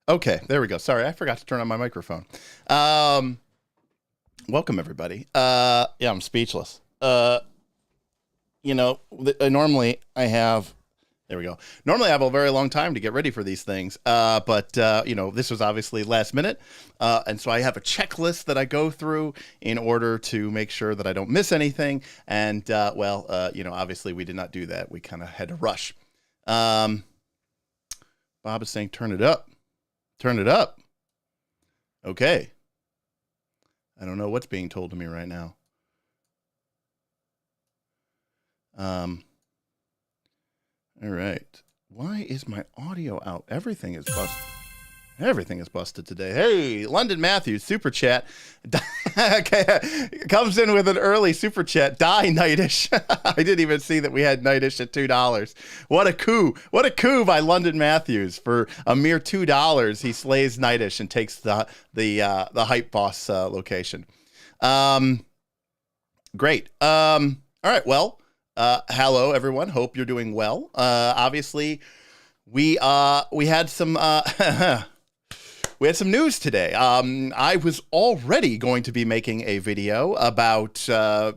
Okay, there we go. Sorry, I forgot to turn on my microphone. Welcome, everybody. Yeah, I'm speechless. Normally I have... There we go. Normally I have a very long time to get ready for these things, but this was obviously last minute, and so I have a checklist that I go through in order to make sure that I don't miss anything, and, obviously we did not do that. We kind of had to rush. Bob is saying, turn it up. Turn it up. Okay. I don't know what's being told to me right now. All right. Why is my audio out? Everything is busted. Everything is busted today. Hey, London Matthews, super chat. Comes in with an early super chat. Die Nightish. I didn't even see that we had Nightish at $2. What a coup. What a coup by London Matthews. For a mere $2, he slays Nightish and takes the hype boss location. Great. All right, well, hello everyone. Hope you're doing well. Obviously, we had some we had some news today. I was already going to be making a video about 5th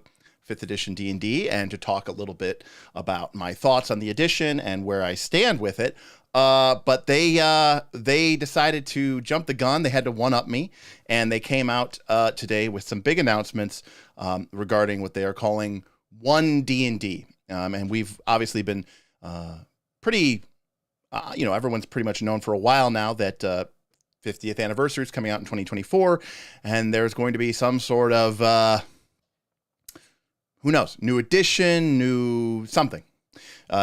edition D&D and to talk a little bit about my thoughts on the edition and where I stand with it. But they decided to jump the gun. They had to one-up me, and they came out today with some big announcements regarding what they are calling One D&D. And we've obviously been pretty, everyone's pretty much known for a while now that 50th anniversary is coming out in 2024, and there's going to be some sort of, who knows, new edition, new something.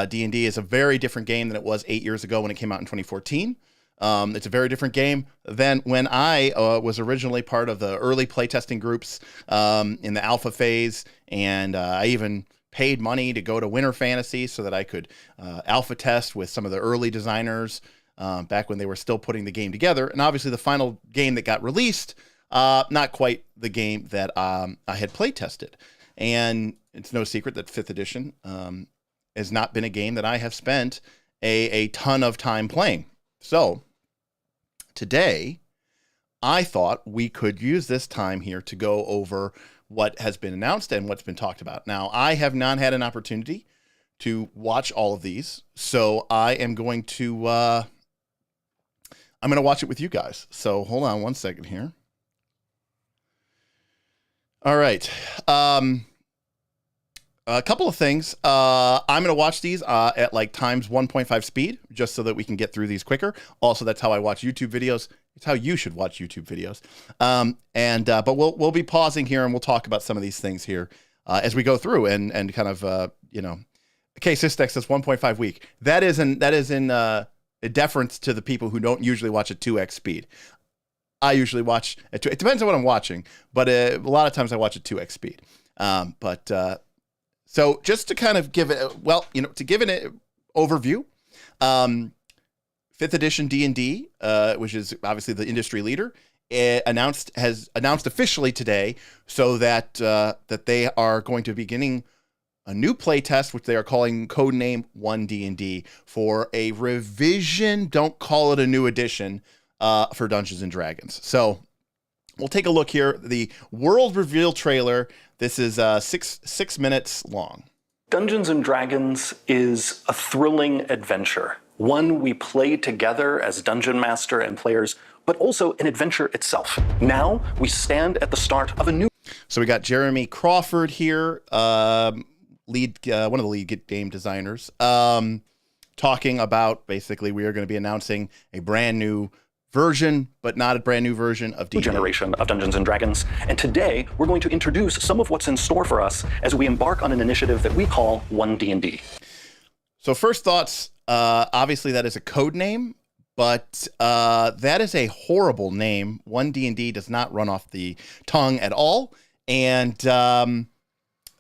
D&D is a very different game than it was 8 years ago when it came out in 2014. It's a very different game than when I was originally part of the early playtesting groups in the alpha phase, and I even paid money to go to Winter Fantasy so that I could alpha test with some of the early designers back when they were still putting the game together. And obviously the final game that got released, not quite the game that I had playtested. And it's no secret that 5th edition has not been a game that I have spent a ton of time playing. So today, I thought we could use this time here to go over what has been announced and what's been talked about. Now, I have not had an opportunity to watch all of these, so I am going to watch it with you guys. So hold on one second here. All right. A couple of things. I'm going to watch these at like times 1.5 speed, just so that we can get through these quicker. Also, that's how I watch YouTube videos. It's how you should watch YouTube videos. But we'll be pausing here, and we'll talk about some of these things here as we go through and kind of K-Systex says 1.5 week. That is in a deference to the people who don't usually watch at 2x speed. I usually watch at 2. It depends on what I'm watching, but a lot of times I watch at 2x speed. So just to kind of give it, to give an overview, 5th edition D&D, which is obviously the industry leader, has announced officially today, so that they are going to be beginning a new playtest, which they are calling codename One D&D, for a revision. Don't call it a new edition for Dungeons and Dragons. So we'll take a look here. The world reveal trailer. This is 6 minutes long. Dungeons and Dragons is a thrilling adventure, one we play together as dungeon master and players, but also an adventure itself. Now we stand at the start of a new... So we got Jeremy Crawford here, one of the lead game designers, talking about basically we are going to be announcing a brand new version, but not a brand new version of D&D. Generation of Dungeons and Dragons. And today we're going to introduce some of what's in store for us as we embark on an initiative that we call One D&D. So first thoughts, obviously that is a code name, but that is a horrible name. One D&D does not run off the tongue at all. And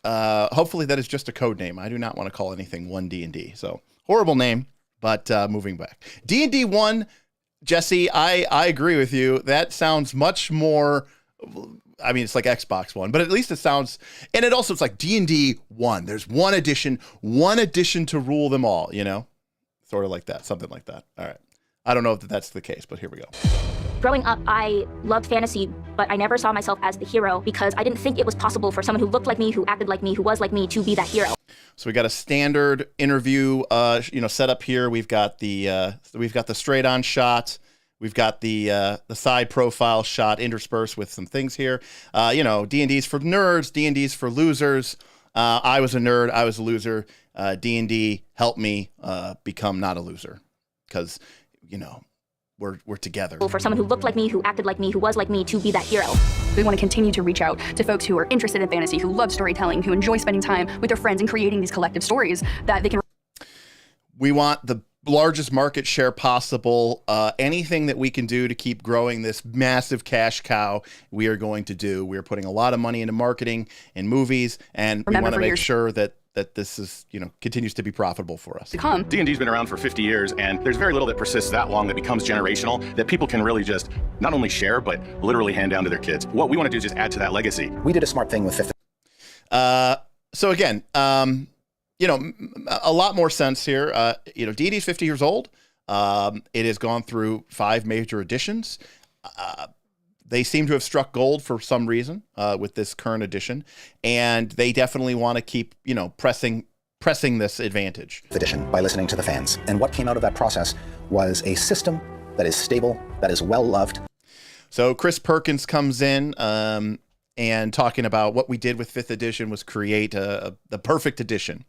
hopefully that is just a code name. I do not want to call anything One D&D. So horrible name, but moving back. D&D 1, Jesse, I agree with you. That sounds much more, I mean, it's like Xbox One, but at least it sounds, and it also, it's like D&D 1. There's one edition to rule them all, Sort of like that, something like that. All right. I don't know if that's the case, but here we go. Growing up, I loved fantasy, but I never saw myself as the hero because I didn't think it was possible for someone who looked like me, who acted like me, who was like me to be that hero. So we got a standard interview, set up here. We've got the straight on shot. We've got the side profile shot interspersed with some things here. D&D's for nerds, D&D's for losers. I was a nerd, I was a loser. D&D helped me become not a loser because, we're together. For someone who looked like me, who acted like me, who was like me to be that hero. We want to continue to reach out to folks who are interested in fantasy, who love storytelling, who enjoy spending time with their friends and creating these collective stories that they can. We want the largest market share possible. Anything that we can do to keep growing this massive cash cow, we are going to do. We are putting a lot of money into marketing and movies, and we want to make sure that this is, continues to be profitable for us. D&D's been around for 50 years, and there's very little that persists that long that becomes generational, that people can really just not only share, but literally hand down to their kids. What we want to do is just add to that legacy. We did a smart thing with fifth. So again, a lot more sense here. D&D's 50 years old. It has gone through 5 major editions. They seem to have struck gold for some reason with this current edition, and they definitely want to keep, pressing this advantage. Edition by listening to the fans. And what came out of that process was a system that is stable, that is well loved. So Chris Perkins comes in and talking about what we did with 5th edition was create the perfect edition.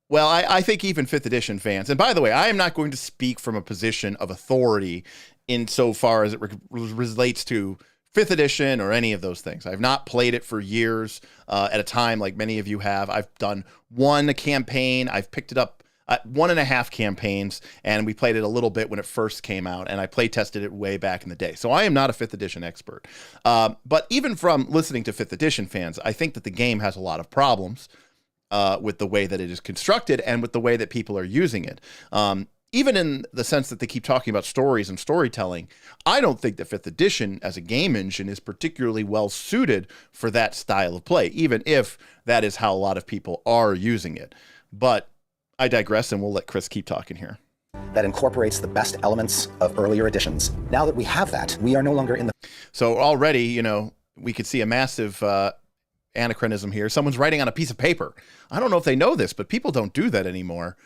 Well, I think even 5th edition fans, and by the way, I am not going to speak from a position of authority insofar as it relates to 5th edition or any of those things. I've not played it for years at a time like many of you have. I've done one campaign. I've picked it up 1.5 campaigns, and we played it a little bit when it first came out, and I play tested it way back in the day. So I am not a 5th edition expert. But even from listening to 5th edition fans, I think that the game has a lot of problems with the way that it is constructed and with the way that people are using it. Even in the sense that they keep talking about stories and storytelling, I don't think that 5th edition as a game engine is particularly well suited for that style of play, even if that is how a lot of people are using it. But I digress, and we'll let Chris keep talking here. That incorporates the best elements of earlier editions. Now that we have that, we are no longer in the... So already, we could see a massive anachronism here. Someone's writing on a piece of paper. I don't know if they know this, but people don't do that anymore.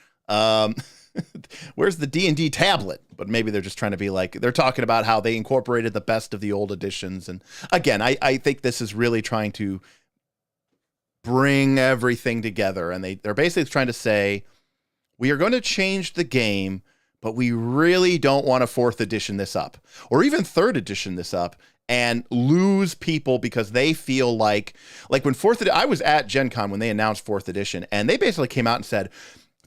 Where's the D&D tablet? But maybe they're just trying to be like, they're talking about how they incorporated the best of the old editions. And again, I think this is really trying to bring everything together. And they're basically trying to say, we are going to change the game, but we really don't want to 4th edition this up or even 3rd edition this up and lose people because they feel like when 4th edition, I was at Gen Con when they announced 4th edition, and they basically came out and said,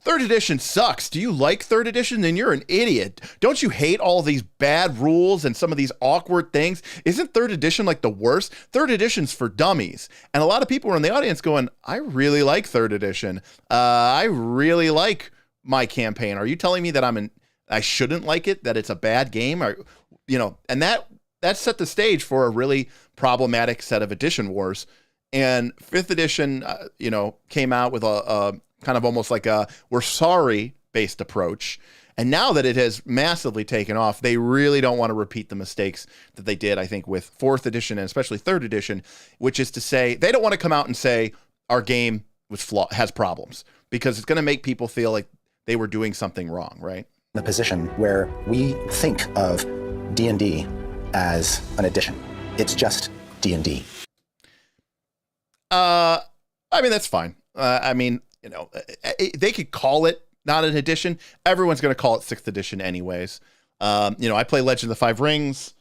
3rd edition sucks. Do you like 3rd edition? Then you're an idiot. Don't you hate all these bad rules and some of these awkward things? Isn't 3rd edition like the worst? 3rd edition's for dummies. And a lot of people were in the audience going, I really like 3rd edition. I really like my campaign. Are you telling me that I shouldn't like it, that it's a bad game? And that set the stage for a really problematic set of edition wars. And 5th edition, came out with a kind of almost like a we're sorry based approach. And now that it has massively taken off, they really don't want to repeat the mistakes that they did, I think, with 4th edition and especially 3rd edition, which is to say they don't want to come out and say our game has problems, because it's going to make people feel like they were doing something wrong, right? The position where we think of D&D as an edition. It's just D&D. That's fine. They could call it not an edition. Everyone's going to call it 6th edition anyways. I play Legend of the Five Rings.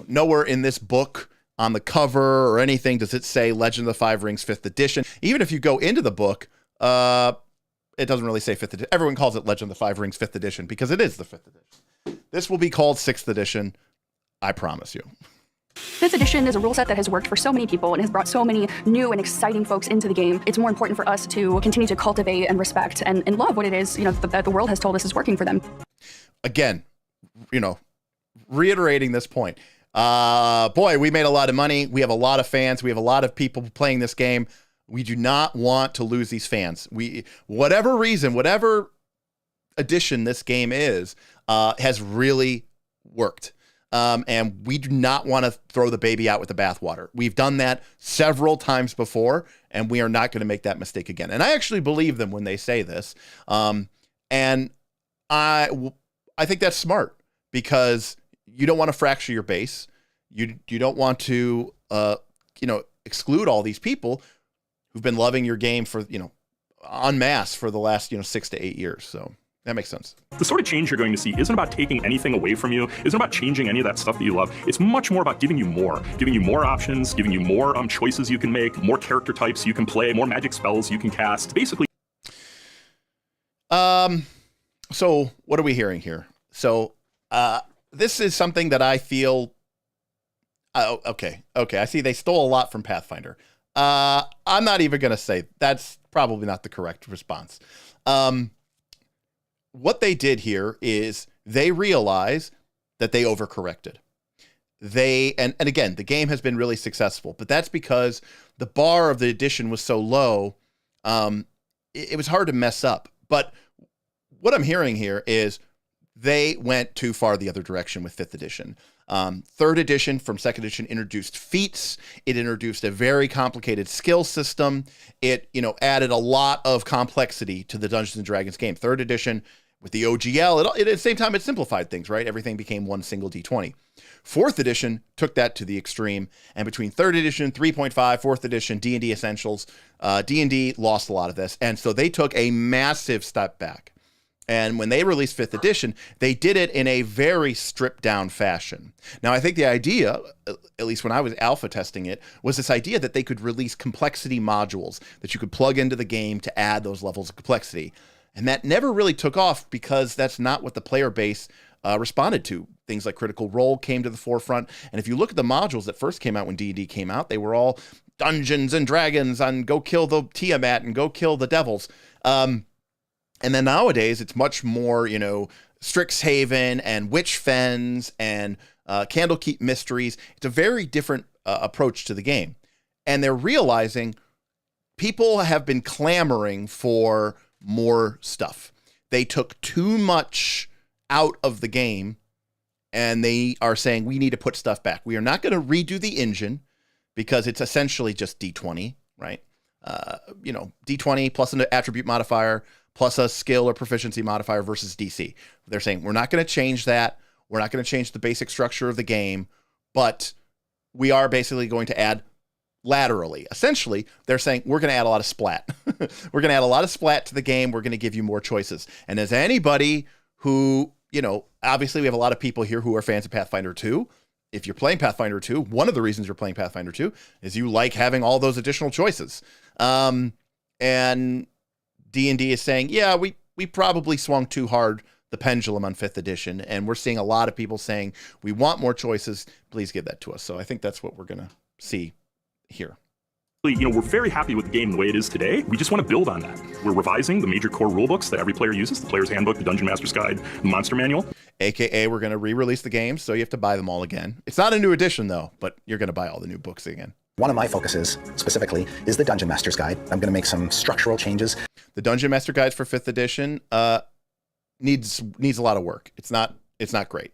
Nowhere in this book on the cover or anything does it say Legend of the Five Rings 5th edition. Even if you go into the book, it doesn't really say 5th edition. Everyone calls it Legend of the Five Rings 5th edition because it is the 5th edition. This will be called 6th edition. I promise you. 5th edition is a rule set that has worked for so many people and has brought so many new and exciting folks into the game. It's more important for us to continue to cultivate and respect and love what it is, that the world has told us is working for them. Again, reiterating this point. Boy, we made a lot of money. We have a lot of fans. We have a lot of people playing this game. We do not want to lose these fans. Whatever reason, whatever edition this game is has really worked. And we do not want to throw the baby out with the bathwater. We've done that several times before, and we are not going to make that mistake again. And I actually believe them when they say this. And I think that's smart, because you don't want to fracture your base. You don't want to, exclude all these people who've been loving your game for, en masse for the last, 6 to 8 years. So that makes sense. The sort of change you're going to see isn't about taking anything away from you, isn't about changing any of that stuff that you love. It's much more about giving you more options, giving you more choices you can make, more character types you can play, more magic spells you can cast. Basically. So what are we hearing here? So this is something that I feel. Okay. I see they stole a lot from Pathfinder. I'm not even going to say that's probably not the correct response. What they did here is they realize that they overcorrected. And again, the game has been really successful, but that's because the bar of the edition was so low. It was hard to mess up. But what I'm hearing here is they went too far the other direction with 5th edition. 3rd edition from 2nd edition introduced feats. It introduced a very complicated skill system. It, added a lot of complexity to the Dungeons and Dragons game. 3rd edition with the OGL, at the same time, it simplified things, right? Everything became one single D20. 4th edition took that to the extreme. And between 3rd edition, 3.5, 4th edition, D&D Essentials, D&D lost a lot of this. And so they took a massive step back. And when they released 5th edition, they did it in a very stripped down fashion. Now, I think the idea, at least when I was alpha testing it, was this idea that they could release complexity modules that you could plug into the game to add those levels of complexity. And that never really took off because that's not what the player base responded to. Things like Critical Role came to the forefront. And if you look at the modules that first came out when D&D came out, they were all Dungeons and Dragons and go kill the Tiamat and go kill the devils. And then nowadays, it's much more, Strixhaven and Witch Fens and Candlekeep Mysteries. It's a very different approach to the game. And they're realizing people have been clamoring for more stuff. They took too much out of the game, and they are saying, we need to put stuff back. We are not going to redo the engine because it's essentially just D20, right? D20 plus an attribute modifier, plus a skill or proficiency modifier versus DC. They're saying, we're not going to change that. We're not going to change the basic structure of the game, but we are basically going to add laterally. Essentially, they're saying, we're going to add a lot of splat. We're going to add a lot of splat to the game. We're going to give you more choices. And as anybody who, obviously we have a lot of people here who are fans of Pathfinder 2. If you're playing Pathfinder 2, one of the reasons you're playing Pathfinder 2 is you like having all those additional choices. And D&D is saying, yeah, we probably swung too hard the pendulum on 5th edition, and we're seeing a lot of people saying, we want more choices, please give that to us. So I think that's what we're going to see here. We're very happy with the game the way it is today. We just want to build on that. We're revising the major core rulebooks that every player uses, the Player's Handbook, the Dungeon Master's Guide, the Monster Manual. AKA, we're going to re-release the games, so you have to buy them all again. It's not a new edition, though, but you're going to buy all the new books again. One of my focuses, specifically, is the Dungeon Master's Guide. I'm going to make some structural changes. The Dungeon Master Guides for 5th edition needs a lot of work. It's not great.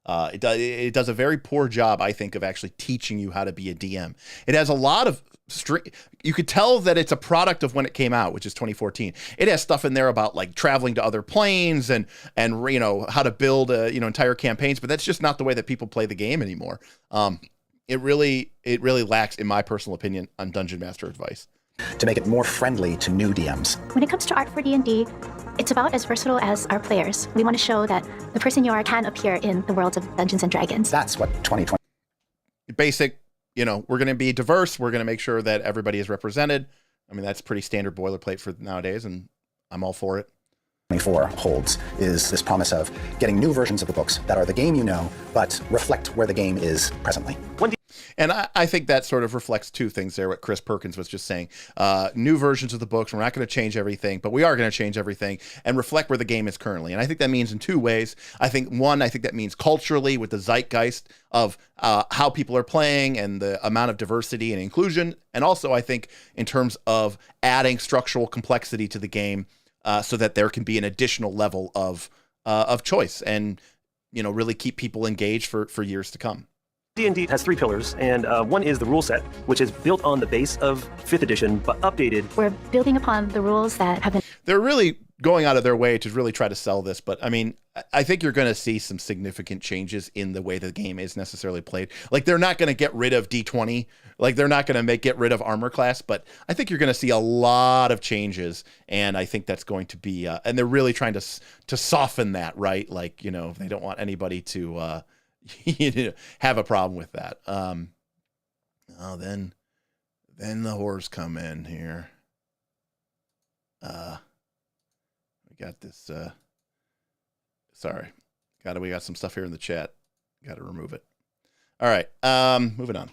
It does a very poor job, I think, of actually teaching you how to be a DM. It has a lot of you could tell that it's a product of when it came out, which is 2014. It has stuff in there about like traveling to other planes and how to build entire campaigns, but that's just not the way that people play the game anymore. It really lacks, in my personal opinion, on Dungeon Master advice. To make it more friendly to new DMs. When it comes to art for D&D, it's about as versatile as our players. We want to show that the person you are can appear in the worlds of Dungeons and Dragons. That's what 2020. Basic, we're going to be diverse. We're going to make sure that everybody is represented. I mean, that's pretty standard boilerplate for nowadays, and I'm all for it. 24 holds is this promise of getting new versions of the books that are the game but reflect where the game is presently. And I think that sort of reflects two things there, what Chris Perkins was just saying. New versions of the books, we're not going to change everything, but we are going to change everything and reflect where the game is currently. And I think that means in two ways. I think that means culturally with the zeitgeist of how people are playing and the amount of diversity and inclusion. And also, I think in terms of adding structural complexity to the game, so that there can be an additional level of choice and, you know, really keep people engaged for years to come. D&D has 3 pillars, and one is the rule set, which is built on the base of 5th edition, but updated. We're building upon the rules that have been. They're really going out of their way to really try to sell this, but I mean, I think you're going to see some significant changes in the way the game is necessarily played. Like, they're not going to get rid of D20, like they're not going to get rid of armor class, but I think you're going to see a lot of changes, and I think that's going to be, and they're really trying to soften that, right? Like, you know, they don't want anybody to have a problem with that. Then the whores come in here. We got this. Sorry, we got some stuff here in the chat. Got to remove it. All right, moving on.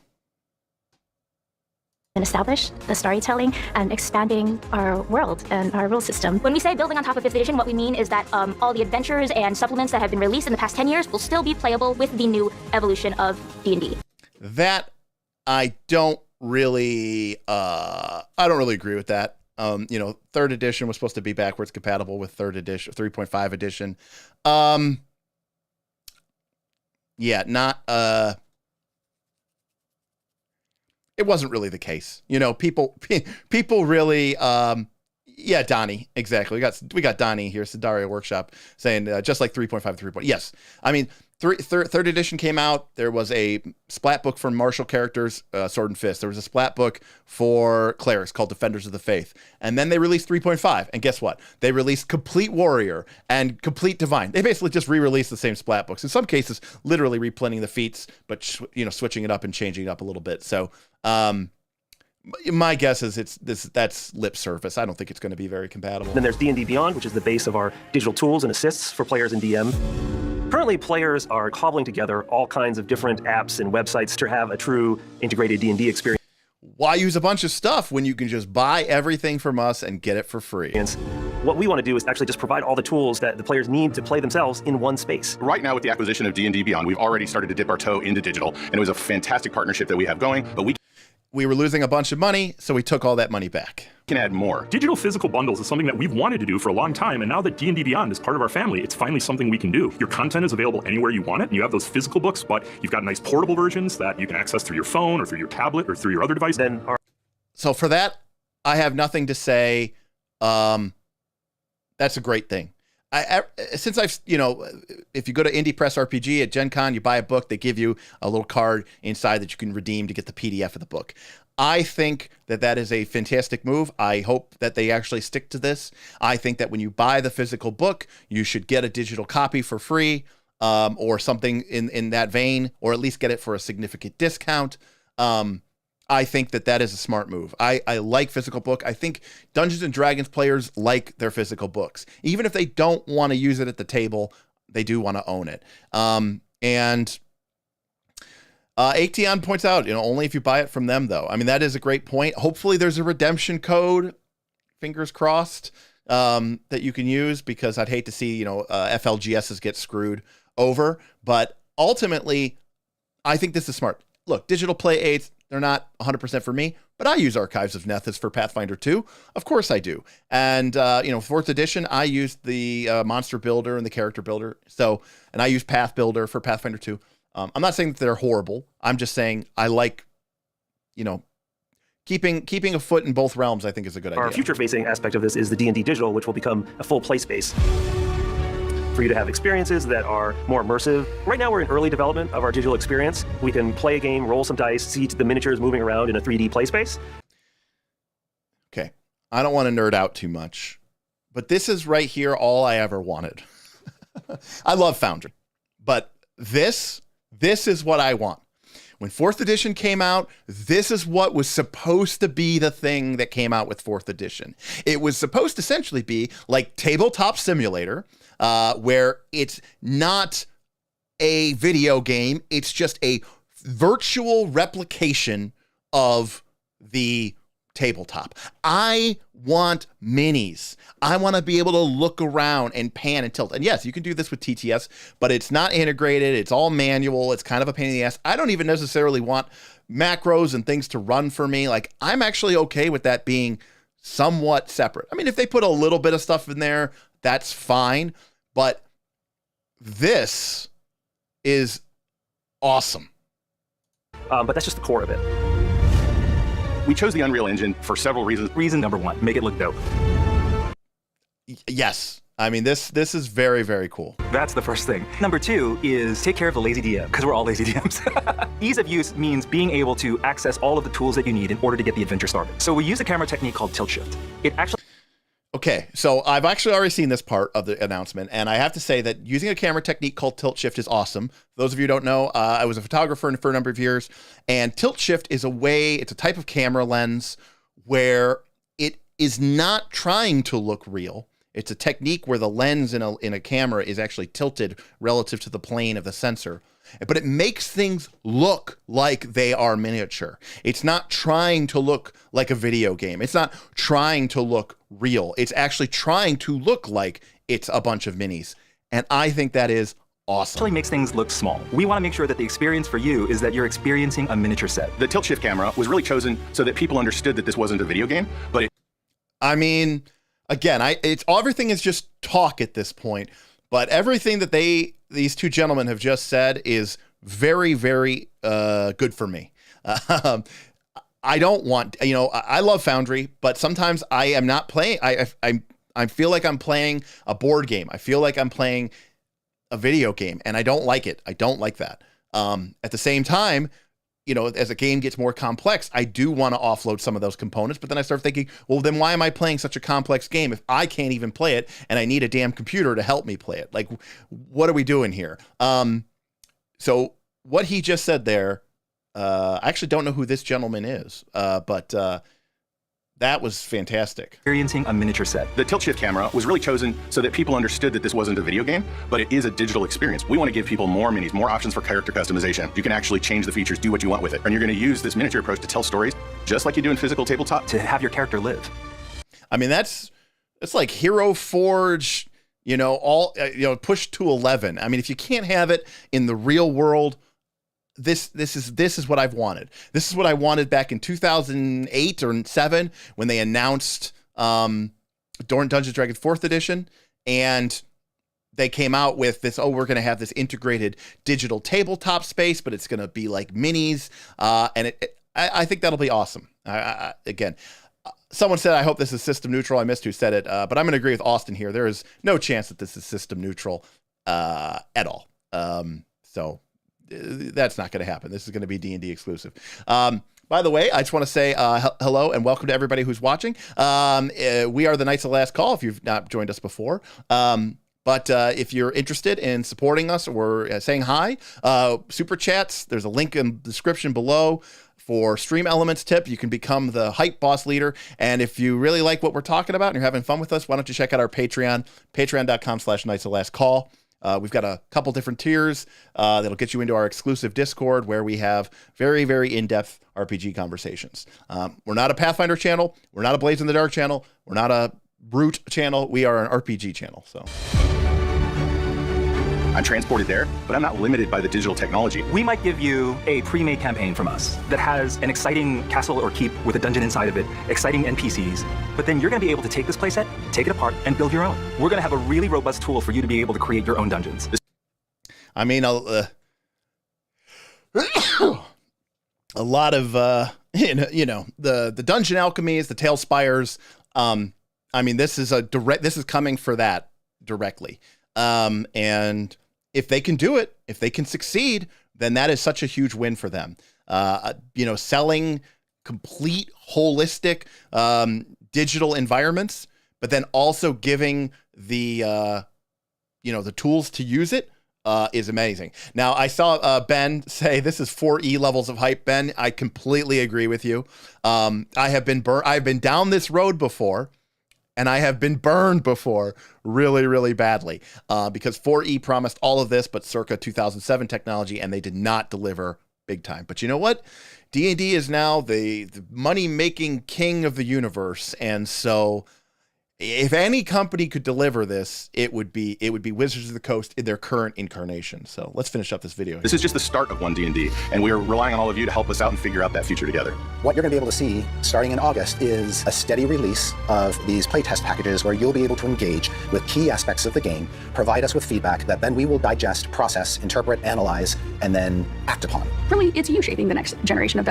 And establish the storytelling and expanding our world and our rule system. When we say building on top of 5th edition, what we mean is that all the adventures and supplements that have been released in the past 10 years will still be playable with the new evolution of D&D. That I don't really agree with that. You know, 3rd edition was supposed to be backwards compatible with 3rd edition, 3.5 edition. Yeah, not. It wasn't really the case. You know, people really, yeah, Donnie, exactly. We got Donnie here, Sidaria Workshop, saying just like 3.5, 3. Yes, I mean, 3rd edition came out. There was a splat book for martial characters, Sword and Fist. There was a splat book for clerics called Defenders of the Faith. And then they released 3.5. And guess what? They released Complete Warrior and Complete Divine. They basically just re-released the same splat books. In some cases, literally reprinting the feats, but switching it up and changing it up a little bit. So my guess is that's lip service. I don't think it's going to be very compatible. Then there's D&D Beyond, which is the base of our digital tools and assists for players in DM. Currently, players are cobbling together all kinds of different apps and websites to have a true integrated D&D experience. Why use a bunch of stuff when you can just buy everything from us and get it for free? What we want to do is actually just provide all the tools that the players need to play themselves in one space. Right now, with the acquisition of D&D Beyond, we've already started to dip our toe into digital, and it was a fantastic partnership that we have going, but we were losing a bunch of money, so we took all that money back. Can add more. Digital physical bundles is something that we've wanted to do for a long time, and now that D&D Beyond is part of our family, it's finally something we can do. Your content is available anywhere you want it, and you have those physical books, but you've got nice portable versions that you can access through your phone or through your tablet or through your other device. So for that, I have nothing to say. That's a great thing. Since I've, if you go to Indie Press RPG at Gen Con, you buy a book, they give you a little card inside that you can redeem to get the PDF of the book. I think that is a fantastic move. I hope that they actually stick to this. I think that when you buy the physical book, you should get a digital copy for free, or something in that vein, or at least get it for a significant discount. I think that is a smart move. I like physical book. I think Dungeons and Dragons players like their physical books. Even if they don't want to use it at the table, they do want to own it. And Action points out, only if you buy it from them, though. I mean, that is a great point. Hopefully there's a redemption code, fingers crossed, that you can use, because I'd hate to see, FLGSs get screwed over. But ultimately, I think this is smart. Look, digital play aids, they're not 100% for me, but I use Archives of Nethys for Pathfinder 2. Of course I do. And, 4th edition, I used the monster builder and the character builder. And I use Path Builder for Pathfinder 2. I'm not saying that they're horrible. I'm just saying I like, keeping a foot in both realms, I think is a good idea. Our future-facing aspect of this is the D&D Digital, which will become a full play space for you to have experiences that are more immersive. Right now, we're in early development of our digital experience. We can play a game, roll some dice, see the miniatures moving around in a 3D play space. Okay. I don't want to nerd out too much, but this is right here all I ever wanted. I love Foundry, but this is what I want. When 4th edition came out, this is what was supposed to be the thing that came out with 4th edition. It was supposed to essentially be like Tabletop Simulator, where it's not a video game, it's just a virtual replication of the tabletop. I want minis. I want to be able to look around and pan and tilt. And yes, you can do this with TTS, but it's not integrated. It's all manual. It's kind of a pain in the ass. I don't even necessarily want macros and things to run for me. Like, I'm actually okay with that being somewhat separate. I mean, if they put a little bit of stuff in there, that's fine. But this is awesome. But that's just the core of it. We chose the Unreal Engine for several reasons. Reason number one, make it look dope. Yes. I mean, this is very, very cool. That's the first thing. Number two is take care of the lazy DM, because we're all lazy DMs. Ease of use means being able to access all of the tools that you need in order to get the adventure started. So we use a camera technique called tilt shift. It actually... Okay, so I've actually already seen this part of the announcement, and I have to say that using a camera technique called tilt shift is awesome. For those of you who don't know, I was a photographer for a number of years, and tilt shift is it's a type of camera lens where it is not trying to look real. It's a technique where the lens in a camera is actually tilted relative to the plane of the sensor, but it makes things look like they are miniature. It's not trying to look like a video game. It's not trying to look real. It's actually trying to look like it's a bunch of minis. And I think that is awesome. Actually makes things look small. We want to make sure that the experience for you is that you're experiencing a miniature set. The tilt shift camera was really chosen so that people understood that this wasn't a video game, but I mean, again, everything is just talk at this point, but everything that these two gentlemen have just said is very, very good for me. I don't want, I love Foundry, but sometimes I am not playing. I feel like I'm playing a board game. I feel like I'm playing a video game, and I don't like it. I don't like that. At the same time, as a game gets more complex, I do want to offload some of those components, but then I start thinking, well, then why am I playing such a complex game if I can't even play it and I need a damn computer to help me play it? Like, what are we doing here? So what he just said there, I actually don't know who this gentleman is, but that was fantastic. Experiencing a miniature set. the tilt shift camera was really chosen so that people understood that this wasn't a video game, but it is a digital experience. We want to give people more minis, more options for character customization. You can actually change the features, do what you want with it. And you're going to use this miniature approach to tell stories just like you do in physical tabletop. To have your character live. I mean, it's like Hero Forge, push to 11. I mean, if you can't have it in the real world, this is what I've wanted. This is what I wanted back in 2008 or 7 when they announced Dungeons & Dragons 4th edition, and they came out with this, we're going to have this integrated digital tabletop space, but it's going to be like minis, and I think that'll be awesome. Again, someone said, I hope this is system neutral. I missed who said it, but I'm going to agree with Austin here. There is no chance that this is system neutral at all. So that's not going to happen. This is going to be D&D exclusive. By the way, I just want to say hello and welcome to everybody who's watching. We are the Knights of the Last Call, if you've not joined us before. But if you're interested in supporting us or saying hi, Super Chats, there's a link in the description below for Stream Elements tip. You can become the Hype Boss Leader. And if you really like what we're talking about and you're having fun with us, why don't you check out our Patreon, patreon.com/Knights of the Last Call. We've got a couple different tiers that'll get you into our exclusive Discord where we have very, very in-depth RPG conversations. We're not a Pathfinder channel. We're not a Blades in the Dark channel. We're not a Brute channel. We are an RPG channel. So I'm transported there, but I'm not limited by the digital technology. We might give you a pre-made campaign from us that has an exciting castle or keep with a dungeon inside of it, exciting NPCs, but then you're going to be able to take this playset, take it apart, and build your own. We're going to have a really robust tool for you to be able to create your own dungeons. I mean, a lot of, the dungeon alchemies, the Tale Spires. I mean, this is coming for that directly. And if they can do it, if they can succeed, then that is such a huge win for them. Selling complete, holistic, digital environments, but then also giving the tools to use it, is amazing. Now, I saw Ben say this is 4E levels of hype. Ben, I completely agree with you. I have been down this road before. And I have been burned before really, really badly because 4E promised all of this, but circa 2007 technology, and they did not deliver big time. But you know what? D&D is now the money-making king of the universe. And so if any company could deliver this, it would be Wizards of the Coast in their current incarnation. So let's finish up this video. This is just the start of One D&D, and we are relying on all of you to help us out and figure out that future together. What you're going to be able to see starting in August is a steady release of these playtest packages where you'll be able to engage with key aspects of the game, provide us with feedback that then we will digest, process, interpret, analyze, and then act upon. Really, it's you shaping the next generation of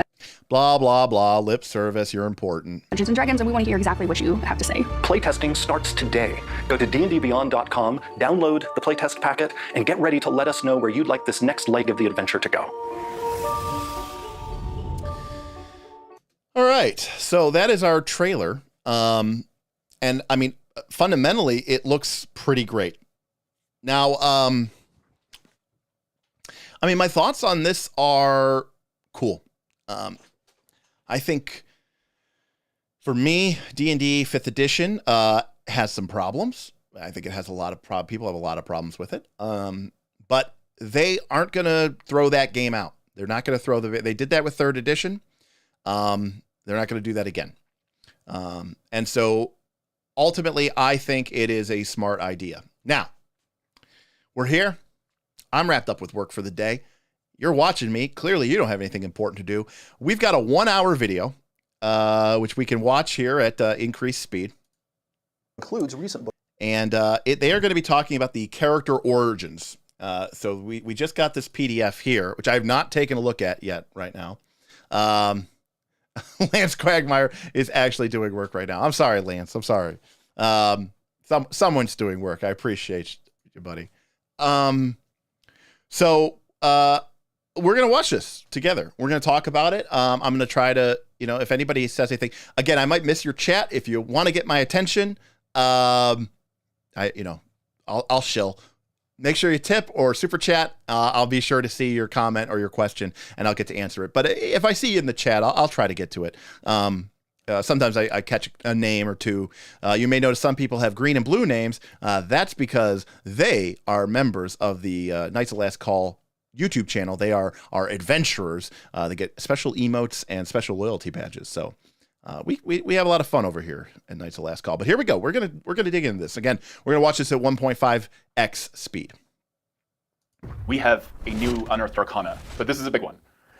Blah, blah, blah, lip service, you're important. Dungeons & Dragons, and we want to hear exactly what you have to say. Playtesting starts today. Go to dndbeyond.com, download the playtest packet, and get ready to let us know where you'd like this next leg of the adventure to go. All right, so that is our trailer. And I mean, fundamentally, it looks pretty great. Now, I mean, my thoughts on this are cool. I think for me, D&D 5th edition has some problems. I think it has a lot of people have a lot of problems with it. But they aren't going to throw that game out. They're not going to throw they did that with 3rd edition. They're not going to do that again. And so ultimately, I think it is a smart idea. Now, we're here. I'm wrapped up with work for the day. You're watching me. Clearly, you don't have anything important to do. We've got a 1-hour video, which we can watch here at increased speed. Includes recent books. And they are going to be talking about the character origins. So we just got this PDF here, which I have not taken a look at yet right now. Lance Quagmire is actually doing work right now. I'm sorry, Lance. I'm sorry. Someone's doing work. I appreciate you, buddy. So we're going to watch this together. We're going to talk about it. I'm going to try to, if anybody says anything, again, I might miss your chat. If you want to get my attention, I'll shill. Make sure you tip or super chat. I'll be sure to see your comment or your question, and I'll get to answer it. But if I see you in the chat, I'll try to get to it. Sometimes I catch a name or two. You may notice some people have green and blue names. That's because they are members of the Knights of Last Call YouTube channel. They are our adventurers. They get special emotes and special loyalty badges. So we have a lot of fun over here at Knights of Last Call. But here we go. We're gonna dig into this again. We're gonna watch this at 1.5x speed. We have a new Unearthed Arcana, but this is a big one.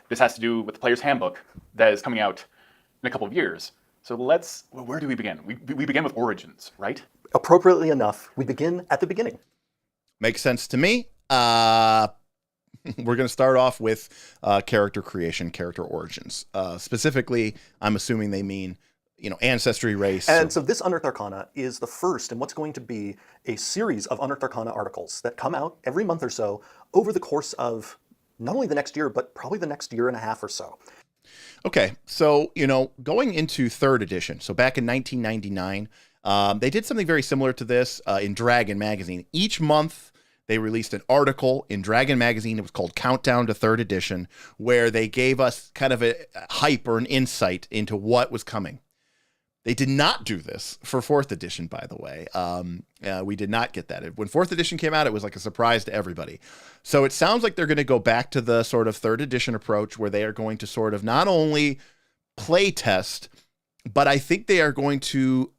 This has to do with the player's handbook that is coming out in a couple of years. So where do we begin? We begin with origins, right? Appropriately enough, we begin at the beginning. Makes sense to me. We're going to start off with character creation, character origins. Specifically, I'm assuming they mean, ancestry, race. And so this Unearthed Arcana is the first in what's going to be a series of Unearthed Arcana articles that come out every month or so over the course of not only the next year, but probably the next year and a half or so. Okay, so, going into 3rd edition, so back in 1999, they did something very similar to this in Dragon Magazine. Each month, they released an article in Dragon Magazine. It was called Countdown to 3rd Edition, where they gave us kind of a hype or an insight into what was coming. They did not do this for 4th edition, by the way. We did not get that. When 4th edition came out, it was like a surprise to everybody. So it sounds like they're going to go back to the sort of 3rd edition approach where they are going to sort of not only play test, but I think they are going to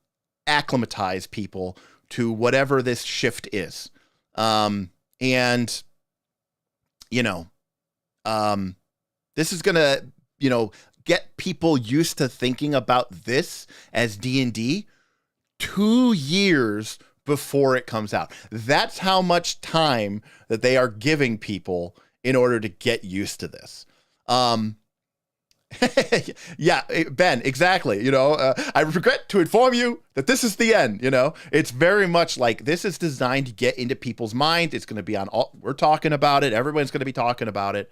acclimatize people to whatever this shift is. This is going to, get people used to thinking about this as D&D 2 years before it comes out. That's how much time that they are giving people in order to get used to this. Yeah, Ben, exactly. I regret to inform you that this is the end. It's very much like this is designed to get into people's minds. It's going to be on all, we're talking about it. Everyone's going to be talking about it.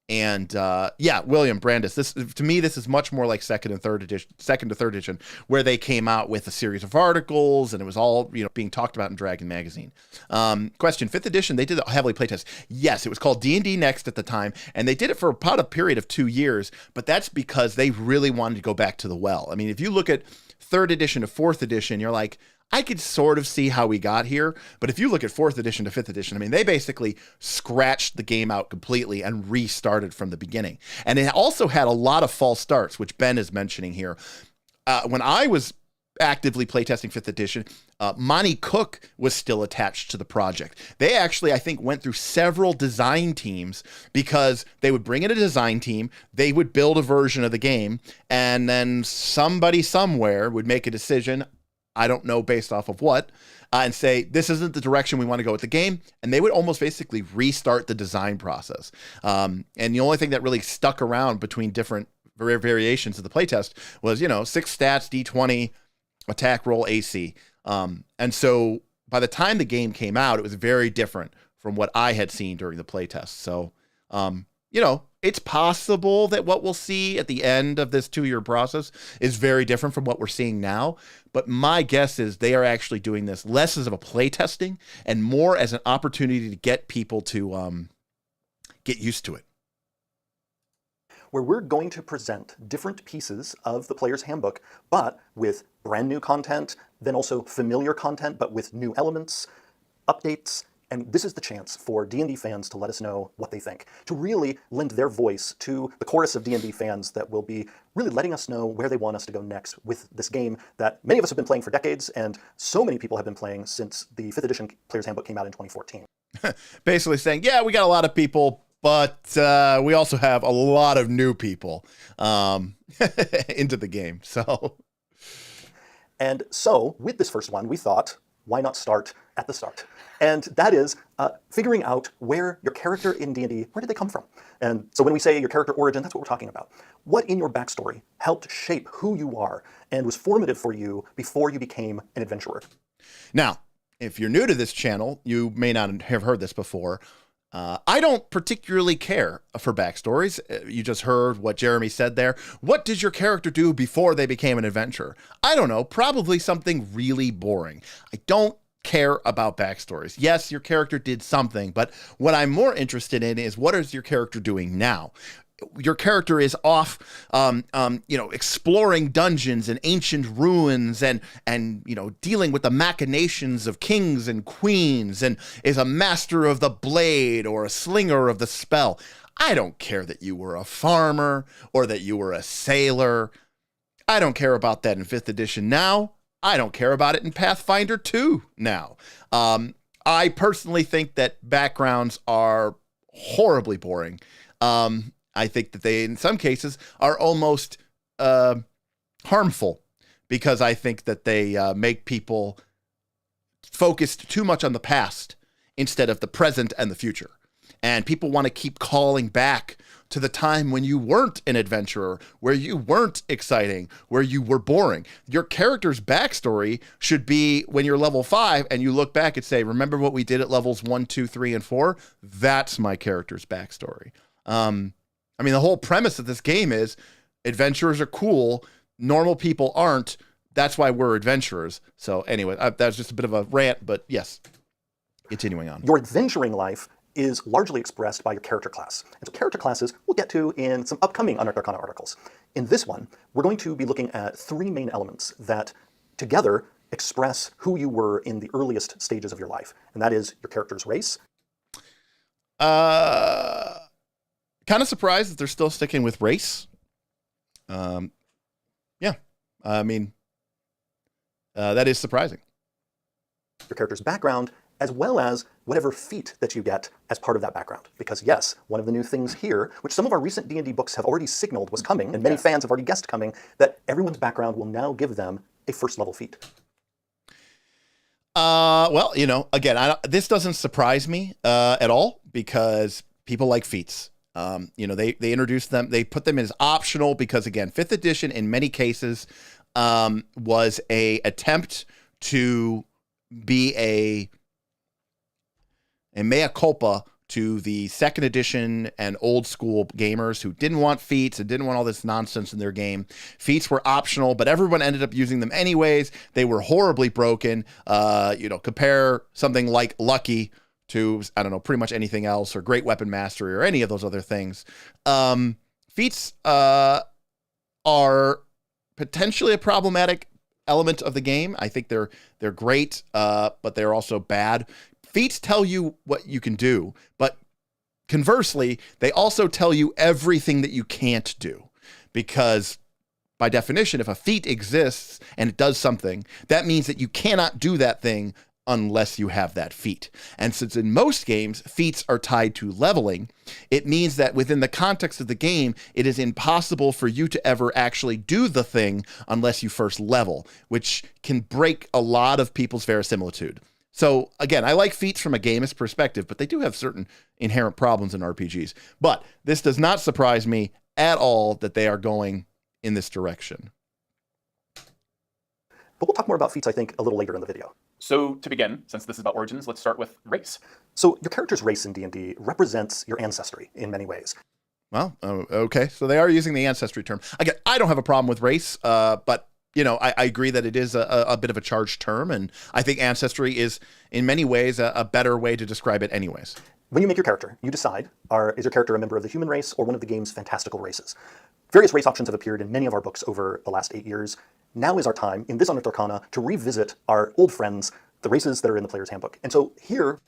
William Brandis, this to me, this is much more like second to third edition, where they came out with a series of articles and it was all, being talked about in Dragon Magazine. Question, 5th edition, they did a heavily playtest. Yes, it was called D&D Next at the time, and they did it for about a period of 2 years, but that's because they really wanted to go back to the well. I mean, if you look at 3rd edition to 4th edition, you're like, I could sort of see how we got here, but if you look at 4th edition to 5th edition, I mean, they basically scratched the game out completely and restarted from the beginning. And it also had a lot of false starts, which Ben is mentioning here. When I was actively playtesting 5th edition. Monty Cook was still attached to the project. They actually, I think, went through several design teams because they would bring in a design team, they would build a version of the game, and then somebody somewhere would make a decision, I don't know based off of what, and say, this isn't the direction we want to go with the game. And they would almost basically restart the design process. And the only thing that really stuck around between different variations of the playtest was, 6 stats, D20, attack, roll, AC. And so by the time the game came out, it was very different from what I had seen during the playtest. So, it's possible that what we'll see at the end of this 2-year process is very different from what we're seeing now. But my guess is they are actually doing this less as of a playtesting and more as an opportunity to get people to get used to it. Where we're going to present different pieces of the player's handbook, but with brand new content, then also familiar content, but with new elements, updates. And this is the chance for D&D fans to let us know what they think, to really lend their voice to the chorus of D&D fans that will be really letting us know where they want us to go next with this game that many of us have been playing for decades, and so many people have been playing since the 5th edition Player's Handbook came out in 2014. Basically saying, yeah, we got a lot of people, but we also have a lot of new people into the game. And so with this first one, we thought, why not start at the start? And that is figuring out where your character in D&D, where did they come from? And so when we say your character origin, that's what we're talking about. What in your backstory helped shape who you are and was formative for you before you became an adventurer? Now, if you're new to this channel, you may not have heard this before. I don't particularly care for backstories. You just heard what Jeremy said there. What did your character do before they became an adventurer? I don't know, probably something really boring. I don't care about backstories. Yes, your character did something, but what I'm more interested in is what is your character doing now? Your character is off, exploring dungeons and ancient ruins and dealing with the machinations of kings and queens and is a master of the blade or a slinger of the spell. I don't care that you were a farmer or that you were a sailor. I don't care about that in 5th edition now. I don't care about it in Pathfinder 2 now. I personally think that backgrounds are horribly boring. I think that they, in some cases, are almost harmful because I think that they make people focused too much on the past instead of the present and the future. And people want to keep calling back to the time when you weren't an adventurer, where you weren't exciting, where you were boring. Your character's backstory should be when you're level 5 and you look back and say, remember what we did at levels 1, 2, 3, and 4? That's my character's backstory. The whole premise of this game is adventurers are cool, normal people aren't. That's why we're adventurers. So anyway, that's just a bit of a rant, but yes, continuing on. Your adventuring life is largely expressed by your character class. And so character classes we'll get to in some upcoming Unearthed Arcana articles. In this one, we're going to be looking at 3 main elements that together express who you were in the earliest stages of your life. And that is your character's race. Kind of surprised that they're still sticking with race. That is surprising. Your character's background, as well as whatever feat that you get as part of that background. Because yes, one of the new things here, which some of our recent D&D books have already signaled was coming, and many fans have already guessed coming, that everyone's background will now give them a first level feat. Again, this doesn't surprise me at all because people like feats. They introduced them, they put them as optional because, again, 5th edition in many cases was a attempt to be a mea culpa to the 2nd edition and old school gamers who didn't want feats and didn't want all this nonsense in their game. Feats were optional, but everyone ended up using them anyways. They were horribly broken. Compare something like Lucky to, pretty much anything else, or Great Weapon Mastery, or any of those other things. Feats are potentially a problematic element of the game. I think they're great, but they're also bad. Feats tell you what you can do, but conversely, they also tell you everything that you can't do, because by definition, if a feat exists and it does something, that means that you cannot do that thing unless you have that feat. And since in most games, feats are tied to leveling, it means that within the context of the game, it is impossible for you to ever actually do the thing unless you first level, which can break a lot of people's verisimilitude. So again, I like feats from a gamist perspective, but they do have certain inherent problems in RPGs. But this does not surprise me at all that they are going in this direction. But we'll talk more about feats, I think, a little later in the video. So to begin, since this is about origins, let's start with race. So your character's race in D&D represents your ancestry in many ways. Well, okay. So they are using the ancestry term. Again, I don't have a problem with race, but you know, I agree that it is a bit of a charged term, and I think ancestry is in many ways a better way to describe it anyways. When you make your character, you decide, is your character a member of the human race or one of the game's fantastical races? Various race options have appeared in many of our books over the last 8 years. Now is our time, in this Unearthed Arcana, to revisit our old friends, the races that are in the player's handbook. And so here...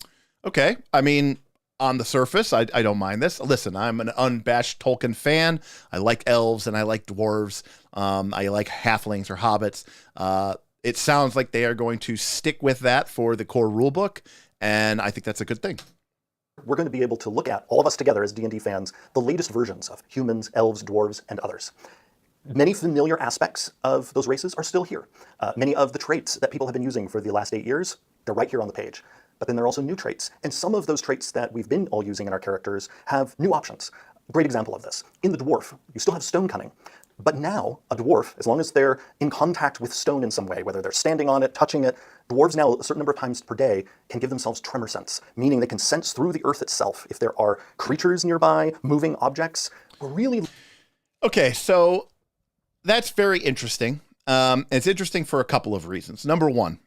Okay, I mean, on the surface, I don't mind this. Listen, I'm an unabashed Tolkien fan. I like elves and I like dwarves. I like halflings or hobbits. It sounds like they are going to stick with that for the core rulebook, and I think that's a good thing. We're going to be able to look at, all of us together as D&D fans, the latest versions of humans, elves, dwarves, and others. Many familiar aspects of those races are still here. Many of the traits that people have been using for the last 8 years, they're right here on the page. But then there are also new traits. And some of those traits that we've been all using in our characters have new options. Great example of this. In the dwarf, you still have stone cunning. But now, a dwarf, as long as they're in contact with stone in some way, whether they're standing on it, touching it, dwarves now, a certain number of times per day, can give themselves tremor sense, meaning they can sense through the earth itself if there are creatures nearby, moving objects. We're really... Okay, so that's very interesting. It's interesting for a couple of reasons. Number one,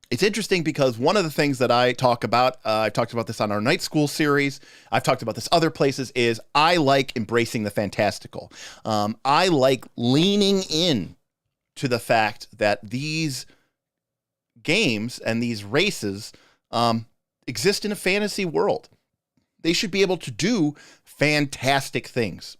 it's interesting because one of the things that I talk about, I've talked about this on our Night School series, I've talked about this other places, is I like embracing the fantastical. I like leaning in to the fact that these games and these races exist in a fantasy world. They should be able to do fantastic things.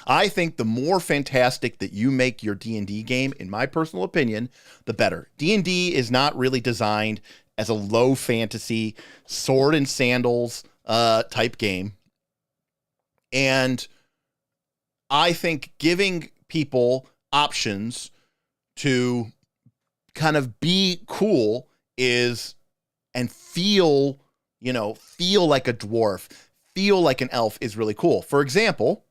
I think the more fantastic that you make your D&D game, in my personal opinion, the better. D&D is not really designed as a low fantasy, sword and sandals type game. And I think giving people options to kind of be cool and feel like a dwarf, feel like an elf is really cool. For example,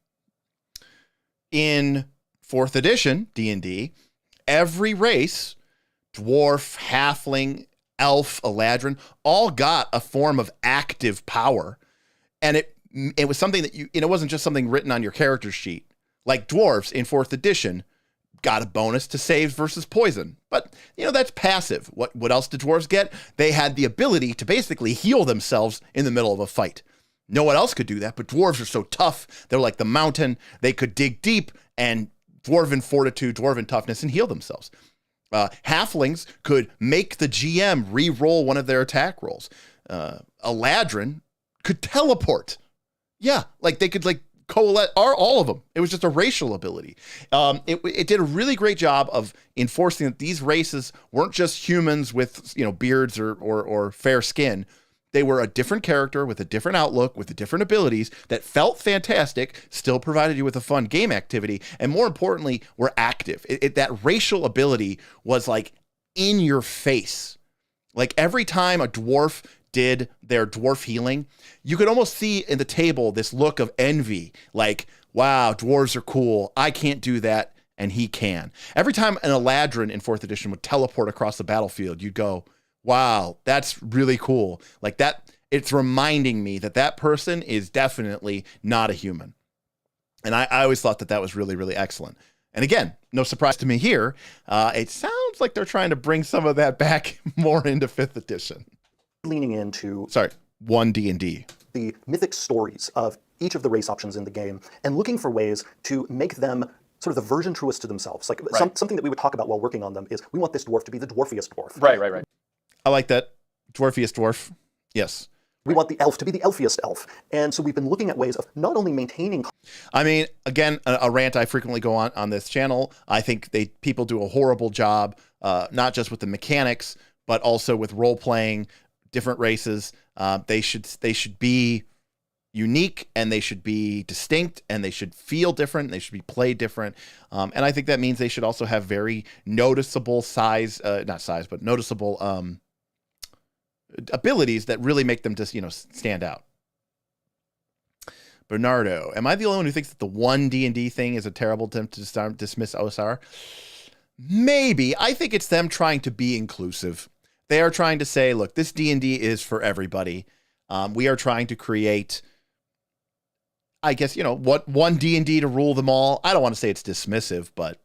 in 4th edition D&D, every race, dwarf, halfling, elf, eladrin, all got a form of active power. And it was something that it wasn't just something written on your character sheet. Like dwarves in 4th edition got a bonus to saves versus poison. But, that's passive. What else did dwarves get? They had the ability to basically heal themselves in the middle of a fight. No one else could do that, but dwarves are so tough. They're like the mountain. They could dig deep and dwarven fortitude, dwarven toughness, and heal themselves. Halflings could make the GM re-roll one of their attack rolls. Eladrin could teleport. Yeah, like they could coalesce, all of them. It was just a racial ability. It did a really great job of enforcing that these races weren't just humans with beards or fair skin. They were a different character with a different outlook, with the different abilities that felt fantastic, still provided you with a fun game activity, and more importantly, were active. That racial ability was like in your face. Like every time a dwarf did their dwarf healing, you could almost see in the table this look of envy, like, wow, dwarves are cool. I can't do that, and he can. Every time an Eladrin in 4th edition would teleport across the battlefield, you'd go, wow, that's really cool. Like that, it's reminding me that person is definitely not a human. And I always thought that was really, really excellent. And again, no surprise to me here. It sounds like they're trying to bring some of that back more into 5th edition. Leaning into 1 D&D. The mythic stories of each of the race options in the game and looking for ways to make them sort of the version truest to themselves. Like something that we would talk about while working on them is we want this dwarf to be the dwarfiest dwarf. Right. I like that. Dwarfiest dwarf. Yes. We want the elf to be the elfiest elf. And so we've been looking at ways of not only maintaining... I mean, again, a rant I frequently go on this channel. I think people do a horrible job, not just with the mechanics, but also with role-playing different races. They should be unique, and they should be distinct, and they should feel different, and they should be played different. And I think that means they should also have very noticeable noticeable abilities that really make them just, stand out. Bernardo, am I the only one who thinks that the one D&D thing is a terrible attempt to dismiss OSR? Maybe. I think it's them trying to be inclusive. They are trying to say, look, this D&D is for everybody. We are trying to create, I guess, what one D&D to rule them all. I don't want to say it's dismissive, but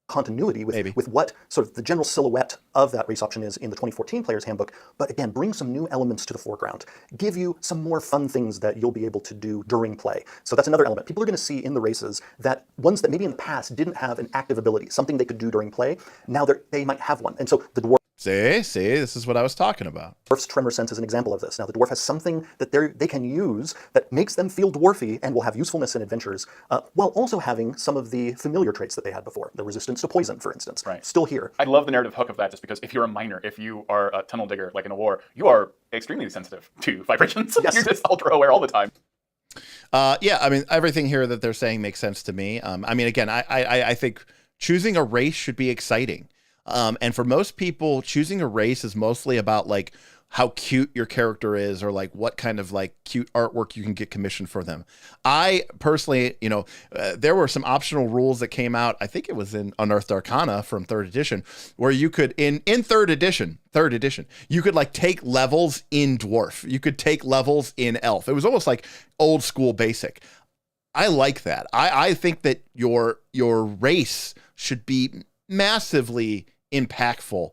continuity with what sort of the general silhouette of that race option is in the 2014 Player's Handbook, but again, bring some new elements to the foreground. Give you some more fun things that you'll be able to do during play. So that's another element. People are going to see in the races that ones that maybe in the past didn't have an active ability, something they could do during play, now they might have one. And so the dwarf... See, this is what I was talking about. Dwarf's tremor sense is an example of this. Now, the dwarf has something that they can use that makes them feel dwarfy and will have usefulness in adventures, while also having some of the familiar traits that they had before. The resistance to poison, for instance, still here. I love the narrative hook of that, just because if you're a miner, if you are a tunnel digger, like in a war, you are extremely sensitive to vibrations. Yes. You're just ultra aware all the time. Yeah, I mean, everything here that they're saying makes sense to me. I mean, again, I think choosing a race should be exciting. And for most people, choosing a race is mostly about like how cute your character is, or like what kind of like cute artwork you can get commissioned for them. I personally, there were some optional rules that came out. I think it was in Unearthed Arcana from 3rd edition, where you could in 3rd edition, you could like take levels in dwarf. You could take levels in elf. It was almost like old school basic. I like that. I think that your race should be massively impactful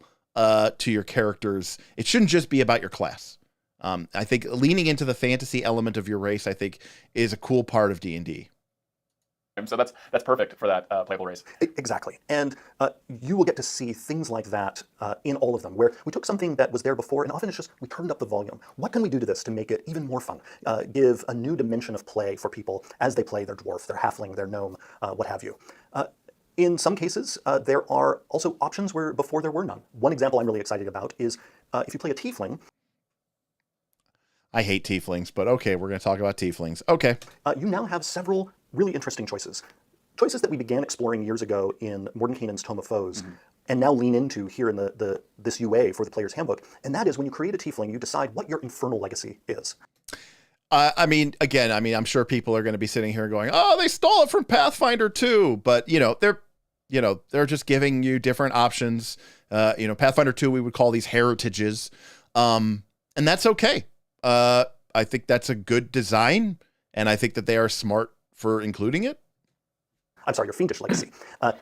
to your characters. It shouldn't just be about your class. I think leaning into the fantasy element of your race, I think, is a cool part of D&D. So that's perfect for that playable race. Exactly. And you will get to see things like that in all of them, where we took something that was there before, and often it's just we turned up the volume. What can we do to this to make it even more fun? Give a new dimension of play for people as they play their dwarf, their halfling, their gnome, what have you. In some cases, there are also options where before there were none. One example I'm really excited about is if you play a tiefling. I hate tieflings, but okay, we're going to talk about tieflings. Okay. You now have several really interesting choices. Choices that we began exploring years ago in Mordenkainen's Tome of Foes, and now lean into here in this UA for the Player's Handbook. And that is when you create a tiefling, you decide what your infernal legacy is. I mean, I'm sure people are going to be sitting here going, "Oh, they stole it from Pathfinder 2," but they're just giving you different options. Pathfinder 2, we would call these heritages, and that's okay. I think that's a good design, and I think that they are smart for including it. I'm sorry, your fiendish legacy.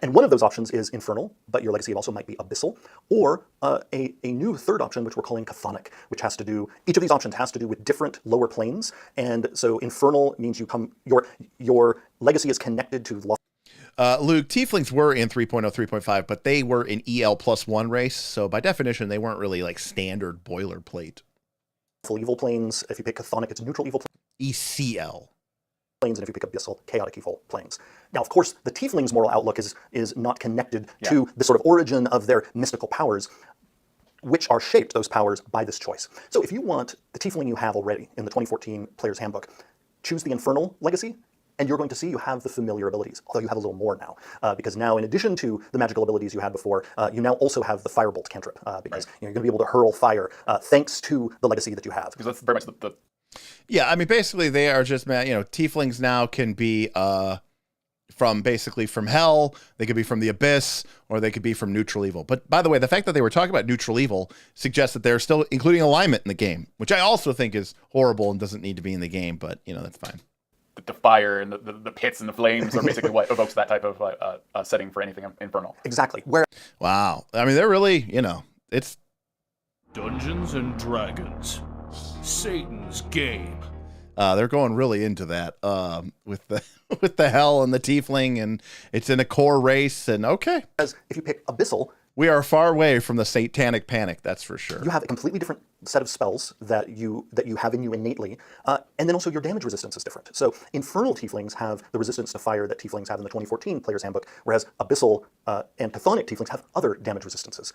And one of those options is infernal, but your legacy also might be abyssal, or a new third option, which we're calling chthonic, which has to do, each of these options has to do with different lower planes. And so infernal means your legacy is connected to Luke, tieflings were in 3.0, 3.5, but they were an EL +1 race, so by definition, they weren't really like standard boilerplate. Evil planes. If you pick chthonic, it's neutral evil planes. ECL. Planes, and if you pick abyssal, chaotic evil planes. Now, of course, the tiefling's moral outlook is not connected to the sort of origin of their mystical powers, which are shaped, those powers, by this choice. So if you want the tiefling you have already in the 2014 Player's Handbook, choose the infernal legacy, and you're going to see you have the familiar abilities, although you have a little more now, because now in addition to the magical abilities you had before, you now also have the firebolt cantrip, because you're going to be able to hurl fire thanks to the legacy that you have. Because that's very much the Yeah, I mean, basically they are just, tieflings now can be from hell, they could be from the abyss, or they could be from neutral evil. But by the way, the fact that they were talking about neutral evil suggests that they're still including alignment in the game, which I also think is horrible and doesn't need to be in the game, but that's fine. The fire and the pits and the flames are basically what evokes that type of setting for anything infernal. Exactly. Wow. I mean, they're really, it's Dungeons and Dragons, Satan's game. They're going really into that with the hell and the tiefling, and it's in a core race, and okay. As if you pick abyssal, We are far away from the satanic panic, that's for sure. You have a completely different set of spells that you have in you innately, and then also your damage resistance is different. So Infernal Tieflings have the resistance to fire that Tieflings have in the 2014 Player's Handbook, whereas Abyssal and Chthonic Tieflings have other damage resistances.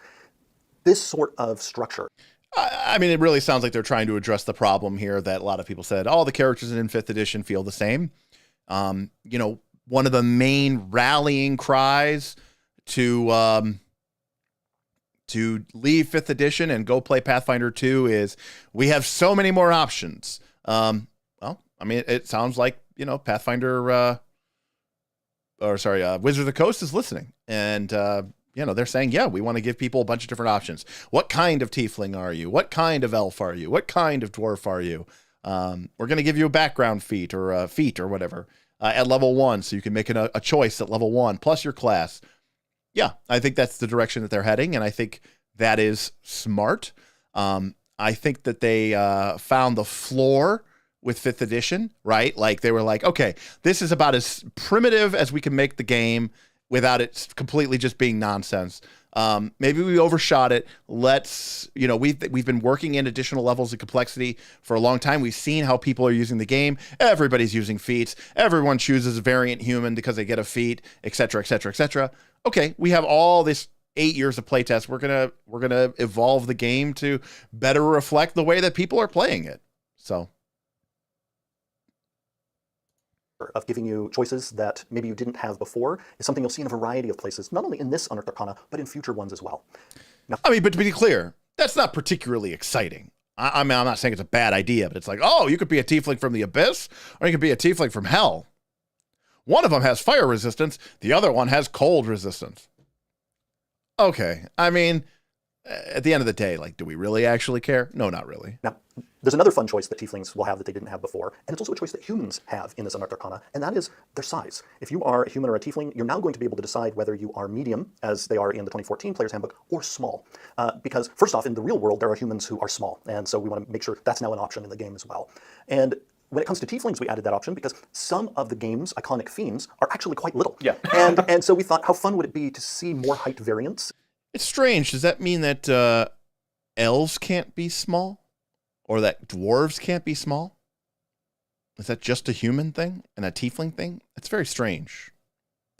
This sort of structure. I mean, it really sounds like they're trying to address the problem here that a lot of people said, all the characters in 5th edition feel the same. You know, one of the main rallying cries to leave 5th edition and go play Pathfinder 2 is we have so many more options. Well, I mean, it sounds like, you know, Pathfinder, Wizards of the Coast is listening. And, you know, they're saying, yeah, we want to give people a bunch of different options. What kind of tiefling are you? What kind of elf are you? What kind of dwarf are you? We're going to give you a background feat or a feat or whatever at level 1, so you can make a choice at level 1 plus your class. Yeah, I think that's the direction that they're heading, and I think that is smart. I think that they found the floor with 5th edition, right? Like they were like, okay, this is about as primitive as we can make the game without it completely just being nonsense. Maybe we overshot it. Let's, you know, we've been working in additional levels of complexity for a long time. We've seen how people are using the game. Everybody's using feats. Everyone chooses a variant human because they get a feat, et cetera, et cetera, et cetera. Okay, we have all this 8 years of playtest. We're gonna evolve the game to better reflect the way that people are playing it. So, of giving you choices that maybe you didn't have before is something you'll see in a variety of places, not only in this Unearthed Arcana, but in future ones as well. Now, I mean, but to be clear, that's not particularly exciting. I mean, I'm not saying it's a bad idea, but it's like, oh, you could be a tiefling from the abyss, or you could be a tiefling from hell. One of them has fire resistance, the other one has cold resistance. Okay, I mean, at the end of the day, like, do we really actually care? No, not really. Now, there's another fun choice that tieflings will have that they didn't have before, and it's also a choice that humans have in this Unearthed Arcana, and that is their size. If you are a human or a tiefling, you're now going to be able to decide whether you are medium, as they are in the 2014 Player's Handbook, or small. Because, first off, in the real world, there are humans who are small, and so we want to make sure that's now an option in the game as well. And when it comes to tieflings, we added that option because some of the game's iconic fiends are actually quite little. Yeah. and so we thought, how fun would it be to see more height variance? It's strange. Does that mean that elves can't be small? Or that dwarves can't be small? Is that just a human thing and a tiefling thing? It's very strange.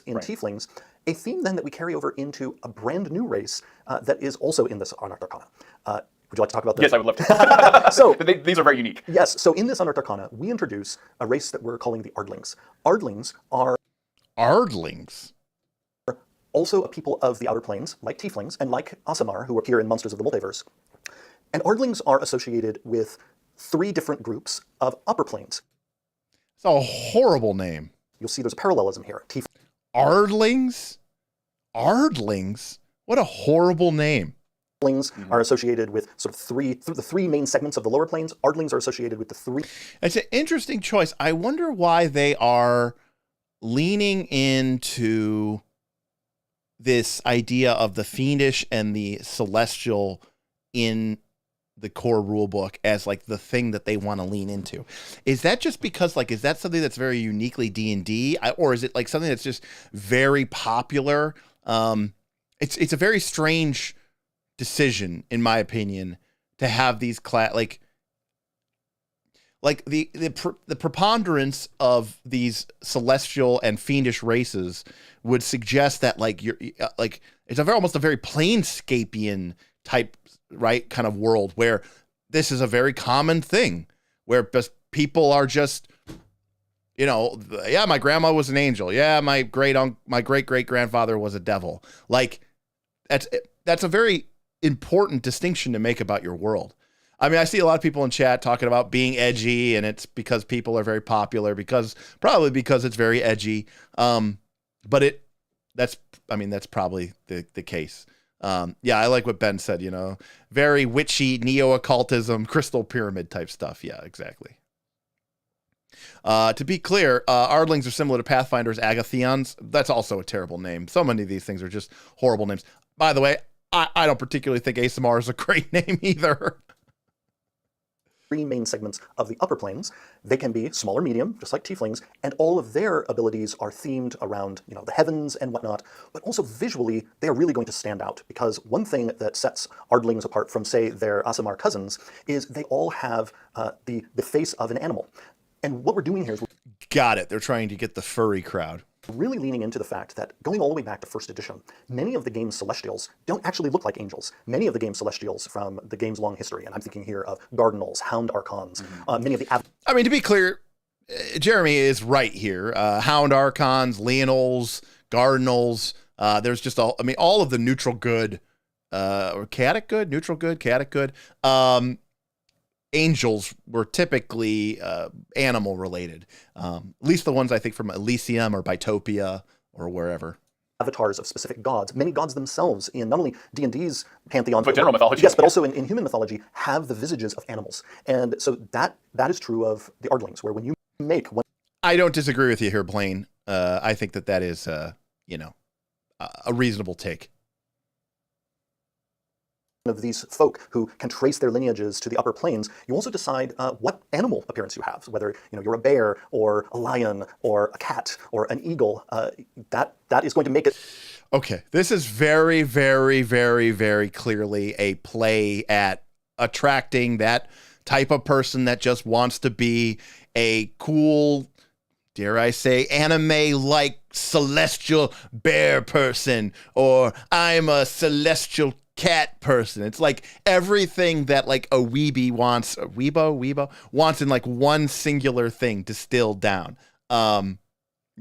In tieflings, a theme then that we carry over into a brand new race that is also in this Unearthed Arcana. Would you like to talk about this? Yes, I would love to. So these are very unique. Yes, so in this Unearthed Arcana, we introduce a race that we're calling the Ardlings. Ardlings are... Ardlings? Also a people of the Outer Planes, like tieflings, and like Aasimar, who appear in Monsters of the Multiverse. And Ardlings are associated with 3 different groups of upper planes. It's a horrible name. You'll see there's a parallelism here. Ardlings? Ardlings? What a horrible name. Ardlings are associated with sort of the three main segments of the lower planes. Ardlings are associated with the 3. It's an interesting choice. I wonder why they are leaning into this idea of the fiendish and the celestial in the core rule book as like the thing that they want to lean into. Is that just because like, is that something that's very uniquely D&D, or is it like something that's just very popular? It's a very strange decision, in my opinion, to have these like the preponderance of these celestial and fiendish races would suggest that like you're like it's almost a very Planescapian type, right, kind of world where this is a very common thing where people are just, you know, yeah, my grandma was an angel, yeah, my great great grandfather was a devil. Like that's a very important distinction to make about your world. I mean, I see a lot of people in chat talking about being edgy, and it's because people are very popular, probably because it's very edgy. But that's probably the case. Yeah, I like what Ben said, you know, very witchy neo-occultism, crystal pyramid type stuff. Yeah, exactly. To be clear, Ardlings are similar to Pathfinder's Agatheons. That's also a terrible name. So many of these things are just horrible names. By the way, I don't particularly think Aasimar is a great name either. three main segments of the upper planes. They can be small or medium, just like tieflings, and all of their abilities are themed around, the heavens and whatnot, but also visually, they are really going to stand out, because one thing that sets Ardlings apart from, say, their Aasimar cousins is they all have the face of an animal. And what we're doing here is Got it. They're trying to get the furry crowd. really leaning into the fact that going all the way back to first edition, many of the game's Celestials don't actually look like angels. Many of the game's Celestials from the game's long history, and I'm thinking here of Gardenals, Hound Archons, many of the... I mean, to be clear, Jeremy is right here. Hound Archons, Leonals, Gardenals, there's just all of the neutral good, or chaotic good, neutral good, chaotic good, angels were typically animal related. At least the ones I think from Elysium or Bitopia or wherever. Avatars of specific gods. Many gods themselves in not only D&D's pantheon, but general mythology. Yes, but also in human mythology have the visages of animals. And so that is true of the Ardlings, where when you make one... I don't disagree with you here, Blaine. I think that is, a reasonable take. Of these folk who can trace their lineages to the upper planes, you also decide what animal appearance you have, whether you're a bear or a lion or a cat or an eagle. That is going to make it. Okay, this is very, very, very, very clearly a play at attracting that type of person that just wants to be a cool, dare I say, anime-like celestial bear person, or I'm a celestial cat person. It's like everything that like a weebie wants, a weebo wants in like one singular thing distilled down. I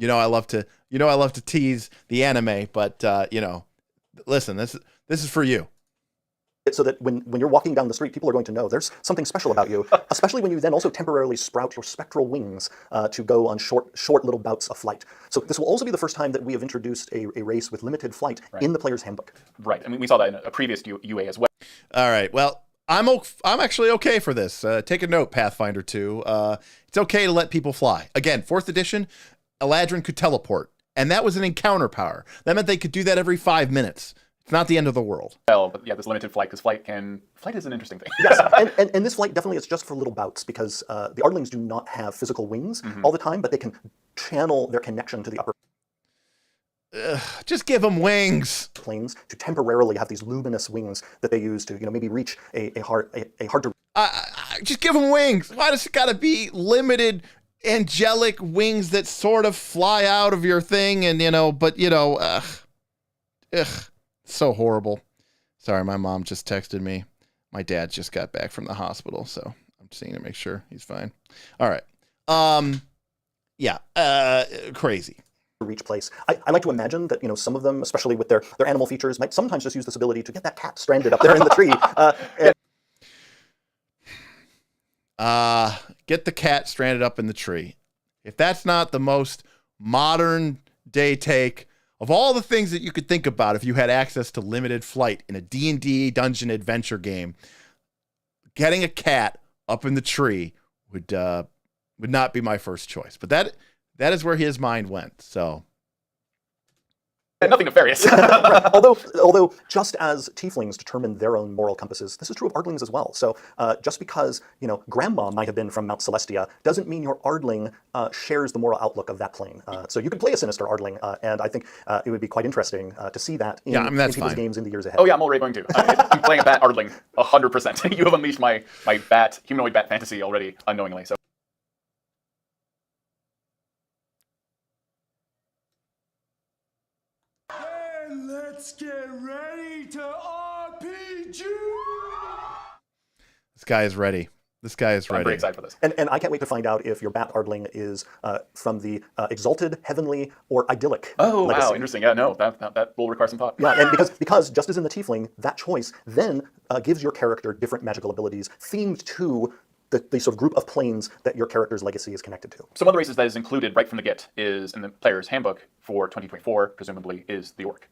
love to tease the anime, but listen, this is for you. So that when you're walking down the street, people are going to know there's something special about you, especially when you then also temporarily sprout your spectral wings to go on short little bouts of flight. So this will also be the first time that we have introduced a race with limited flight in the player's handbook. Right. I mean, we saw that in a previous UA as well. All right. Well, I'm actually okay for this. Take a note, Pathfinder 2. It's okay to let people fly. Again, 4th edition, Eladrin could teleport, and that was an encounter power. That meant they could do that every 5 minutes. It's not the end of the world. Well, but yeah, this limited flight, because flight is an interesting thing. Yes, and this flight definitely is just for little bouts, because the Ardlings do not have physical wings all the time, but they can channel their connection to the upper just give them wings. Planes to temporarily have these luminous wings that they use to maybe reach a hard to... Just give them wings. Why does it got to be limited angelic wings that sort of fly out of your thing and, so horrible. Sorry, my mom just texted me. My dad just got back from the hospital, so I'm seeing to make sure he's fine. All right. Crazy. Reach place. I like to imagine that, some of them, especially with their animal features, might sometimes just use this ability to get that cat stranded up there in the tree. Get the cat stranded up in the tree. If that's not the most modern day take of all the things that you could think about if you had access to limited flight in a D&D dungeon adventure game, getting a cat up in the tree would not be my first choice. But that is where his mind went. So nothing nefarious. Right. Although just as tieflings determine their own moral compasses, this is true of Ardlings as well. So just because Grandma might have been from Mount Celestia doesn't mean your Ardling shares the moral outlook of that plane. So you could play a sinister Ardling, and I think it would be quite interesting to see that in people's games in the years ahead. Oh yeah, I'm already going to. I'm playing a bat Ardling 100%. You have unleashed my humanoid bat fantasy already unknowingly. So. Let's get ready to RPG! This guy is ready. I'm very excited for this. And I can't wait to find out if your Bat Ardling is from the exalted, heavenly, or idyllic legacy. Wow, interesting. Yeah, no, that will require some thought. Yeah, and because just as in the Tiefling, that choice then gives your character different magical abilities themed to the sort of group of planes that your character's legacy is connected to. So one of the races that is included right from the get is in the player's handbook for 2024, presumably, is the Orc.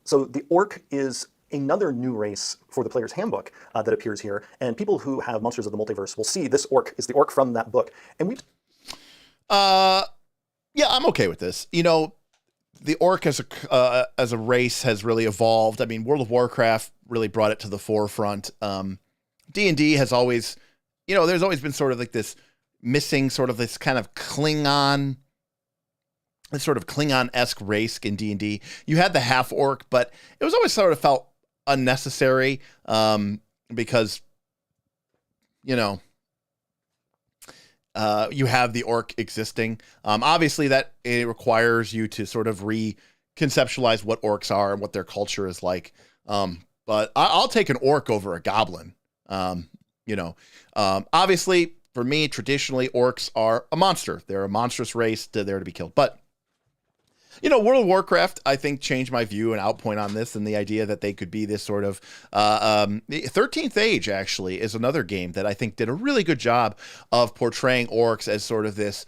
So the Orc is another new race for the player's handbook that appears here, and people who have Monsters of the Multiverse will see this Orc is the Orc from that book. And I'm okay with this. The Orc as a race has really evolved. I mean, World of Warcraft really brought it to the forefront. D&D has always there's always been sort of like this missing sort of this kind of Klingon, this sort of Klingon-esque race in D&D. You had the half orc, but it was always sort of felt unnecessary because, you have the orc existing. Obviously, that it requires you to sort of reconceptualize what orcs are and what their culture is like. But I'll take an orc over a goblin. Obviously, for me, traditionally, orcs are a monster. They're a monstrous race. They're there to be killed. But World of Warcraft, I think, changed my view and outpoint on this, and the idea that they could be this sort of 13th Age, actually, is another game that I think did a really good job of portraying orcs as sort of this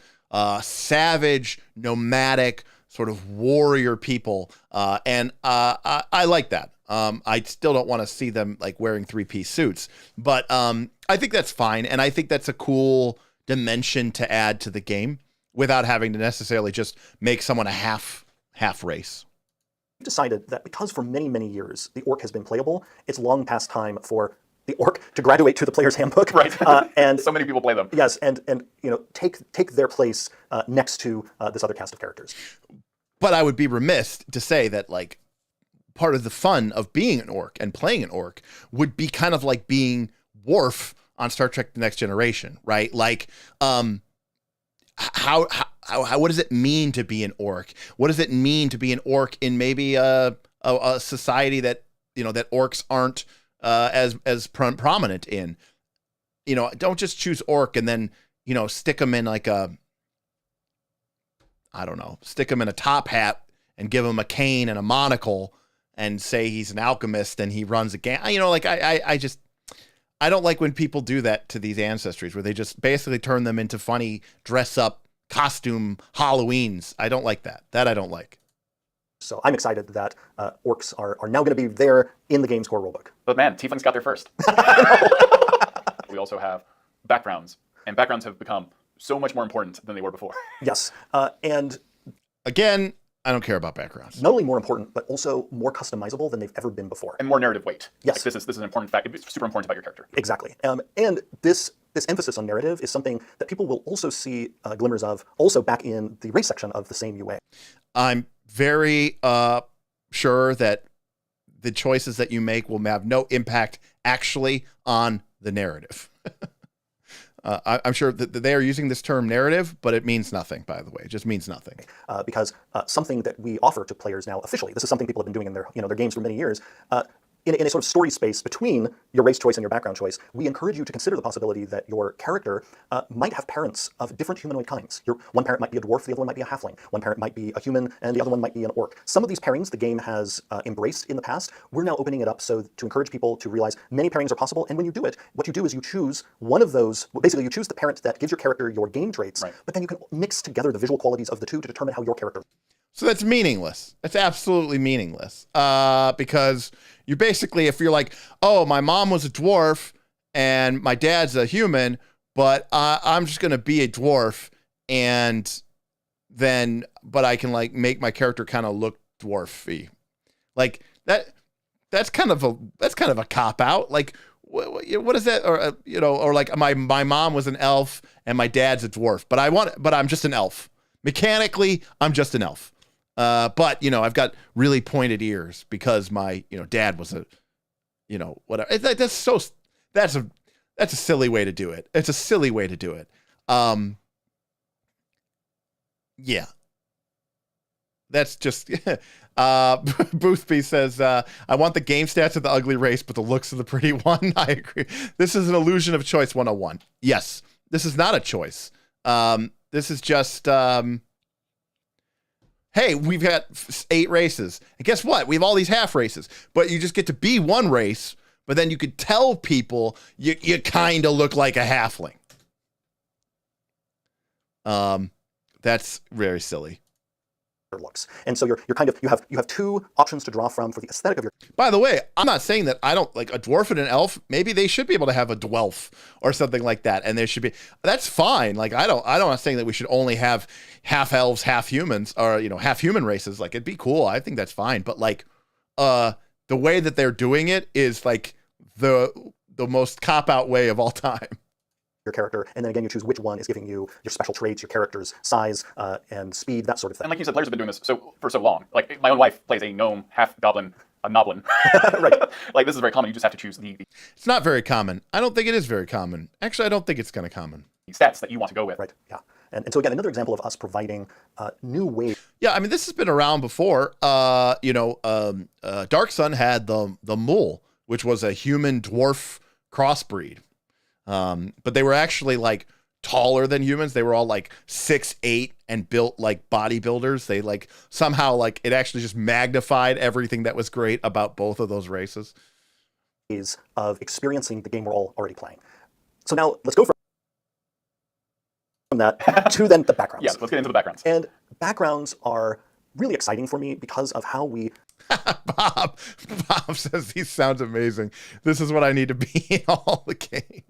savage, nomadic, sort of warrior people, and I like that. I still don't want to see them like wearing 3-piece suits, but I think that's fine, and I think that's a cool dimension to add to the game, without having to necessarily just make someone a half race. We've decided that because for many, many years the orc has been playable, it's long past time for the orc to graduate to the player's handbook. Right. And so many people play them. Yes, and take their place next to this other cast of characters. But I would be remiss to say that like part of the fun of being an orc and playing an orc would be kind of like being Worf on Star Trek: The Next Generation, right? Like, how what does it mean to be an orc? What does it mean to be an orc in maybe a society that that orcs aren't as prominent in? Don't just choose orc and then stick them in like stick him in a top hat and give him a cane and a monocle and say he's an alchemist and he runs a gang. I don't like when people do that to these ancestries, where they just basically turn them into funny dress-up costume Halloweens. I don't like that. That I don't like. So I'm excited that orcs are now going to be there in the game's core rulebook. But man, tieflings got there first. We also have backgrounds, and backgrounds have become so much more important than they were before. Yes, and again, I don't care about backgrounds. Not only more important, but also more customizable than they've ever been before. And more narrative weight. Yes. Like this is an important fact. It's super important about your character. Exactly. And this emphasis on narrative is something that people will also see glimmers of also back in the race section of the same UA. I'm very sure that the choices that you make will have no impact actually on the narrative. I'm sure that they are using this term narrative, but it means nothing, by the way. It just means nothing. Because something that we offer to players now officially, this is something people have been doing in their games for many years, in a sort of story space between your race choice and your background choice, we encourage you to consider the possibility that your character might have parents of different humanoid kinds. One parent might be a dwarf, the other one might be a halfling. One parent might be a human, and the other one might be an orc. Some of these pairings the game has embraced in the past. We're now opening it up to encourage people to realize many pairings are possible, and when you do it, what you do is you choose one of those, basically you choose the parent that gives your character your game traits, right. But then you can mix together the visual qualities of the two to determine how your character. So that's meaningless. That's absolutely meaningless. Because you basically, if you're like, oh, my mom was a dwarf and my dad's a human, but I'm just going to be a dwarf but I can like make my character kind of look dwarfy. Like that's kind of a cop out. Like what is that? Or, or like my mom was an elf and my dad's a dwarf, but I'm just an elf. Mechanically, I'm just an elf. But I've got really pointed ears because my, dad was a, whatever. That's a silly way to do it. It's a silly way to do it. Yeah. That's just, Boothby says, I want the game stats of the ugly race, but the looks of the pretty one. I agree. This is an illusion of choice 101. Yes. This is not a choice. This is just, hey, we've got 8 races. And guess what? We have all these half races. But you just get to be one race, but then you could tell people you kind of look like a halfling. That's very silly. Looks. And so you have 2 options to draw from for the aesthetic of your. By the way, I'm not saying that I don't like a dwarf and an elf. Maybe they should be able to have a dwelf or something like that, and there should be. That's fine. Like I'm not saying that we should only have half elves, half humans, or half human races. Like it'd be cool. I think that's fine. But like, the way that they're doing it is like the most cop out way of all time. your character, and then again you choose which one is giving you your special traits, your character's size and speed, that sort of thing. And like you said, players have been doing this for so long. Like my own wife plays a gnome, half goblin, a noblin. Right. Like this is very common. You just have to choose the It's not very common. I don't think it is very common. Actually, I don't think it's kind of common. stats that you want to go with. Right, yeah. And so again, another example of us providing new ways. Yeah, I mean, this has been around before. Dark Sun had the mole, which was a human dwarf crossbreed. But they were actually like taller than humans. They were all like 6'8" and built like bodybuilders. They like somehow like it actually just magnified everything that was great about both of those races. Of experiencing the game we're all already playing. So now let's go from that to then the backgrounds. Yeah, let's get into the backgrounds. And backgrounds are really exciting for me because of how we... Bob says these sounds amazing. This is what I need to be in all the games.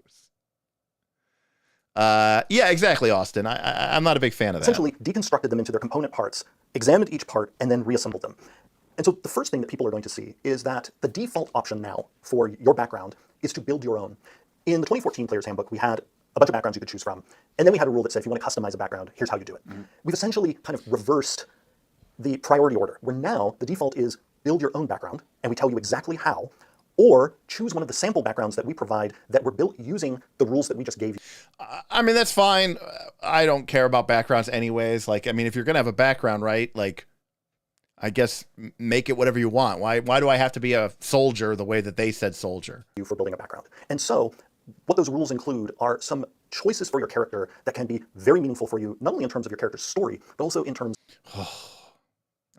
Yeah, exactly, Austin. I'm not a big fan of that. Essentially deconstructed them into their component parts, examined each part, and then reassembled them. And so the first thing that people are going to see is that the default option now for your background is to build your own. In the 2014 Player's Handbook, we had a bunch of backgrounds you could choose from. And then we had a rule that said, if you want to customize a background, here's how you do it. Mm-hmm. We've essentially kind of reversed the priority order, where now the default is build your own background, and we tell you exactly how, or choose one of the sample backgrounds that we provide that were built using the rules that we just gave you. I mean, that's fine. I don't care about backgrounds anyways. Like, I mean, if you're going to have a background, right, like, I guess make it whatever you want. Why do I have to be a soldier the way that they said soldier? For building a background. And so what those rules include are some choices for your character that can be very meaningful for you, not only in terms of your character's story, but also in terms...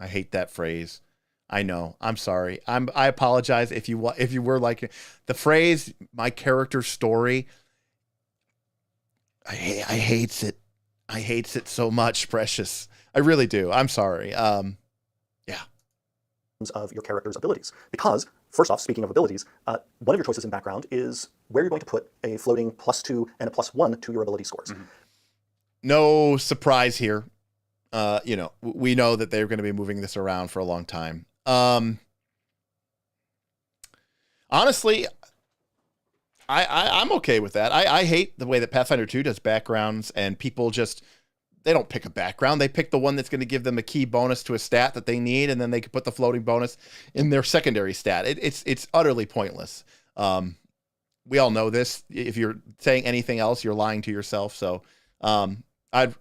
I hate that phrase. I know. I'm sorry. I apologize if you were like the phrase "my character's story." I hates it. I hates it so much, Precious. I really do. I'm sorry. Yeah. Of your character's abilities, because first off, speaking of abilities, one of your choices in background is where you're going to put a floating +2 and a +1 to your ability scores. Mm-hmm. No surprise here. We know that they're going to be moving this around for a long time. Honestly, I'm okay with that. I hate the way that Pathfinder 2 does backgrounds, and people just, they don't pick a background. They pick the one that's going to give them a key bonus to a stat that they need, and then they can put the floating bonus in their secondary stat. It's utterly pointless. We all know this. If you're saying anything else, you're lying to yourself. So I'd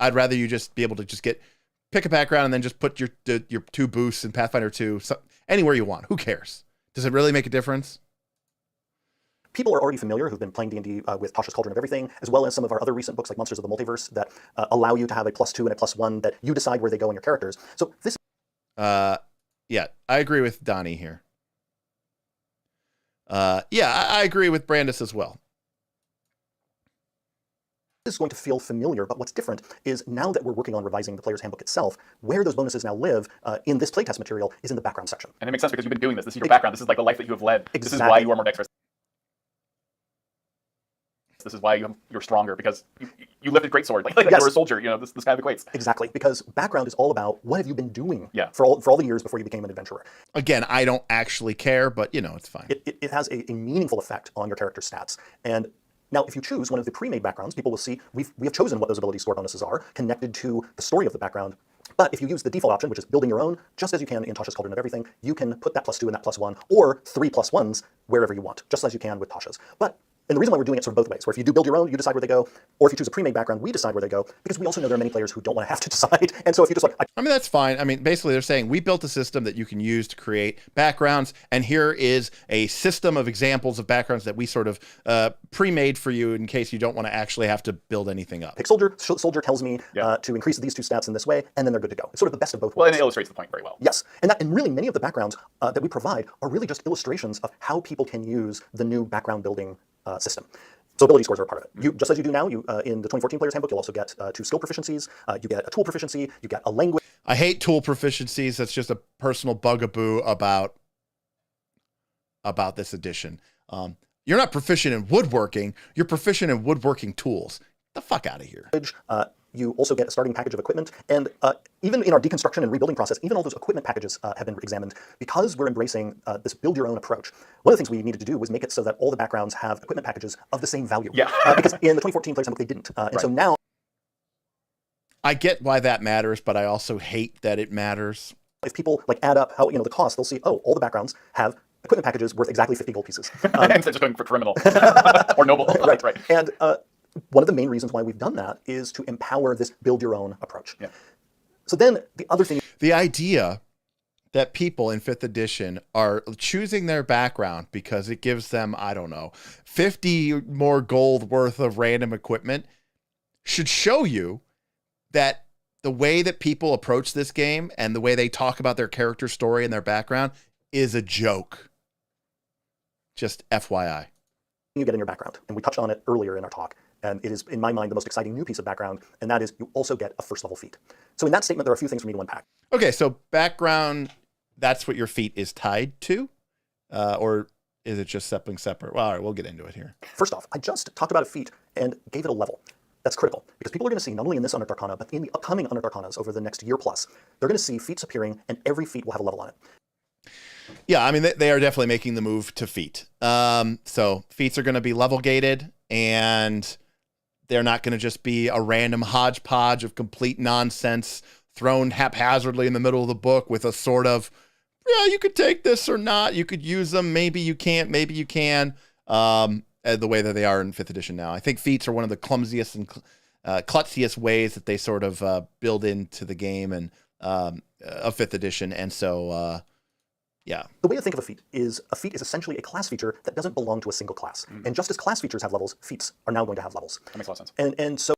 rather you just be able to pick a background and then just put your 2 boosts in Pathfinder 2 anywhere you want. Who cares? Does it really make a difference? People are already familiar who've been playing D&D with Tasha's Cauldron of Everything, as well as some of our other recent books like Monsters of the Multiverse that allow you to have a +2 and a +1 that you decide where they go in your characters. So this... Yeah, I agree with Donnie here. Yeah, I agree with Brandis as well. Is going to feel familiar, but what's different is now that we're working on revising the Player's Handbook itself, where those bonuses now live in this playtest material is in the background section. And it makes sense because you've been doing this. This is your background. This is like the life that you have led. Exactly. This is why you are more dexterous. This is why you're stronger, because you lifted greatsword. Like yes. You're a soldier. This kind of equates. Exactly, because background is all about what have you been doing for all the years before you became an adventurer. Again, I don't actually care, but it's fine. It has a meaningful effect on your character's stats. And now, if you choose one of the pre-made backgrounds, people will see we have chosen what those ability score bonuses are, connected to the story of the background. But if you use the default option, which is building your own, just as you can in Tasha's Cauldron of Everything, you can put that +2 and that +1, or 3 +1s wherever you want, just as you can with Tasha's. And the reason why we're doing it sort of both ways, where if you do build your own, you decide where they go, or if you choose a pre-made background, we decide where they go, because we also know there are many players who don't want to have to decide. And so if you just I mean, that's fine. I mean, basically they're saying we built a system that you can use to create backgrounds, and here is a system of examples of backgrounds that we sort of pre-made for you in case you don't want to actually have to build anything up. Pick soldier. Soldier tells me to increase these 2 stats in this way, and then they're good to go. It's sort of the best of both worlds. Well, and it illustrates the point very well. Yes, and really many of the backgrounds that we provide are really just illustrations of how people can use the new background building system. So ability scores are a part of it. Just as you do now, in the 2014 Player's Handbook, you'll also get 2 skill proficiencies, you get a tool proficiency, you get a language. I hate tool proficiencies. That's just a personal bugaboo about this edition. You're not proficient in woodworking. You're proficient in woodworking tools. Get the fuck out of here. you also get a starting package of equipment. And even in our deconstruction and rebuilding process, even all those equipment packages have been examined. Because we're embracing this build-your-own approach, one of the things we needed to do was make it so that all the backgrounds have equipment packages of the same value. Yeah. Because in the 2014 Players Handbook, they didn't. And so now... I get why that matters, but I also hate that it matters. If people add up how the cost, they'll see, oh, all the backgrounds have equipment packages worth exactly 50 gold pieces. Instead of just going for criminal or noble. Right. Right. And one of the main reasons why we've done that is to empower this build-your-own approach. Yeah. So then the other thing... The idea that people in 5th edition are choosing their background because it gives them, I don't know, 50 more gold worth of random equipment should show you that the way that people approach this game and the way they talk about their character story and their background is a joke. Just FYI. You get in your background, and we touched on it earlier in our talk, and it is, in my mind, the most exciting new piece of background, and that is you also get a first level feat. So in that statement, there are a few things for me to unpack. Okay, so background, that's what your feat is tied to? Or is it just something separate? Well, all right, we'll get into it here. First off, I just talked about a feat and gave it a level. That's critical, because people are going to see, not only in this Unearthed Arcana, but in the upcoming Unearthed Arcanas over the next year plus, they're going to see feats appearing, and every feat will have a level on it. Yeah, I mean, they are definitely making the move to feat. So feats are going to be level gated, and they're not going to just be a random hodgepodge of complete nonsense thrown haphazardly in the middle of the book with a sort of, yeah, you could take this or not. You could use them. Maybe you can't. Maybe you can. The way that they are in 5th edition now. I think feats are one of the clumsiest and klutziest ways that they sort of build into the game and of 5th edition. And so, yeah. The way to think of a feat is essentially a class feature that doesn't belong to a single class. And just as class features have levels, feats are now going to have levels. That makes a lot of sense. And so...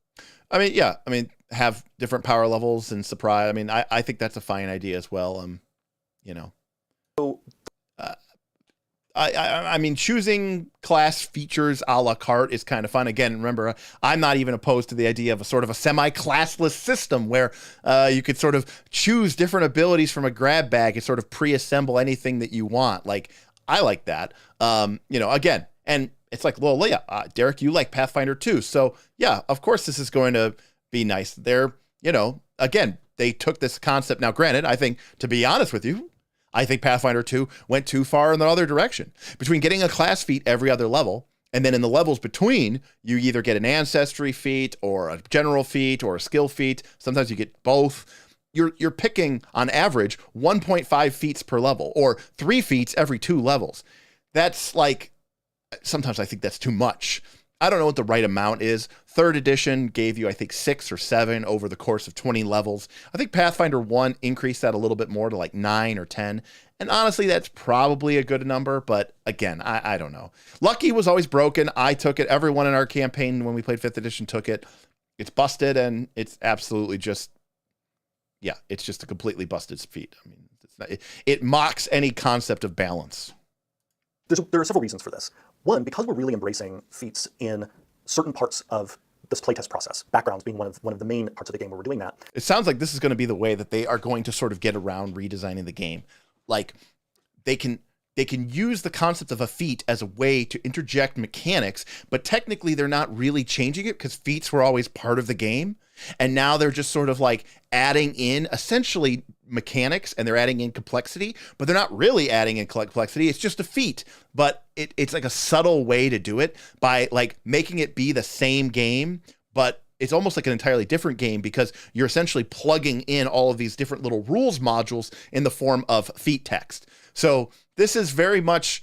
I mean, yeah. I mean, have different power levels and surprise. I mean, I think that's a fine idea as well. You know. So... I mean, choosing class features a la carte is kind of fun. Again, remember, I'm not even opposed to the idea of a sort of a semi-classless system where you could sort of choose different abilities from a grab bag and sort of pre-assemble anything that you want. Like, I like that. You know, again, and it's like, well, yeah, Derek, you like Pathfinder too. So, yeah, of course this is going to be nice. They're, you know, again, they took this concept. Now, granted, I think, to be honest with you, I think Pathfinder 2 went too far in the other direction. Between getting a class feat every other level, and then in the levels between, you either get an Ancestry feat or a general feat or a skill feat. Sometimes you get both. You're picking, on average, 1.5 feats per level, or 3 feats every 2 levels. That's like, sometimes I think that's too much. I don't know what the right amount is. 3rd edition gave you, I think, 6 or 7 over the course of 20 levels. I think Pathfinder 1 increased that a little bit more to like 9 or 10. And honestly, that's probably a good number. But again, I don't know. Lucky was always broken. I took it. Everyone in our campaign when we played 5th edition took it. It's busted, and it's absolutely just, yeah, it's just a completely busted feat. I mean, it's not, it mocks any concept of balance. There are several reasons for this. One, because we're really embracing feats in certain parts of this playtest process, backgrounds being one of the main parts of the game where we're doing that. It sounds like this is going to be the way that they are going to sort of get around redesigning the game. Like, they can use the concept of a feat as a way to interject mechanics, but technically they're not really changing it because feats were always part of the game. And now they're just sort of like adding in essentially mechanics, and they're adding in complexity, but they're not really adding in complexity. It's just a feat, but it's like a subtle way to do it by like making it be the same game, but it's almost like an entirely different game because you're essentially plugging in all of these different little rules modules in the form of feat text. So this is very much,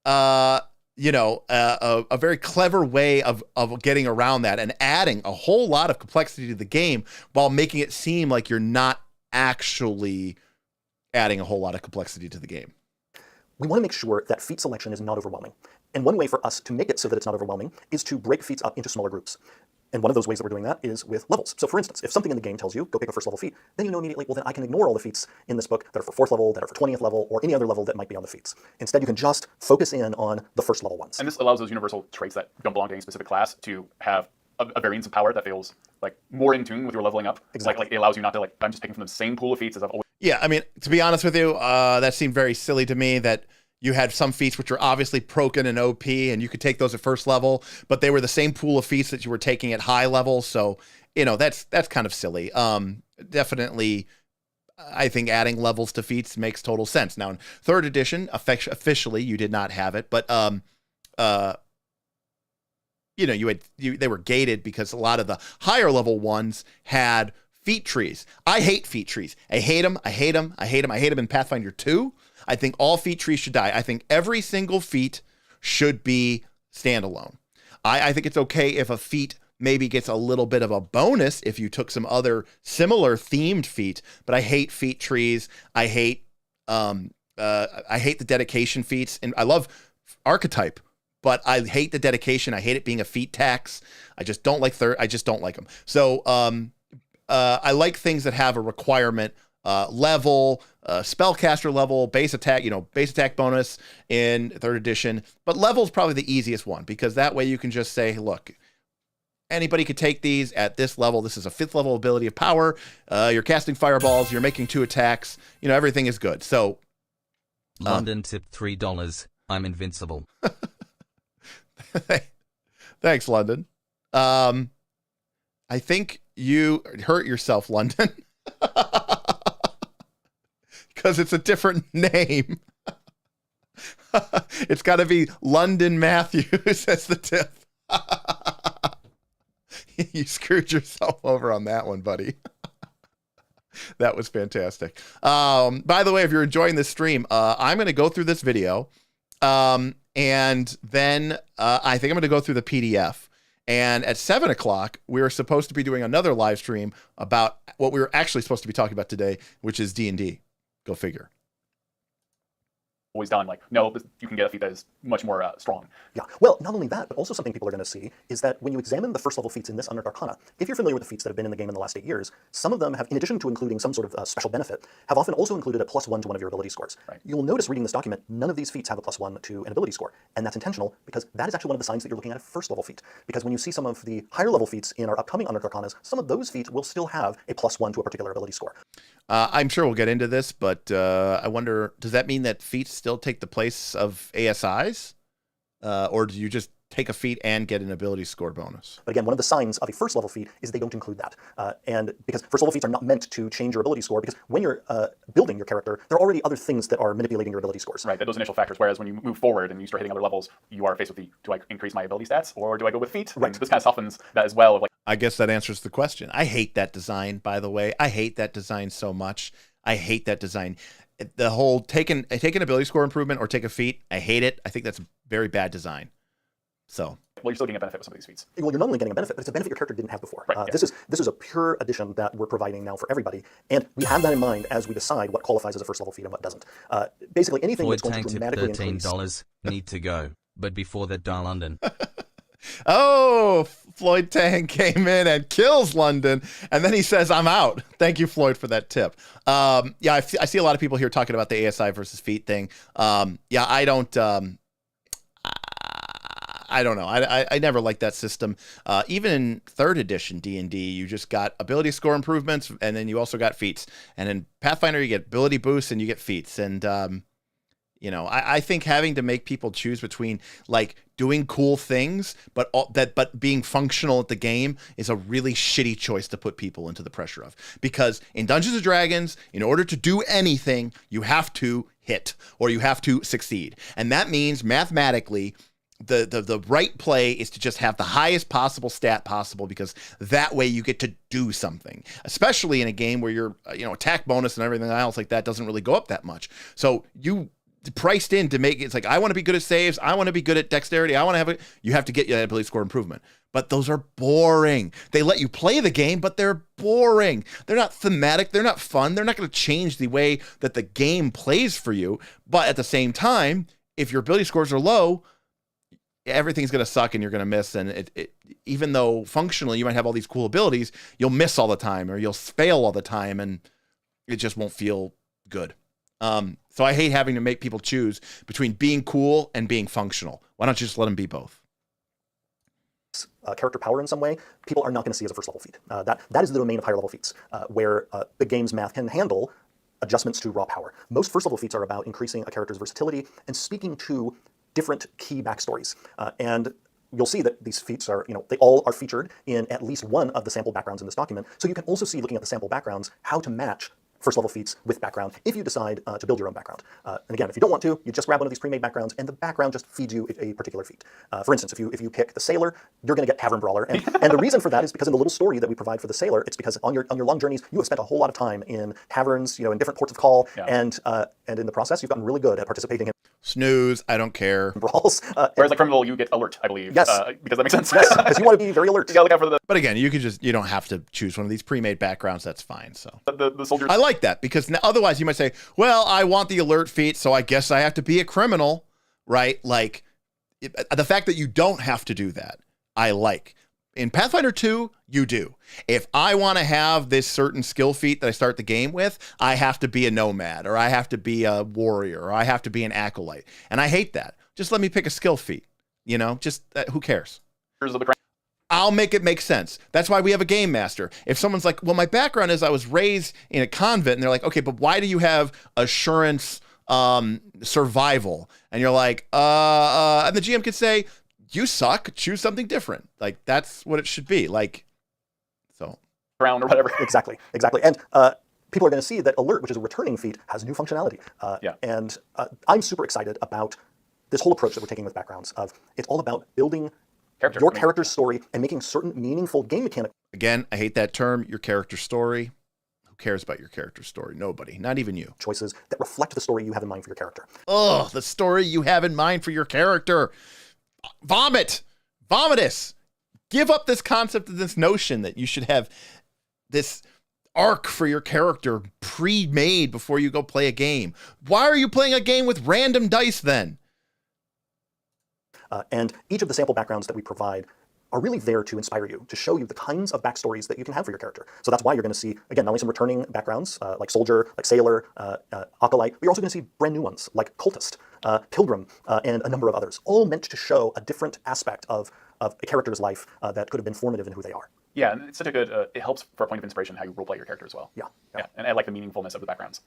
you know, a very clever way of getting around that and adding a whole lot of complexity to the game while making it seem like you're not actually adding a whole lot of complexity to the game. We want to make sure that feat selection is not overwhelming. And one way for us to make it so that it's not overwhelming is to break feats up into smaller groups. And one of those ways that we're doing that is with levels. So for instance, if something in the game tells you, go pick a first level feat, then you know immediately, well, then I can ignore all the feats in this book that are for 4th level, that are for 20th level, or any other level that might be on the feats. Instead, you can just focus in on the first level ones. And this allows those universal traits that don't belong to any specific class to have a variance of power that feels like more in tune with your leveling up. Exactly. Like it allows you not to I'm just picking from the same pool of feats as I've always. Yeah, I mean, to be honest with you, that seemed very silly to me that You had some feats which were obviously broken and OP, and you could take those at first level, but they were the same pool of feats that you were taking at high level. So, that's kind of silly. Definitely, I think adding levels to feats makes total sense. Now, in 3rd edition, officially, you did not have it, but they were gated because a lot of the higher level ones had feat trees. I hate feat trees. I hate them. I hate them. I hate them. I hate them in Pathfinder 2. I think all feat trees should die. I think every single feat should be standalone. I think it's okay if a feat maybe gets a little bit of a bonus if you took some other similar themed feat, but I hate feat trees. I hate the dedication feats, and I love archetype, but I hate the dedication. I hate it being a feat tax. I just don't like I just don't like them. So I like things that have a requirement level, spellcaster level, base attack bonus in 3rd edition. But level is probably the easiest one because that way you can just say, look, anybody could take these at this level. This is a 5th level ability of power. You're casting fireballs. You're making 2 attacks. Everything is good. So London tipped $3. I'm invincible. Thanks, London. I think you hurt yourself, London. Because it's a different name. It's got to be London Matthews as the tip. You screwed yourself over on that one, buddy. That was fantastic. By the way, if you're enjoying this stream, I'm going to go through this video. And then I think I'm going to go through the PDF. And at 7 o'clock, we were supposed to be doing another live stream about what we were actually supposed to be talking about today, which is D&D. Go figure. Always done like, no, you can get a feat that is much more strong. Yeah, well, not only that, but also something people are going to see is that when you examine the first level feats in this Unearthed Arcana, if you're familiar with the feats that have been in the game in the last 8 years, some of them have, in addition to including some sort of special benefit, have often also included a +1 to one of your ability scores. Right. You'll notice reading this document, none of these feats have a +1 to an ability score, and that's intentional because that is actually one of the signs that you're looking at a first level feat. Because when you see some of the higher level feats in our upcoming Unearthed Arcanas, some of those feats will still have a +1 to a particular ability score. I'm sure we'll get into this, but I wonder, does that mean that feats still take the place of ASIs? Or do you just take a feat and get an ability score bonus? But again, one of the signs of a first level feat is they don't include that. And because first level feats are not meant to change your ability score, because when you're building your character, there are already other things that are manipulating your ability scores. Right, those initial factors. Whereas when you move forward and you start hitting other levels, you are faced with do I increase my ability stats or do I go with feat? Right. And this kind of softens that as well. Of like, I guess that answers the question. I hate that design, by the way. I hate that design so much. I hate that design. The whole take an ability score improvement or take a feat, I hate it. I think that's a very bad design. So. Well, you're still getting a benefit with some of these feats. Well, you're not only getting a benefit, but it's a benefit your character didn't have before. Right, yeah. This is a pure addition that we're providing now for everybody, and we have that in mind as we decide what qualifies as a first level feat and what doesn't. Basically, anything Floyd that's going to dramatically increase. $13 need to go, but before that, dial London. Oh, Floyd Tang came in and kills London, and then he says, I'm out. Thank you, Floyd, for that tip. Yeah, I see a lot of people here talking about the ASI versus feat thing. Yeah, I don't know. I never liked that system. Even in 3rd edition D&D, you just got ability score improvements, and then you also got feats. And in Pathfinder, you get ability boosts and you get feats. And I think having to make people choose between like doing cool things, but being functional at the game is a really shitty choice to put people into the pressure of. Because in Dungeons and Dragons, in order to do anything, you have to hit or you have to succeed, and that means mathematically. The right play is to just have the highest possible stat possible, because that way you get to do something, especially in a game where your attack bonus and everything else like that doesn't really go up that much. So you priced in to make it's like, I want to be good at saves, I want to be good at dexterity, I want to have you have to get your ability score improvement. But those are boring. They let you play the game, but they're boring. They're not thematic, they're not fun, they're not going to change the way that the game plays for you. But at the same time, if your ability scores are low, everything's going to suck and you're going to miss. And even though functionally you might have all these cool abilities, you'll miss all the time or you'll fail all the time, and it just won't feel good. So I hate having to make people choose between being cool and being functional. Why don't you just let them be both? Character power in some way, people are not going to see as a first level feat. That is the domain of higher level feats, where the game's math can handle adjustments to raw power. Most first level feats are about increasing a character's versatility and speaking to different key backstories. And you'll see that these feats are, they all are featured in at least one of the sample backgrounds in this document. So you can also see, looking at the sample backgrounds, how to match first level feats with background if you decide to build your own background. And again, if you don't want to, you just grab one of these pre-made backgrounds and the background just feeds you a particular feat. For instance, if you pick the Sailor, you're going to get Tavern Brawler. And the reason for that is because in the little story that we provide for the Sailor, it's because on your long journeys, you have spent a whole lot of time in taverns, in different ports of call, and in the process, you've gotten really good at participating in snooze, I don't care. brawls. Whereas like criminal, you get alert, I believe. Yes. Because that makes sense. Yes, because you want to be very alert. You gotta look out for the... But again, you don't have to choose one of these pre-made backgrounds. That's fine. So The soldiers... I like that, because otherwise you might say, well, I want the alert feat, so I guess I have to be a criminal, right? Like, the fact that you don't have to do that, I like. In Pathfinder 2, you do. If I want to have this certain skill feat that I start the game with, I have to be a nomad, or I have to be a warrior, or I have to be an acolyte. And I hate that. Just let me pick a skill feat. Just who cares? I'll make it make sense. That's why we have a game master. If someone's like, well, my background is I was raised in a convent, and they're like, okay, but why do you have assurance survival? And you're like, and the GM could say, you suck, choose something different. Like, that's what it should be. Like, so. Ground or whatever. Exactly. And people are going to see that alert, which is a returning feat, has new functionality. And I'm super excited about this whole approach that we're taking with backgrounds of it's all about building your character's story and making certain meaningful game mechanics. Again, I hate that term, your character story. Who cares about your character's story? Nobody, not even you. Choices that reflect the story you have in mind for your character. Oh, the story you have in mind for your character. Vomitus. Give up this concept of this notion that you should have this arc for your character pre-made before you go play a game. Why are you playing a game with random dice then? And each of the sample backgrounds that we provide are really there to inspire you, to show you the kinds of backstories that you can have for your character. So that's why you're going to see, again, not only some returning backgrounds, like Soldier, like Sailor, Acolyte, but you're also going to see brand new ones, like Cultist, Pilgrim, and a number of others, all meant to show a different aspect of a character's life that could have been formative in who they are. Yeah, and it's such a good, it helps for a point of inspiration how you roleplay your character as well. Yeah. And I like the meaningfulness of the backgrounds.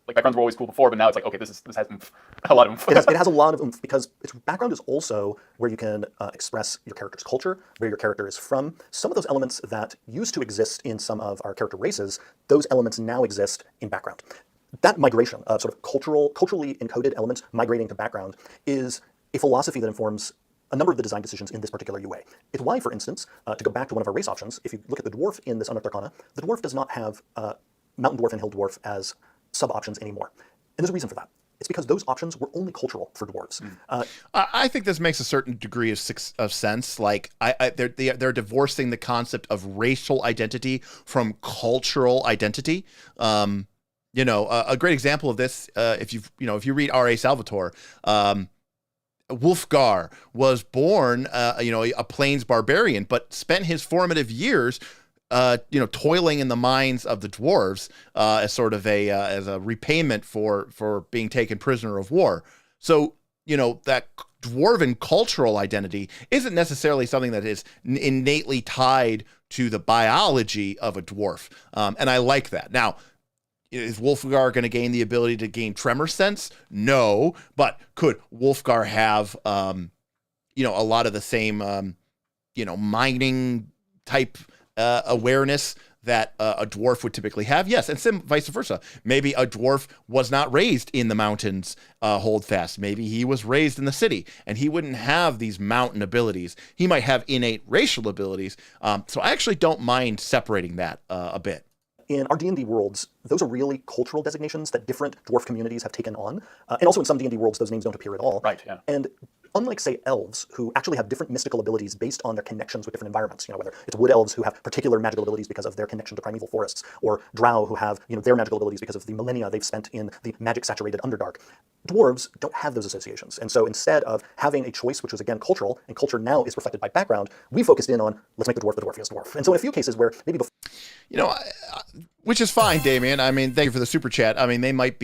Like, backgrounds were always cool before, but now it's like, okay, this has oomph, a lot of oomph. It has a lot of oomph, because its background is also where you can express your character's culture, where your character is from. Some of those elements that used to exist in some of our character races, those elements now exist in background. That migration of sort of culturally encoded elements migrating to background is a philosophy that informs a number of the design decisions in this particular UA. It's why, for instance, to go back to one of our race options, if you look at the dwarf in this Unearthed Arcana, the dwarf does not have mountain dwarf and hill dwarf as sub-options anymore. And there's a reason for that. It's because those options were only cultural for dwarves. I think this makes a certain degree of sense. Like, they're divorcing the concept of racial identity from cultural identity. A great example of this, if you read R.A. Salvatore, Wulfgar was born, a plains barbarian, but spent his formative years, toiling in the mines of the dwarves as sort of as a repayment for being taken prisoner of war. So, that dwarven cultural identity isn't necessarily something that is innately tied to the biology of a dwarf. And I like that. Now, is Wulfgar going to gain the ability to gain tremor sense? No, but could Wulfgar have, a lot of the same, mining type awareness that a dwarf would typically have? Yes, and vice versa. Maybe a dwarf was not raised in the mountains, Holdfast. Maybe he was raised in the city, and he wouldn't have these mountain abilities. He might have innate racial abilities. So I actually don't mind separating that a bit. In our D&D worlds, those are really cultural designations that different dwarf communities have taken on. And also in some D&D worlds, those names don't appear at all. Right, yeah. And unlike, say, elves, who actually have different mystical abilities based on their connections with different environments, whether it's wood elves who have particular magical abilities because of their connection to primeval forests, or drow who have, their magical abilities because of the millennia they've spent in the magic-saturated Underdark. Dwarves don't have those associations. And so instead of having a choice, which was, again, cultural, and culture now is reflected by background, we focused in on, let's make the dwarfiest dwarf. And so in a few cases where maybe before... which is fine, Damien. I mean, thank you for the super chat. I mean, they might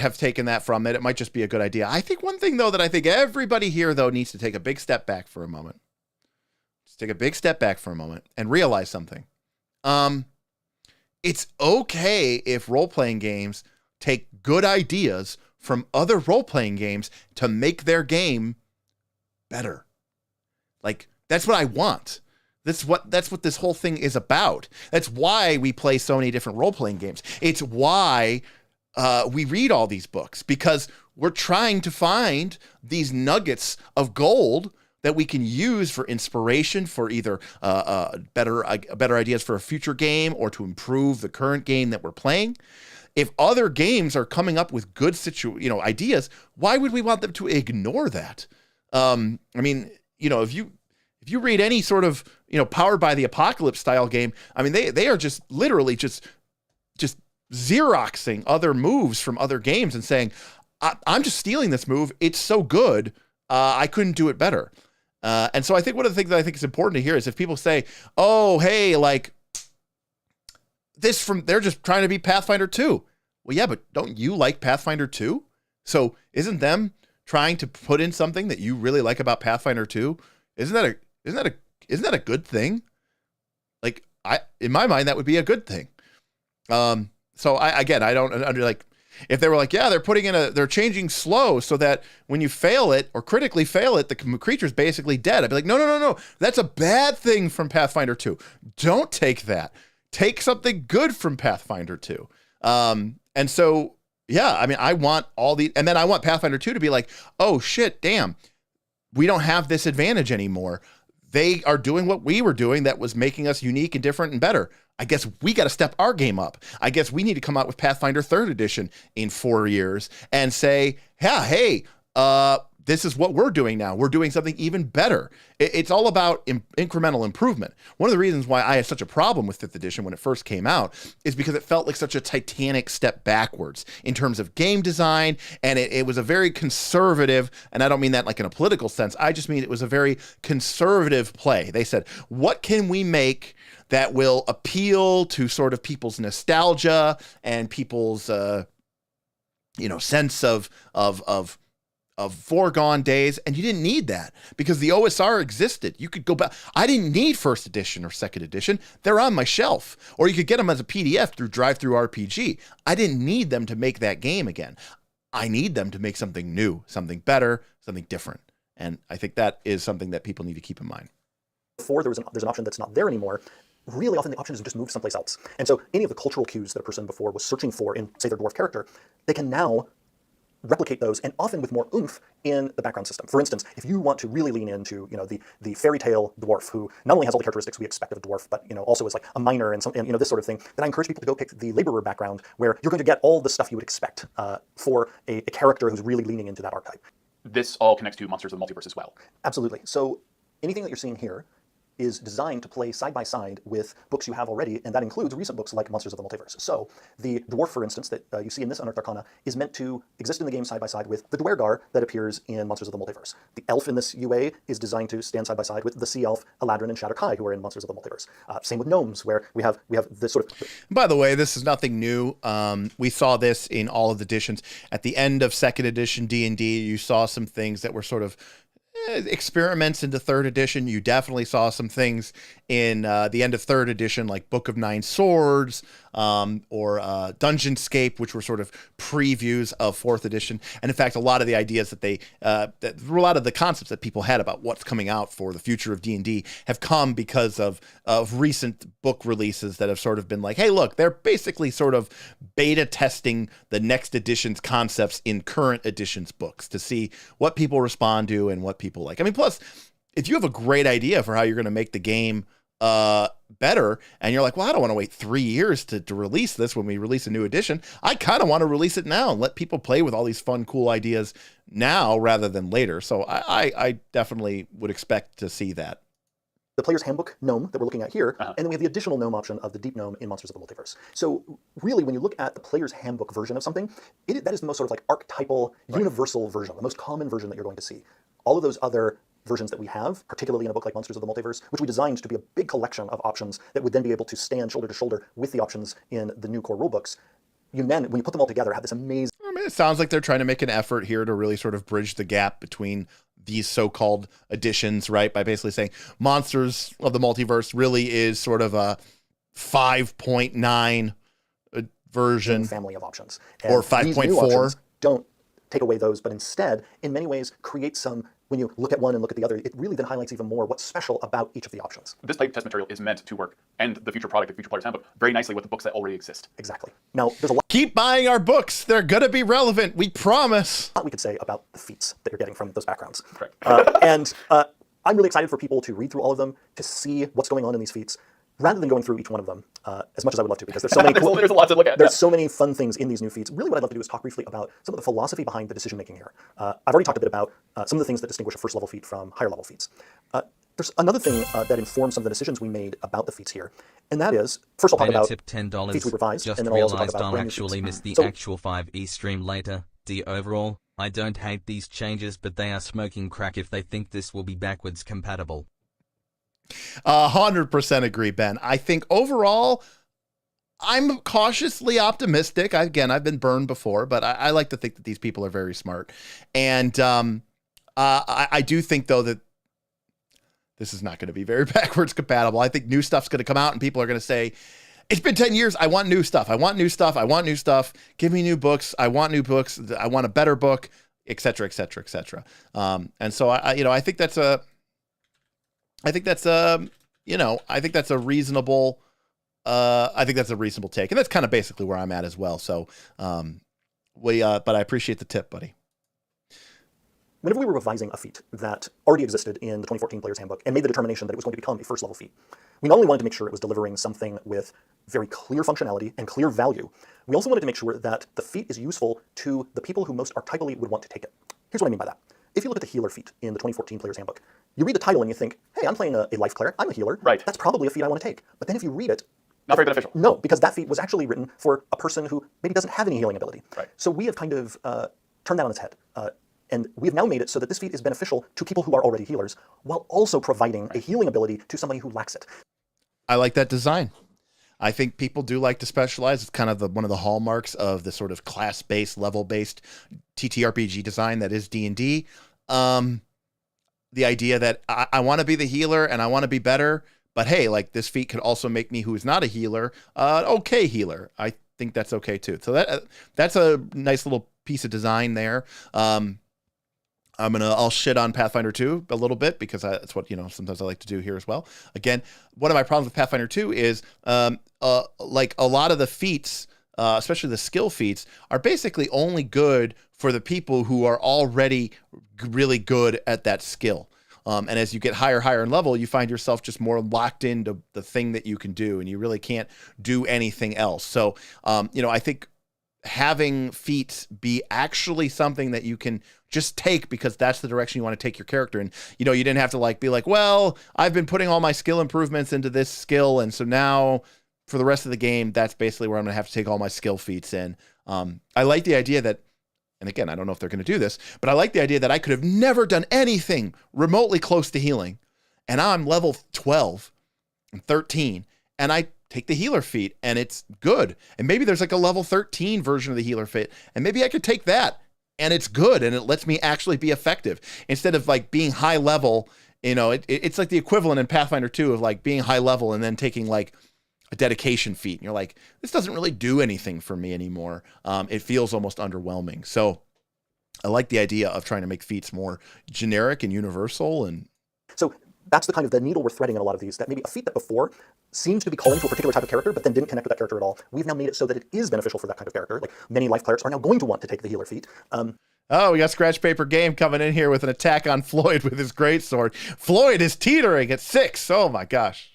have taken that from it. It might just be a good idea. I think one thing, though, that I think everybody here, though, needs to take a big step back for a moment. Just take a big step back for a moment and realize something. it's okay if role-playing games take good ideas from other role-playing games to make their game better. Like, that's what I want. That's what this whole thing is about. That's why we play so many different role-playing games. It's why we read all these books, because we're trying to find these nuggets of gold that we can use for inspiration, for either better ideas for a future game or to improve the current game that we're playing. If other games are coming up with good ideas, why would we want them to ignore that? I mean, if you read any sort of, Powered by the Apocalypse style game, I mean, they are just literally just Xeroxing other moves from other games and saying, I'm just stealing this move. It's so good. I couldn't do it better. And so I think one of the things that I think is important to hear is if people say, oh, hey, like they're just trying to be Pathfinder 2. Well, yeah, but don't you like Pathfinder 2? So isn't them trying to put in something that you really like about Pathfinder 2? Isn't that a good thing? Like, in my mind, that would be a good thing. So I don't under like, if they were like, yeah, they're changing slow so that when you fail it or critically fail it, the creature's basically dead. I'd be like, no. That's a bad thing from Pathfinder 2. Don't take that. Take something good from Pathfinder 2. And so, yeah, I mean, I want and then I want Pathfinder 2 to be like, oh shit, damn, we don't have this advantage anymore. They are doing what we were doing that was making us unique and different and better. I guess we got to step our game up. I guess we need to come out with Pathfinder 3rd edition in 4 years and say, yeah, hey, this is what we're doing now. We're doing something even better. It's all about incremental improvement. One of the reasons why I had such a problem with 5th edition when it first came out is because it felt like such a titanic step backwards in terms of game design. And it was a very conservative, and I don't mean that like in a political sense. I just mean it was a very conservative play. They said, what can we make that will appeal to sort of people's nostalgia and people's, sense of foregone days? And you didn't need that because the OSR existed. You could go back. I didn't need 1st edition or 2nd edition. They're on my shelf. Or you could get them as a PDF through DriveThruRPG. I didn't need them to make that game again. I need them to make something new, something better, something different. And I think that is something that people need to keep in mind. Before there's an option that's not there anymore, really often the option is just move someplace else. And so any of the cultural cues that a person before was searching for in, say, their dwarf character, they can now replicate those, and often with more oomph in the background system. For instance, if you want to really lean into, the fairy tale dwarf who not only has all the characteristics we expect of a dwarf, but also is like a miner and this sort of thing, then I encourage people to go pick the laborer background, where you're going to get all the stuff you would expect for a character who's really leaning into that archetype. This all connects to Monsters of the Multiverse as well. Absolutely. So anything that you're seeing here is designed to play side by side with books you have already, and that includes recent books like Monsters of the Multiverse. So the dwarf, for instance, that you see in this Unearthed Arcana is meant to exist in the game side by side with the Dwergar that appears in Monsters of the Multiverse. The elf in this UA is designed to stand side by side with the sea elf, Eladrin, and Shadowkai, who are in Monsters of the Multiverse. Same with gnomes, where we have this sort of... By the way, this is nothing new. We saw this in all of the editions. At the end of 2nd edition D&D, you saw some things that were sort of experiments into 3rd edition. You definitely saw some things in the end of 3rd edition, like Book of Nine Swords, or Dungeonscape, which were sort of previews of 4th edition. And in fact, a lot of the ideas that a lot of the concepts that people had about what's coming out for the future of D&D have come because of recent book releases that have sort of been like, hey, look, they're basically sort of beta testing the next edition's concepts in current edition's books to see what people respond to and what people like. I mean, plus, if you have a great idea for how you're going to make the game better, and you're like, well, I don't want to wait 3 years to release this when we release a new edition. I kind of want to release it now and let people play with all these fun, cool ideas now rather than later. So I definitely would expect to see that. The Player's Handbook gnome that we're looking at here, and then we have the additional gnome option of the Deep Gnome in Monsters of the Multiverse. So really, when you look at the Player's Handbook version of something, that is the most sort of like archetypal, universal version, the most common version that you're going to see. All of those other versions that we have, particularly in a book like Monsters of the Multiverse, which we designed to be a big collection of options that would then be able to stand shoulder to shoulder with the options in the new core rulebooks, when you put them all together, have this amazing... I mean, it sounds like they're trying to make an effort here to really sort of bridge the gap between these so-called editions, right? By basically saying Monsters of the Multiverse really is sort of a 5.9 version family of options. Or these new 5.4. options don't take away those, but instead, in many ways, create some, when you look at one and look at the other, it really then highlights even more what's special about each of the options. This playtest material is meant to work, and the future product, the future player's handbook, very nicely with the books that already exist. Exactly. Now, there's a lot Keep buying our books. They're going to be relevant. We promise. we could say about the feats that you're getting from those backgrounds. Correct. I'm really excited for people to read through all of them, to see what's going on in these feats, rather than going through each one of them, as much as I would love to, because there's so many there's a lot to look at. There's so many fun things in these new feats. Really what I'd love to do is talk briefly about some of the philosophy behind the decision-making here. I've already talked a bit about some of the things that distinguish a first-level feat from higher-level feats. There's another thing that informs some of the decisions we made about the feats here, and that is, first I'll talk about tip $10. feats we revised, Just and then I'll also talk realized about I'll brand new actually feats. miss the So, actual 5e stream later. Overall, I don't hate these changes, but they are smoking crack if they think this will be backwards compatible. 100% agree, Ben. I think overall, I'm cautiously optimistic. I've been burned before, but I like to think that these people are very smart. And I do think, though, that this is not going to be very backwards compatible. I think new stuff's going to come out and people are going to say, it's been 10 years. I want new stuff. I want new stuff. I want new stuff. Give me new books. I want new books. I want a better book, et cetera, et cetera, et cetera. And so I think that's a reasonable take. And that's kind of basically where I'm at as well. So, but I appreciate the tip, buddy. Whenever we were revising a feat that already existed in the 2014 Player's Handbook and made the determination that it was going to become a first-level feat, we not only wanted to make sure it was delivering something with very clear functionality and clear value, we also wanted to make sure that the feat is useful to the people who most archetypally would want to take it. Here's what I mean by that. If you look at the healer feat in the 2014 Player's Handbook, you read the title and you think, hey, I'm playing a life cleric, I'm a healer, right. That's probably a feat I want to take. But then if you read it, not very beneficial. No, because that feat was actually written for a person who maybe doesn't have any healing ability. Right. So we have kind of turned that on its head. And we have now made it so that this feat is beneficial to people who are already healers, while also providing a healing ability to somebody who lacks it. I like that design. I think people do like to specialize. It's kind of one of the hallmarks of the sort of class-based, level-based TTRPG design that is D&D. The idea that I want to be the healer and I want to be better, but hey, like this feat could also make me, who is not a healer, okay healer. I think that's okay too. So that's a nice little piece of design there. I'll shit on Pathfinder 2 a little bit because that's what, sometimes I like to do here as well. Again, one of my problems with Pathfinder 2 is like a lot of the feats, especially the skill feats, are basically only good for the people who are already really good at that skill. And as you get higher in level, you find yourself just more locked into the thing that you can do, and you really can't do anything else. So, I think having feats be actually something that you can just take because that's the direction you want to take your character. And, you didn't have to be like, well, I've been putting all my skill improvements into this skill. And so now for the rest of the game, that's basically where I'm going to have to take all my skill feats in. I like the idea that, and again, I don't know if they're going to do this, but I like the idea that I could have never done anything remotely close to healing. And I'm level 12 and 13 and I take the healer feat and it's good. And maybe there's like a level 13 version of the healer feat. And maybe I could take that and it's good. And it lets me actually be effective instead of being high level. It's like the equivalent in Pathfinder 2 of being high level and then taking a dedication feat. And you're like, this doesn't really do anything for me anymore. It feels almost underwhelming. So I like the idea of trying to make feats more generic and universal. And so that's the kind of the needle we're threading in a lot of these, that maybe a feat that before seems to be calling to a particular type of character, but then didn't connect with that character at all. We've now made it so that it is beneficial for that kind of character. Like many life clerics are now going to want to take the healer feat. Oh, we got Scratch Paper Game coming in here with an attack on Floyd with his greatsword. Floyd is teetering at 6. Oh my gosh.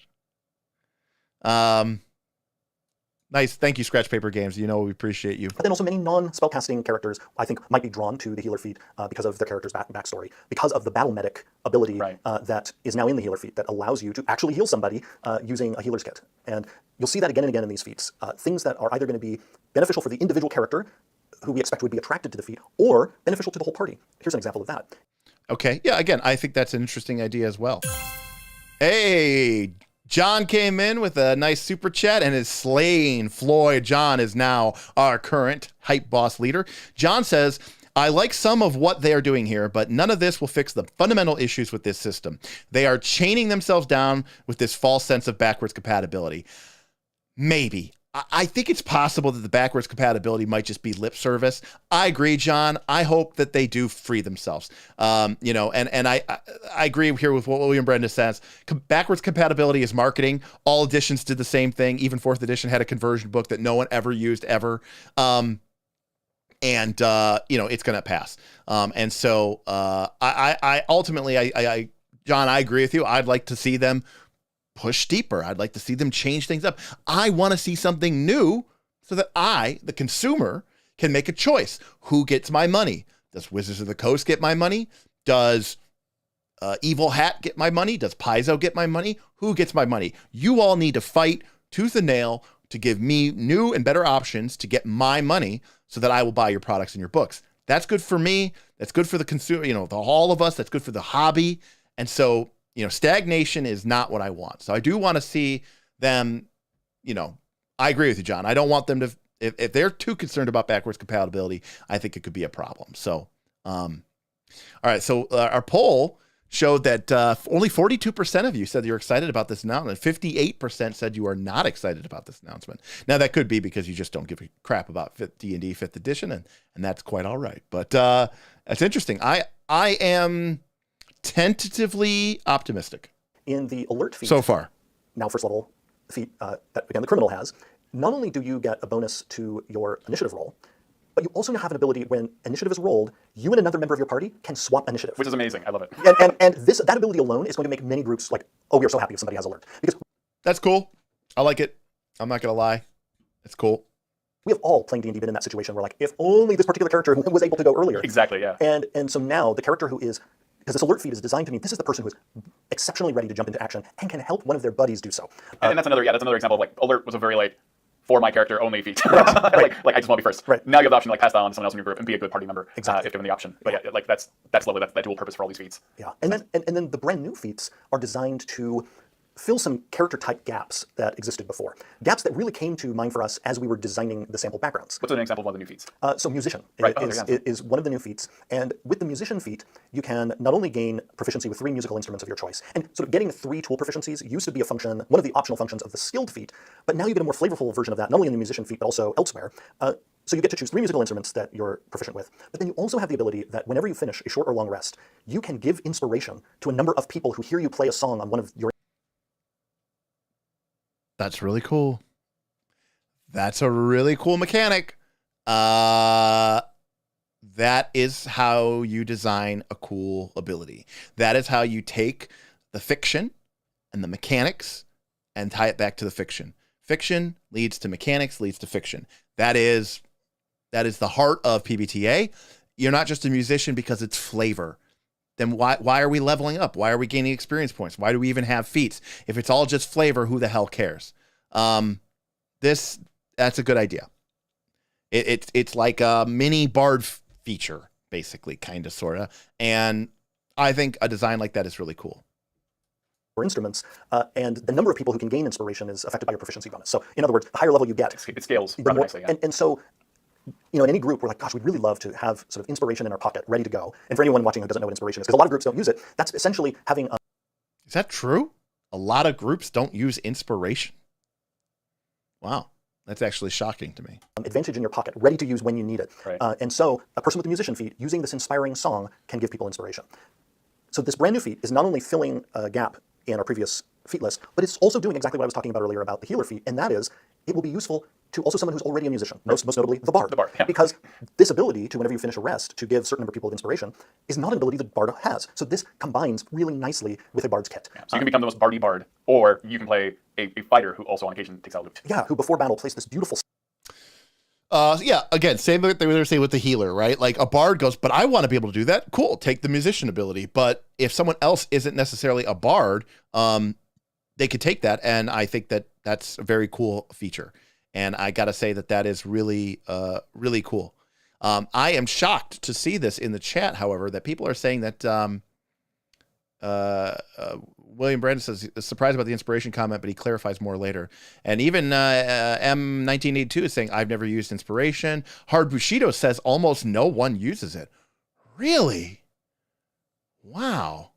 Nice. Thank you, Scratch Paper Games. We appreciate you. But then also many non-spellcasting characters, I think, might be drawn to the healer feat because of their character's backstory, because of the battle medic ability that is now in the healer feat that allows you to actually heal somebody using a healer's kit. And you'll see that again and again in these feats. Things that are either going to be beneficial for the individual character, who we expect would be attracted to the feat, or beneficial to the whole party. Here's an example of that. Okay. Yeah, again, I think that's an interesting idea as well. Hey, John came in with a nice super chat and is slaying Floyd. John is now our current hype boss leader. John says, I like some of what they are doing here, but none of this will fix the fundamental issues with this system. They are chaining themselves down with this false sense of backwards compatibility. maybe. I think it's possible that the backwards compatibility might just be lip service. I agree, John. I hope that they do free themselves. You know, and I agree here with what William Brenda says. Backwards compatibility is marketing. All editions did the same thing. Even 4th edition had a conversion book that no one ever used ever. And you know, it's going to pass. And so I ultimately, John, I agree with you. I'd like to see them push deeper. I'd like to see them change things up. I want to see something new so that I, the consumer, can make a choice. Who gets my money? Does Wizards of the Coast get my money? Does Evil Hat get my money? Does Paizo get my money? Who gets my money? You all need to fight tooth and nail to give me new and better options to get my money so that I will buy your products and your books. That's good for me. That's good for the consumer, you know, all of us. That's good for the hobby. And so, you know, stagnation is not what I want. So I do want to see them, you know, I agree with you, John. I don't want them to, if they're too concerned about backwards compatibility, I think it could be a problem. So, all right. So our poll showed that only 42% of you said you're excited about this announcement. 58% said you are not excited about this announcement. Now that could be because you just don't give a crap about D&D 5th edition, and that's quite all right. But that's interesting. I am tentatively optimistic In the alert feat, so far. now first level feat that, again, the criminal has, not only do you get a bonus to your initiative roll, but you also now have an ability when initiative is rolled, you and another member of your party can swap initiative. Which is amazing. I love it. And that ability alone is going to make many groups like, oh, we are so happy if somebody has alert. Because that's cool. I like it. I'm not going to lie. It's cool. We have all playing D&D been in that situation where, like, if only this particular character was able to go earlier. Exactly, yeah. And so now the character who is, because this alert feed is designed to mean this is the person who is exceptionally ready to jump into action and can help one of their buddies do so. And that's another example of, like, alert was a very, like, for my character only feat. like I just want to be first. Right. Now you have the option to, like, pass that on to someone else in your group and be a good party member Exactly. if given the option. But yeah, like that's lovely. That's that dual purpose for all these feats. Yeah, and then the brand new feats are designed to fill some character type gaps that existed before. Gaps that really came to mind for us as we were designing the sample backgrounds. What's an example of one of the new feats? So musician Right. is one of the new feats. And with the musician feat, you can not only gain proficiency with 3 musical instruments of your choice, and sort of getting 3 tool proficiencies used to be a function, one of the optional functions of the skilled feat, but now you get a more flavorful version of that, not only in the musician feat, but also elsewhere. So you get to choose 3 musical instruments that you're proficient with, but then you also have the ability that whenever you finish a short or long rest, you can give inspiration to a number of people who hear you play a song on one of your... That's really cool. That's a really cool mechanic. That is how you design a cool ability. That is how you take the fiction and the mechanics and tie it back to the fiction. Fiction leads to mechanics, leads to fiction. That is the heart of PBTA. You're not just a musician because it's flavor. Then why are we leveling up? Why are we gaining experience points? Why do we even have feats? If it's all just flavor, who the hell cares? That's a good idea. It's like a mini bard feature, basically, kind of, sort of. And I think a design like that is really cool. Instruments, and the number of people who can gain inspiration is affected by your proficiency bonus. So in other words, the higher level you get, it scales rather nicely. Yeah. And so, you know, in any group, we're like, gosh, we'd really love to have sort of inspiration in our pocket, ready to go. And for anyone watching who doesn't know what inspiration is, because a lot of groups don't use it, that's essentially having... Is that true? A lot of groups don't use inspiration? Wow. That's actually shocking to me. Advantage in your pocket, ready to use when you need it. Right. And so a person with a musician feat using this inspiring song can give people inspiration. So this brand new feat is not only filling a gap in our previous feat list, but it's also doing exactly what I was talking about earlier about the healer feat, and that is it will be useful to also someone who's already a musician, most notably the bard. The bard, yeah. Because this ability to, whenever you finish a rest, to give a certain number of people inspiration is not an ability that bard has. So this combines really nicely with a bard's kit. Yeah. So you can become the most bardy bard, or you can play a fighter who also on occasion takes out a loot. Yeah, who before battle plays this beautiful... Yeah, again, same thing they were saying with the healer, right? Like a bard goes, but I want to be able to do that. Cool, take the musician ability. But if someone else isn't necessarily a bard, they could take that, and I think that that's a very cool feature. And I got to say that is really, really cool. I am shocked to see this in the chat, however, that people are saying that William Brandon says surprised about the inspiration comment, but he clarifies more later. And even M1982 is saying, I've never used inspiration. Hard Bushido says almost no one uses it. Really? Wow.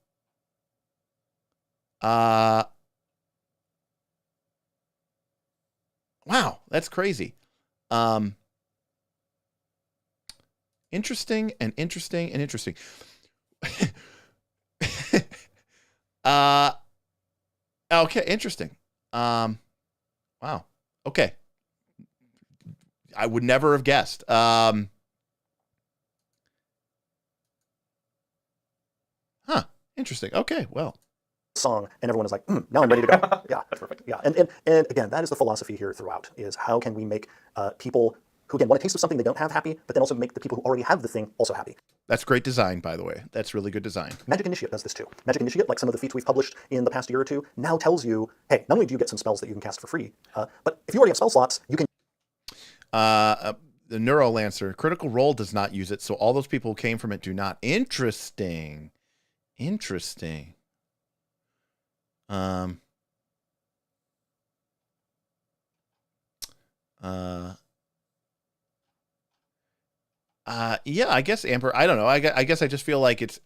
Wow, that's crazy. Interesting and interesting and interesting. Okay, interesting. Wow. Okay. I would never have guessed. Interesting. Okay, well. Song, and everyone is like, now I'm ready to go. Yeah, that's perfect. Yeah, and again, that is the philosophy here throughout, is how can we make people who, again, want a taste of something they don't have happy, but then also make the people who already have the thing also happy. That's great design, by the way. That's really good design. Magic Initiate does this too. Magic Initiate, like some of the feats we've published in the past year or two, now tells you, hey, not only do you get some spells that you can cast for free, but if you already have spell slots, you can... The Neurolancer, Critical Role does not use it, so all those people who came from it do not. Interesting. Interesting. Yeah, I guess Amber, I don't know. I guess I just feel like it's,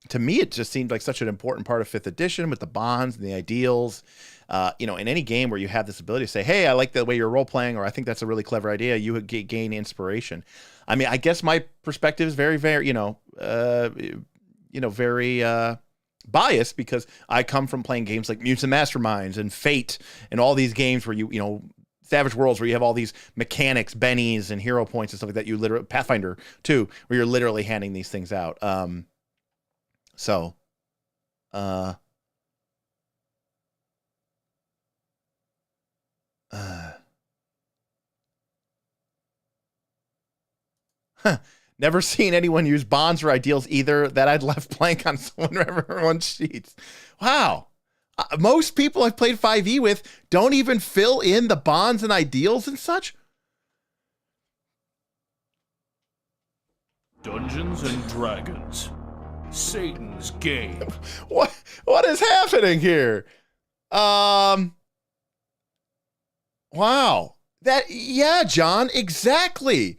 to me, it just seemed like such an important part of 5th edition with the bonds and the ideals. In any game where you have this ability to say, hey, I like the way you're role playing, or I think that's a really clever idea, you would gain inspiration. I mean, I guess my perspective is very, very, very biased, because I come from playing games like Mutants and Masterminds and Fate and all these games where you Savage Worlds, where you have all these mechanics, bennies and hero points and stuff like that. You literally, Pathfinder too, where you're literally handing these things out. Never seen anyone use bonds or ideals either that I'd left blank on everyone's sheets. Wow. Most people I've played 5e with don't even fill in the bonds and ideals and such. Dungeons and Dragons. Satan's game. What is happening here? Wow. Yeah, John, exactly.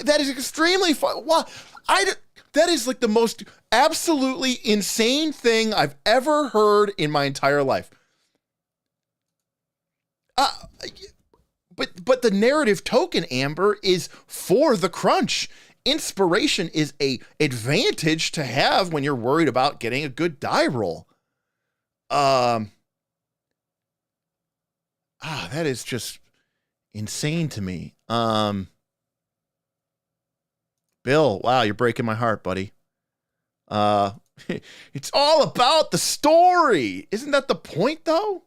That is extremely fun. Wow. That is like the most absolutely insane thing I've ever heard in my entire life. But the narrative token, Amber, is for the crunch. Inspiration is a advantage to have when you're worried about getting a good die roll. That is just insane to me. Bill, wow, you're breaking my heart, buddy. It's all about the story. Isn't that the point, though?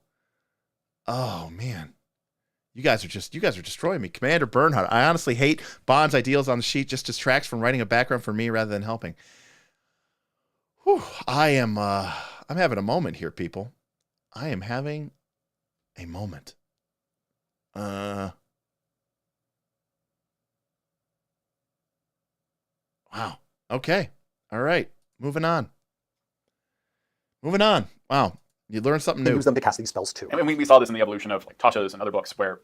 Oh, man. You guys are destroying me. Commander Bernhardt, I honestly hate bonds ideals on the sheet. Just distracts from writing a background for me rather than helping. Whew, I'm having a moment here, people. I am having a moment. Wow. Okay. All right. Moving on. Wow. You learn something new. Use them to cast these spells too. And we saw this in the evolution of like Tasha's and other books, where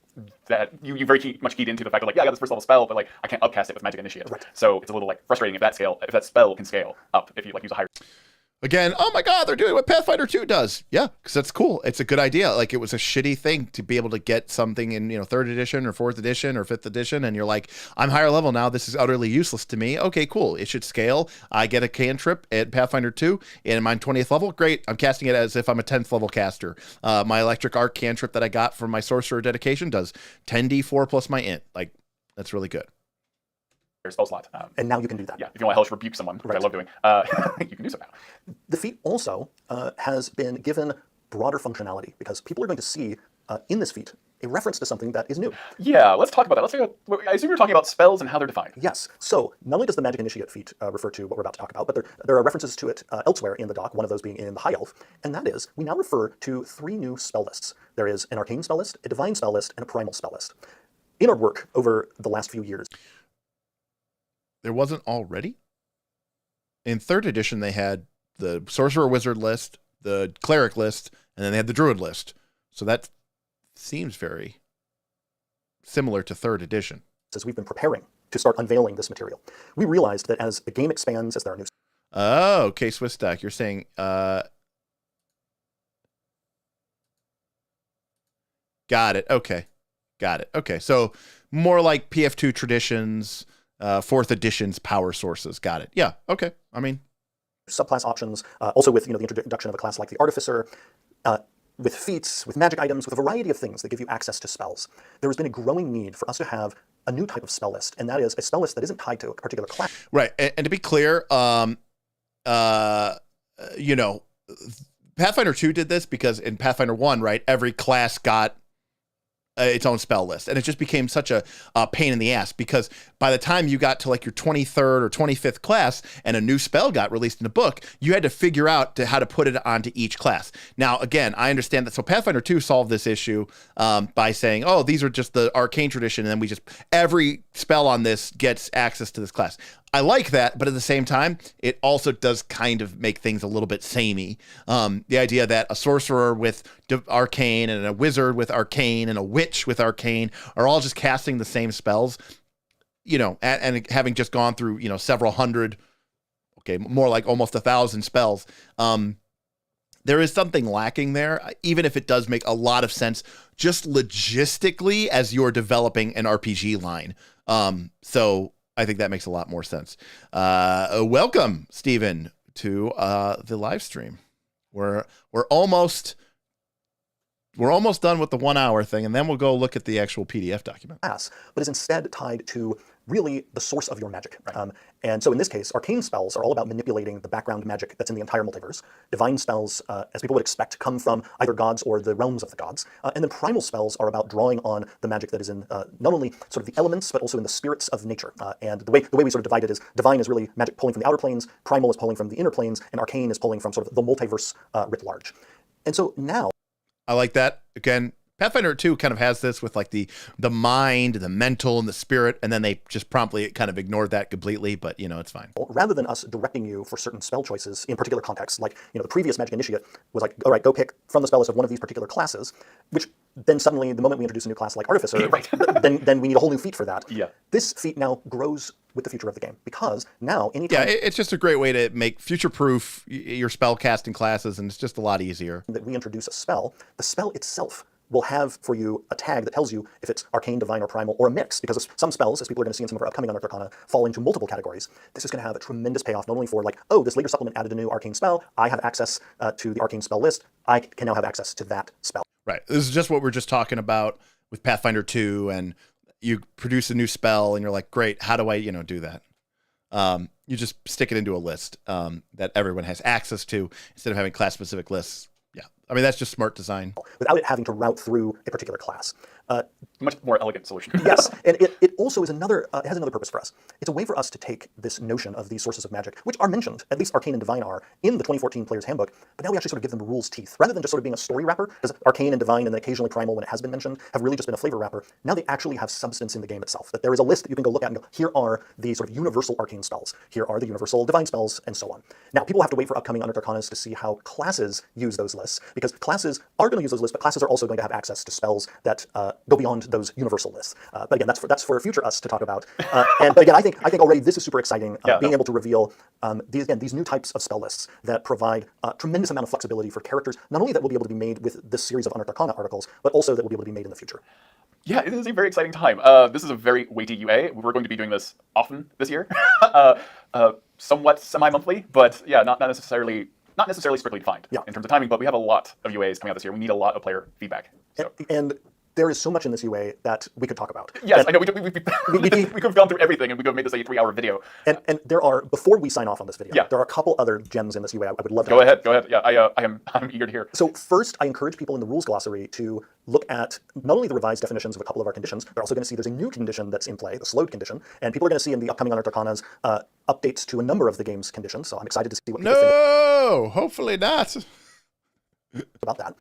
that you very much keyed into the fact of like, yeah, I got this first level spell, but like I can't upcast it with Magic Initiate. Right. So it's a little like frustrating if that spell can scale up if you like use a higher. Again, oh my God, they're doing what Pathfinder 2 does. Yeah, because that's cool. It's a good idea. Like, it was a shitty thing to be able to get something in, 3rd edition or 4th edition or 5th edition, and you're like, I'm higher level now. This is utterly useless to me. Okay, cool. It should scale. I get a cantrip at Pathfinder 2, and I'm 20th level. Great. I'm casting it as if I'm a 10th level caster. My Electric Arc cantrip that I got from my Sorcerer dedication does 10d4 plus my int. Like, that's really good. Spell slot. And now you can do that. Yeah, if you want to hellish rebuke someone, which I love doing, you can do so now. The feat also has been given broader functionality, because people are going to see in this feat a reference to something that is new. Yeah, let's talk about that. I assume you're talking about spells and how they're defined. Yes. So not only does the Magic Initiate feat refer to what we're about to talk about, but there are references to it elsewhere in the doc, one of those being in the High Elf, and that is, we now refer to 3 new spell lists. There is an Arcane spell list, a Divine spell list, and a Primal spell list. In our work over the last few years, there wasn't already? In 3rd edition, they had the Sorcerer Wizard list, the Cleric list, and then they had the Druid list. So that seems very similar to 3rd edition. As we've been preparing to start unveiling this material, we realized that as the game expands, as there are new... Oh, okay, Swiss Stack. You're saying... Got it. Okay. Got it. Okay, so more like PF2 traditions, 4th edition's power sources. Got it. Yeah. Okay. I mean, subclass options, also with the introduction of a class like the Artificer, with feats, with magic items, with a variety of things that give you access to spells. There has been a growing need for us to have a new type of spell list, and that is a spell list that isn't tied to a particular class. Right, and to be clear, Pathfinder 2 did this because in Pathfinder 1, right, every class got its own spell list, and it just became such a pain in the ass because by the time you got to like your 23rd or 25th class and a new spell got released in a book, you had to figure out how to put it onto each class. Now, again, I understand that. So Pathfinder 2 solved this issue by saying, oh, these are just the arcane tradition, and then every spell on this gets access to this class. I like that, but at the same time, it also does kind of make things a little bit samey. The idea that a sorcerer with arcane and a wizard with arcane and a witch with arcane are all just casting the same spells, and having just gone through, several hundred, okay, more like almost 1,000 spells. There is something lacking there, even if it does make a lot of sense just logistically as you're developing an RPG line. So I think that makes a lot more sense. Welcome, Stephen, to the live stream. We're almost done with the 1 hour thing, and then we'll go look at the actual PDF document. But is instead tied to really the source of your magic. Right. And so in this case, arcane spells are all about manipulating the background magic that's in the entire multiverse. Divine spells, as people would expect, come from either gods or the realms of the gods. And then primal spells are about drawing on the magic that is in not only sort of the elements, but also in the spirits of nature. And the way we sort of divide it is divine is really magic pulling from the outer planes, primal is pulling from the inner planes, and arcane is pulling from sort of the multiverse writ large. And so now, I like that. Again, Pathfinder 2 kind of has this with like the mind, the mental, and the spirit, and then they just promptly kind of ignored that completely, but it's fine. Rather than us directing you for certain spell choices in particular contexts, like the previous Magic Initiate was like, all right, go pick from the spell list of one of these particular classes, which then suddenly, the moment we introduce a new class like Artificer, right. then we need a whole new feat for that. Yeah. This feat now grows with the future of the game, because now anytime... Yeah, it's just a great way to make future-proof your spell casting classes, and it's just a lot easier. That we introduce a spell, the spell itself will have for you a tag that tells you if it's arcane, divine, or primal, or a mix, because some spells, as people are going to see in some of our upcoming Unearthed Arcana, fall into multiple categories. This is going to have a tremendous payoff, not only for like, oh, this later supplement added a new arcane spell, I have access to the arcane spell list, I can now have access to that spell. Right. This is just what we're just talking about with Pathfinder 2, and you produce a new spell, and you're like, great, how do I, do that? You just stick it into a list that everyone has access to instead of having class-specific lists. Yeah, I mean, that's just smart design. Without it having to route through a particular class. Much more elegant solution. Yes, and it also is it has another purpose for us. It's a way for us to take this notion of these sources of magic, which are mentioned, at least arcane and divine are, in the 2014 Player's Handbook, but now we actually sort of give them rules teeth. Rather than just sort of being a story wrapper, because arcane and divine and then occasionally primal, when it has been mentioned, have really just been a flavor wrapper. Now they actually have substance in the game itself, that there is a list that you can go look at and go, here are the sort of universal arcane spells, here are the universal divine spells, and so on. Now, people have to wait for upcoming Unearthed Arcanas to see how classes use those lists, because classes are going to use those lists, but classes are also going to have access to spells that go beyond those universal lists. But again, that's for future us to talk about. But again, I think already this is super exciting, being able to reveal these new types of spell lists that provide a tremendous amount of flexibility for characters, not only that will be able to be made with this series of Unearthed Arcana articles, but also that will be able to be made in the future. Yeah, it is a very exciting time. This is a very weighty UA. We're going to be doing this often this year, somewhat semi-monthly, but yeah, not necessarily strictly defined in terms of timing. But we have a lot of UAs coming out this year. We need a lot of player feedback. So. And there is so much in this UA that we could talk about. Yes, I know. We could have gone through everything, and we could have made this a 3-hour video. And there are, before we sign off on this video, there are a couple other gems in this UA I would love to Go ahead. Yeah, I'm eager to hear. So first, I encourage people in the rules glossary to look at not only the revised definitions of a couple of our conditions, they're also going to see there's a new condition that's in play, the slowed condition, and people are going to see in the upcoming Unearthed Arcanas updates to a number of the game's conditions, so I'm excited to see what people think. No, hopefully not. About that.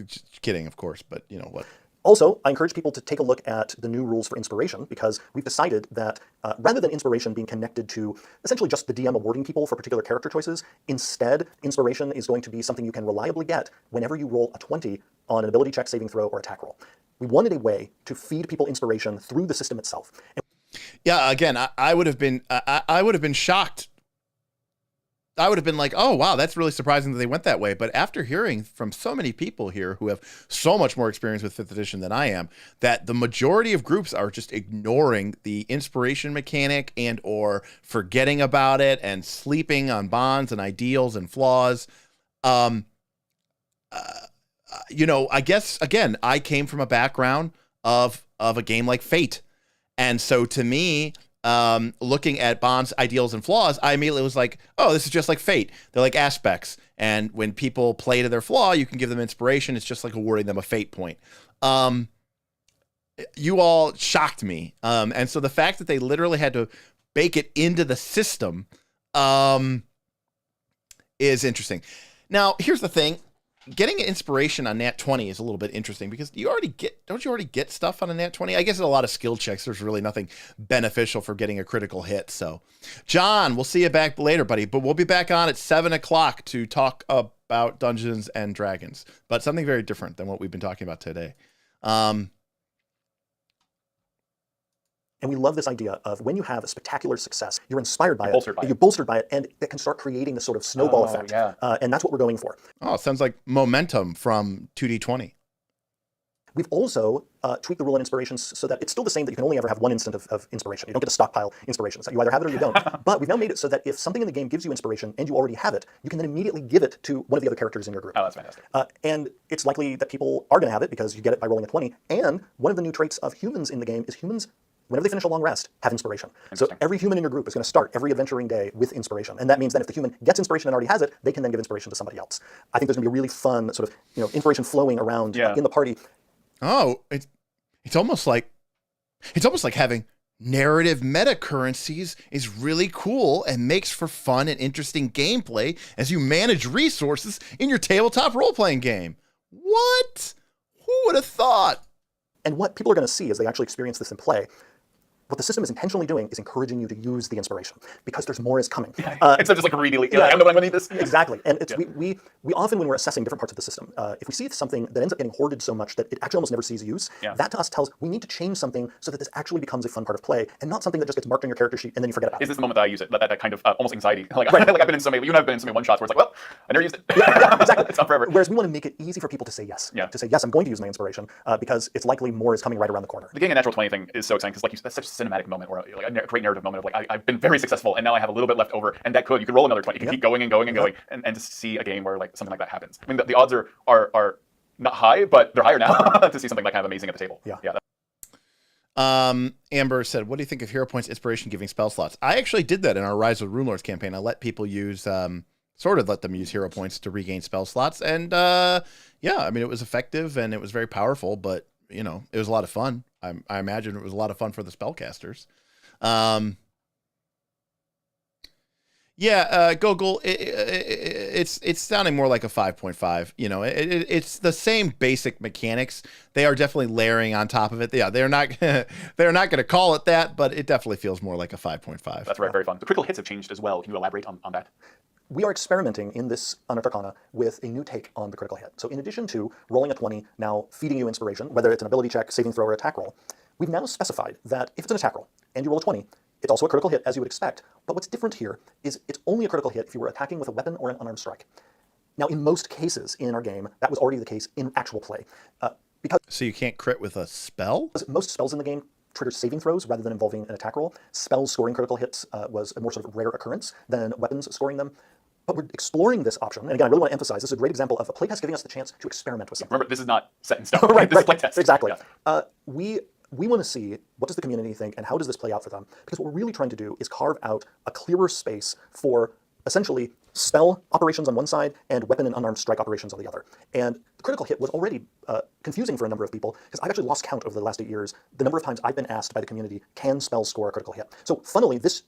Just kidding, of course, but you know what. Also, I encourage people to take a look at the new rules for inspiration, because we've decided that rather than inspiration being connected to essentially just the DM awarding people for particular character choices, instead, inspiration is going to be something you can reliably get whenever you roll a 20 on an ability check, saving throw, or attack roll. We wanted a way to feed people inspiration through the system itself. Yeah, again, I would have been shocked I would have been like, oh, wow, that's really surprising that they went that way. But after hearing from so many people here who have so much more experience with 5th edition than I am, that the majority of groups are just ignoring the inspiration mechanic and or forgetting about it and sleeping on bonds and ideals and flaws. You know, I guess, again, I came from a background of a game like Fate. And so to me, looking at bonds, ideals, and flaws, I immediately was like, oh, this is just like Fate. They're like aspects. And when people play to their flaw, you can give them inspiration. It's just like awarding them a fate point. You all shocked me. And so the fact that they literally had to bake it into the system is interesting. Now, here's the thing. Getting inspiration on Nat 20 is a little bit interesting because don't you already get stuff on a Nat 20? I guess in a lot of skill checks, there's really nothing beneficial for getting a critical hit. So, John, we'll see you back later, buddy. But we'll be back on at 7 o'clock to talk about Dungeons and Dragons, but something very different than what we've been talking about today. And we love this idea of when you have a spectacular success, you're inspired by it, you're bolstered by it, and it can start creating this sort of snowball effect. Yeah. And that's what we're going for. Oh, it sounds like momentum from 2D20. We've also tweaked the rule on inspirations so that it's still the same, that you can only ever have one instant of inspiration. You don't get to stockpile inspirations. You either have it or you don't. But we've now made it so that if something in the game gives you inspiration and you already have it, you can then immediately give it to one of the other characters in your group. Oh, that's fantastic. And it's likely that people are going to have it because you get it by rolling a 20. And one of the new traits of humans in the game is humans, whenever they finish a long rest, have inspiration. So every human in your group is going to start every adventuring day with inspiration. And that means that if the human gets inspiration and already has it, they can then give inspiration to somebody else. I think there's going to be a really fun sort of, inspiration flowing around in the party. Oh, it's almost like having narrative meta currencies is really cool and makes for fun and interesting gameplay as you manage resources in your tabletop role-playing game. What? Who would have thought? And what people are going to see as they actually experience this in play, what the system is intentionally doing is encouraging you to use the inspiration because there's more is coming. Instead of just like reading, I don't know when I need this. Exactly. And it's, we often, when we're assessing different parts of the system, if we see something that ends up getting hoarded so much that it actually almost never sees use, that to us tells we need to change something so that this actually becomes a fun part of play and not something that just gets marked on your character sheet and then you forget about it. Is this the moment that I use it? That kind of almost anxiety. Like, like I've been in so many, you and I've been in so many one-shots where it's like, well, I never used it. Exactly. It's not forever. Whereas we want to make it easy for people to say yes. To say, yes, I'm going to use my inspiration because it's likely more is coming right around the corner. The getting a natural 20 thing is so exciting because that's such a cinematic moment where like a great narrative moment of like I've been very successful and now I have a little bit left over, and that you could roll another 20. You can keep going and going and going and just see a game where like something like that happens. I mean, the odds are not high, but they're higher now to see something like kind of amazing at the table. Amber said, what do you think of hero points inspiration giving spell slots? I actually did that in our Rise of Runelords campaign. I let people use let them use hero points to regain spell slots, and I mean, it was effective and it was very powerful, but it was a lot of fun. I imagine it was a lot of fun for the spellcasters. Gogol, it's sounding more like a 5.5. It's the same basic mechanics. They are definitely layering on top of it. Yeah, they're not going to call it that, but it definitely feels more like a 5.5. That's right, very fun. The critical hits have changed as well. Can you elaborate on that? We are experimenting in this Unearthed Arcana with a new take on the critical hit. So in addition to rolling a 20, now feeding you inspiration, whether it's an ability check, saving throw, or attack roll, we've now specified that if it's an attack roll and you roll a 20, it's also a critical hit as you would expect. But what's different here is it's only a critical hit if you were attacking with a weapon or an unarmed strike. Now, in most cases in our game, that was already the case in actual play. So you can't crit with a spell? Most spells in the game trigger saving throws rather than involving an attack roll. Spells scoring critical hits was a more sort of rare occurrence than weapons scoring them. But we're exploring this option. And again, I really want to emphasize, this is a great example of a playtest giving us the chance to experiment with something. Remember, this is not set in stone. This is playtest. Exactly. Yeah. We want to see what does the community think and how does this play out for them? Because what we're really trying to do is carve out a clearer space for essentially spell operations on one side and weapon and unarmed strike operations on the other. And the critical hit was already confusing for a number of people because I've actually lost count over the last 8 years the number of times I've been asked by the community, can spells score a critical hit? So funnily, this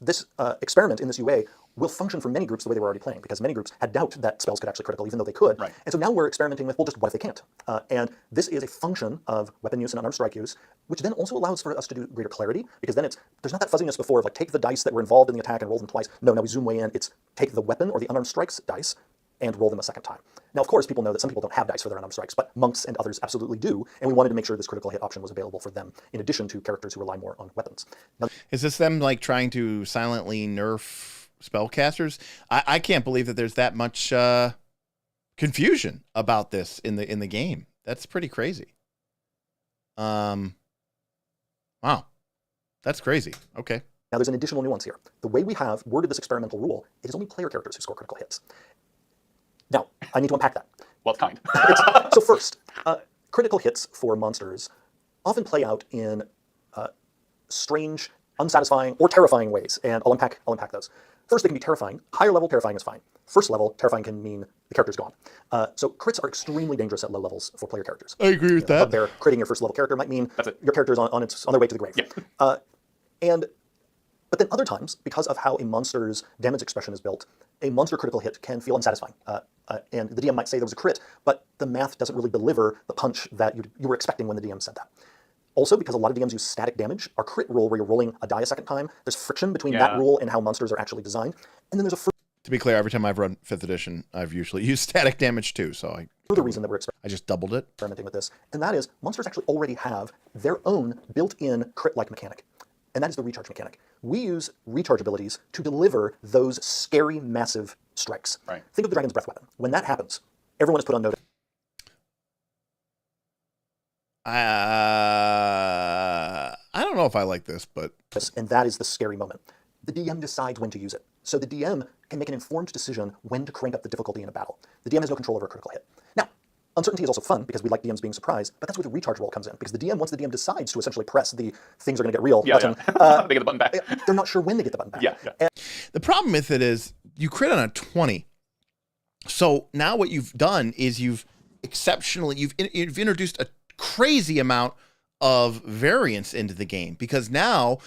experiment in this UA will function for many groups the way they were already playing, because many groups had doubt that spells could actually critical, even though they could. Right. And so now we're experimenting with, well, just what if they can't? And this is a function of weapon use and unarmed strike use, which then also allows for us to do greater clarity, because then there's not that fuzziness before of like, take the dice that were involved in the attack and roll them twice. No, now we zoom way in, it's take the weapon or the unarmed strikes dice and roll them a second time. Now, of course, people know that some people don't have dice for their unarmed strikes, but monks and others absolutely do, and we wanted to make sure this critical hit option was available for them, in addition to characters who rely more on weapons. Now, is this them like trying to silently nerf spellcasters. I can't believe that there's that much confusion about this in the game. That's pretty crazy. Wow, that's crazy. Okay. Now, there's an additional nuance here. The way we have worded this experimental rule, it is only player characters who score critical hits. Now, I need to unpack that. Well, it's kind. So first, critical hits for monsters often play out in strange, unsatisfying, or terrifying ways, and I'll unpack those. First, they can be terrifying. Higher level terrifying is fine. First level terrifying can mean the character's gone. So crits are extremely dangerous at low levels for player characters. I agree with that. They're critting your first level character might mean your character's on their way to the grave. Yeah. But then other times, because of how a monster's damage expression is built, a monster critical hit can feel unsatisfying. And the DM might say there was a crit, but the math doesn't really deliver the punch that you were expecting when the DM said that. Also, because a lot of DMs use static damage, our crit roll where you're rolling a die a second time, there's friction between that rule and how monsters are actually designed. And then there's a to be clear, every time I've run 5th edition, I've usually used static damage too, so further reason that I just doubled it. Experimenting with this, and that is monsters actually already have their own built-in crit-like mechanic. And that is the recharge mechanic. We use recharge abilities to deliver those scary, massive strikes. Right. Think of the Dragon's Breath weapon. When that happens, everyone is put on notice. I don't know if I like this, but... And that is the scary moment. The DM decides when to use it. So the DM can make an informed decision when to crank up the difficulty in a battle. The DM has no control over a critical hit. Now, uncertainty is also fun because we like DMs being surprised, but that's where the recharge roll comes in. Because the DM, once the DM decides to essentially press the things are going to get real button, they get the button back. They're not sure when they get the button back. And the problem with it is you crit on a 20. So now what you've done is you've introduced a crazy amount of variance into the game, because now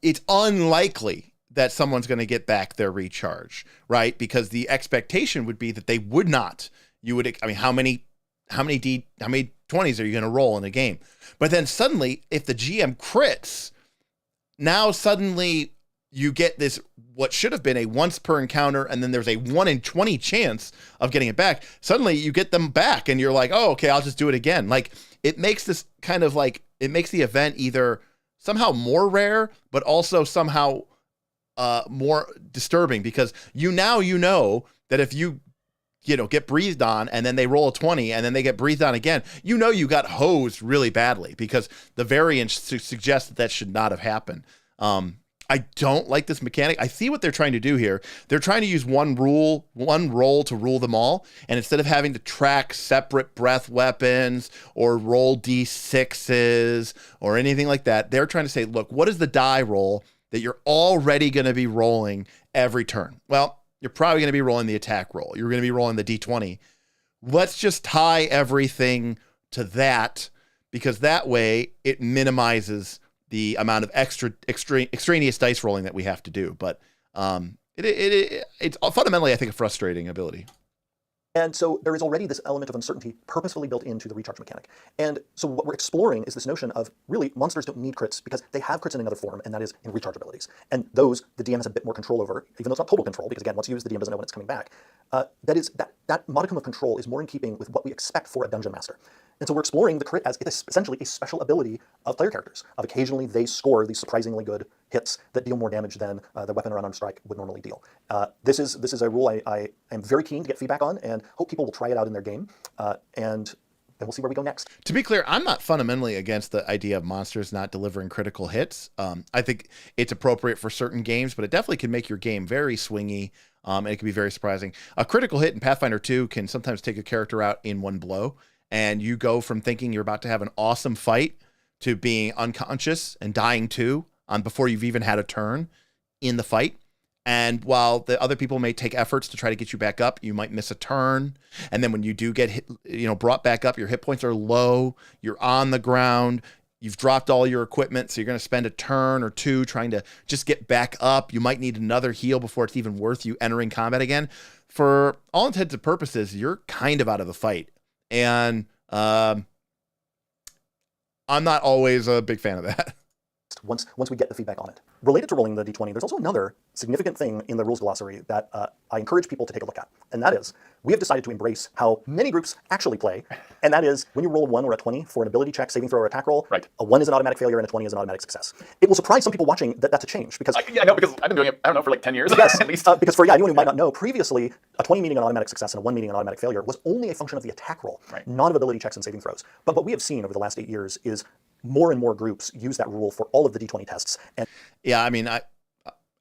it's unlikely that someone's going to get back their recharge, right? Because the expectation would be that they would not. You would, I mean, how many 20s are you going to roll in a game? But then suddenly, if the GM crits, now suddenly you get this, what should have been a once per encounter, and then there's a 1 in 20 chance of getting it back. Suddenly you get them back and you're like, oh, okay, I'll just do it again. Like, it makes this kind of like, it makes the event either somehow more rare, but also somehow more disturbing, because you know that if you get breathed on and then they roll a 20 and then they get breathed on again, you got hosed really badly, because the variance suggests that should not have happened. I don't like this mechanic. I see what they're trying to do here. They're trying to use one roll to rule them all. And instead of having to track separate breath weapons or roll D6s or anything like that, they're trying to say, look, what is the die roll that you're already going to be rolling every turn? Well, you're probably going to be rolling the attack roll. You're going to be rolling the D20. Let's just tie everything to that, because that way it minimizes the amount of extraneous dice rolling that we have to do. But it's fundamentally, I think, a frustrating ability. And so there is already this element of uncertainty purposefully built into the recharge mechanic. And so what we're exploring is this notion of, really, monsters don't need crits because they have crits in another form, and that is in recharge abilities. And those, the DM has a bit more control over, even though it's not total control, because again, once you use, the DM doesn't know when it's coming back. That modicum of control is more in keeping with what we expect for a dungeon master. And so we're exploring the crit as it is essentially a special ability of player characters, of occasionally they score these surprisingly good hits that deal more damage than the weapon or unarmed strike would normally deal. This is a rule I am very keen to get feedback on, and hope people will try it out in their game, and then we'll see where we go next. To be clear, I'm not fundamentally against the idea of monsters not delivering critical hits. I think it's appropriate for certain games, but it definitely can make your game very swingy, and it can be very surprising. A critical hit in Pathfinder 2 can sometimes take a character out in one blow, and you go from thinking you're about to have an awesome fight to being unconscious and dying too, before you've even had a turn in the fight. And while the other people may take efforts to try to get you back up, you might miss a turn. And then when you do get hit, brought back up, your hit points are low, you're on the ground, you've dropped all your equipment, so you're going to spend a turn or two trying to just get back up. You might need another heal before it's even worth you entering combat again. For all intents and purposes, you're kind of out of the fight. And I'm not always a big fan of that. once we get the feedback on it. Related to rolling the d20, there's also another significant thing in the rules glossary that I encourage people to take a look at, and that is we have decided to embrace how many groups actually play, and that is when you roll a 1 or a 20 for an ability check, saving throw, or attack roll, a 1 is an automatic failure and a 20 is an automatic success. It will surprise some people watching that that's a change because yeah, no, because I've been doing it, I don't know, for like 10 years yes, at least. Because for anyone who might not know, previously a 20 meaning an automatic success and a 1 meaning an automatic failure was only a function of the attack roll, not of ability checks and saving throws. But what we have seen over the last 8 years is more and more groups use that rule for all of the D20 tests. And yeah, I mean,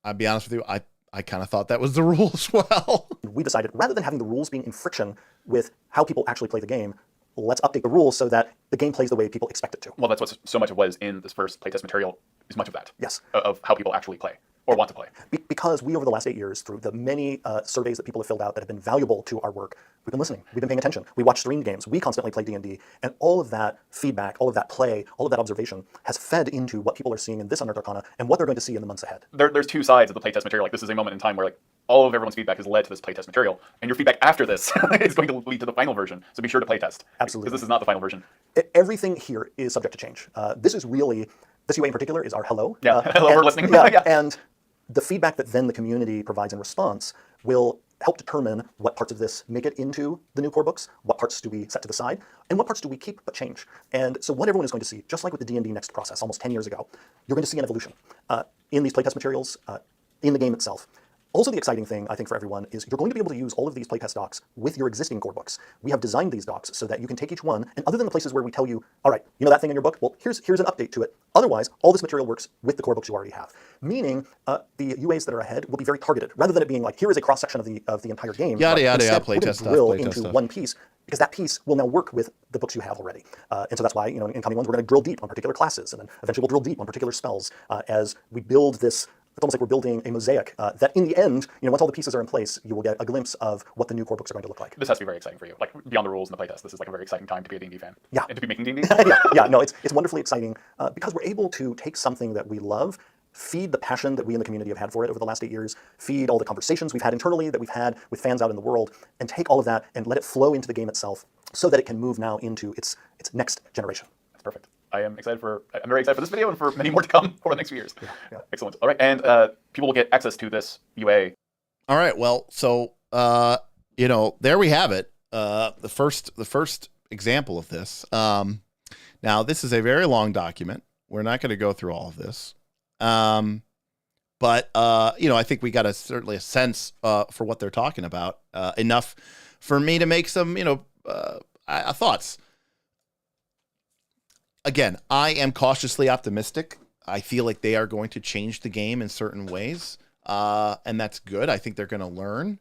I'll be honest with you, I kind of thought that was the rule as well. We decided rather than having the rules being in friction with how people actually play the game, let's update the rules so that the game plays the way people expect it to. Well, that's what so much of was in this first playtest material is much of that. Yes. Of how people actually play or want to play. Because we, over the last 8 years, through the many surveys that people have filled out that have been valuable to our work, we've been listening, we've been paying attention, we watch streamed games, we constantly play D&D, and all of that feedback, all of that play, all of that observation has fed into what people are seeing in this Unearthed Arcana and what they're going to see in the months ahead. There's two sides of the playtest material. Like, this is a moment in time where like all of everyone's feedback has led to this playtest material, and your feedback after this is going to lead to the final version. So be sure to playtest. Absolutely. Because this is not the final version. Everything here is subject to change. This UA in particular is our hello. Yeah, hello, we're listening. Yeah, and the feedback that then the community provides in response will help determine what parts of this make it into the new core books, what parts do we set to the side, and what parts do we keep but change. And so what everyone is going to see, just like with the D&D Next process almost 10 years ago, you're going to see an evolution in these playtest materials, in the game itself. Also, the exciting thing, I think, for everyone is you're going to be able to use all of these playtest docs with your existing core books. We have designed these docs so that you can take each one, and other than the places where we tell you, all right, you know that thing in your book? Well, here's an update to it. Otherwise, all this material works with the core books you already have. Meaning, the UAs that are ahead will be very targeted, rather than it being like, here is a cross-section of the entire game. Yada, yada, yada, playtest stuff, drill into one piece, because that piece will now work with the books you have already. And so that's why, in coming ones, we're going to drill deep on particular classes, and then eventually we'll drill deep on particular spells as we build this. It's almost like we're building a mosaic that in the end, once all the pieces are in place, you will get a glimpse of what the new core books are going to look like. This has to be very exciting for you. Like, beyond the rules and the playtest, this is like a very exciting time to be a D&D fan. Yeah. And to be making D&D. No, it's wonderfully exciting because we're able to take something that we love, feed the passion that we in the community have had for it over the last 8 years, feed all the conversations we've had internally that we've had with fans out in the world, and take all of that and let it flow into the game itself so that it can move now into its next generation. That's perfect. I'm very excited for this video and for many more to come over the next few years. Yeah. Excellent. All right, and people will get access to this UA. All right. Well, so there we have it. The first example of this. Now, this is a very long document. We're not going to go through all of this, but I think we got certainly a sense for what they're talking about enough for me to make some thoughts. Again, I am cautiously optimistic. I feel like they are going to change the game in certain ways, and that's good. I think they're going to learn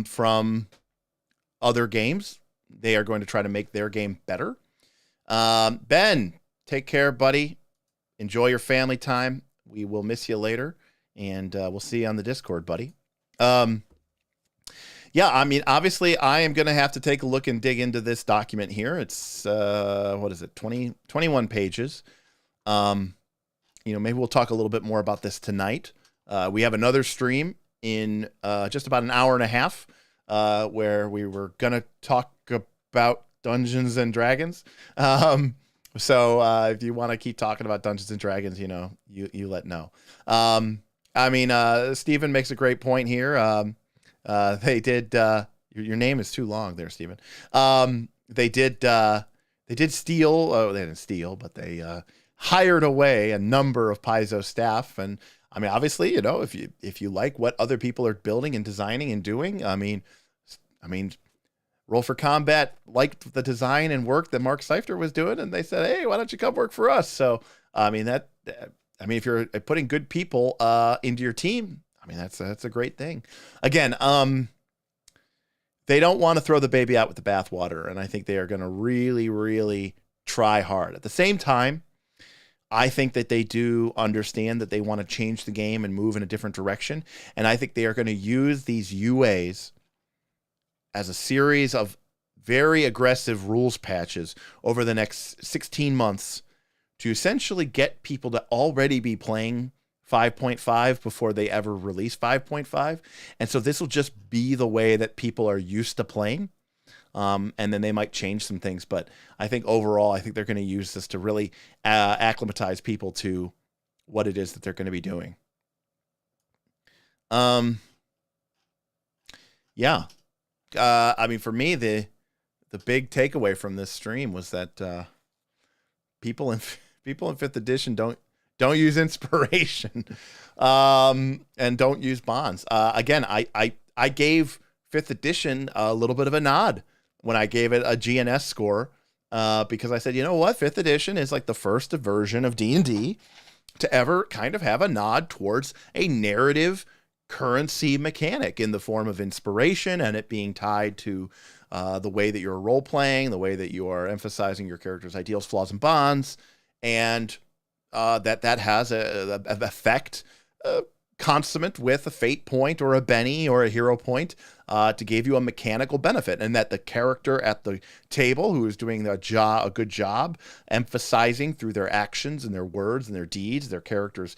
from other games. They are going to try to make their game better. Ben, take care, buddy. Enjoy your family time. We will miss you later, and we'll see you on the Discord, buddy. Yeah, I mean, obviously, I am going to have to take a look and dig into this document here. It's, 21 pages. Maybe we'll talk a little bit more about this tonight. We have another stream in just about an hour and a half where we were going to talk about Dungeons and Dragons. So if you want to keep talking about Dungeons and Dragons, you let know. Stephen makes a great point here. They did. Your name is too long there, Stephen. They did steal. Oh, they didn't steal, but they hired away a number of Paizo staff. And I mean, obviously, if you like what other people are building and designing and doing, I mean, Roll for Combat liked the design and work that Mark Seifter was doing, and they said, "Hey, why don't you come work for us?" So, if you're putting good people into your team, that's a great thing. Again, they don't want to throw the baby out with the bathwater, and I think they are going to really, really try hard. At the same time, I think that they do understand that they want to change the game and move in a different direction, and I think they are going to use these UAs as a series of very aggressive rules patches over the next 16 months to essentially get people to already be playing 5.5 before they ever release 5.5. And so this will just be the way that people are used to playing. And then they might change some things. But I think overall, they're going to use this to really acclimatize people to what it is that they're going to be doing. Yeah. I mean, for me, the big takeaway from this stream was that people in 5th edition don't use inspiration, and don't use bonds. Again, I gave 5th edition a little bit of a nod when I gave it a GNS score, because I said, you know what, 5th edition is like the first version of D&D to ever kind of have a nod towards a narrative currency mechanic in the form of inspiration, and it being tied to the way that you're role playing, the way that you are emphasizing your character's ideals, flaws, and bonds, and that has a effect consummate with a fate point or a Benny or a hero point to give you a mechanical benefit, and that the character at the table who is doing a good job emphasizing through their actions and their words and their deeds, their character's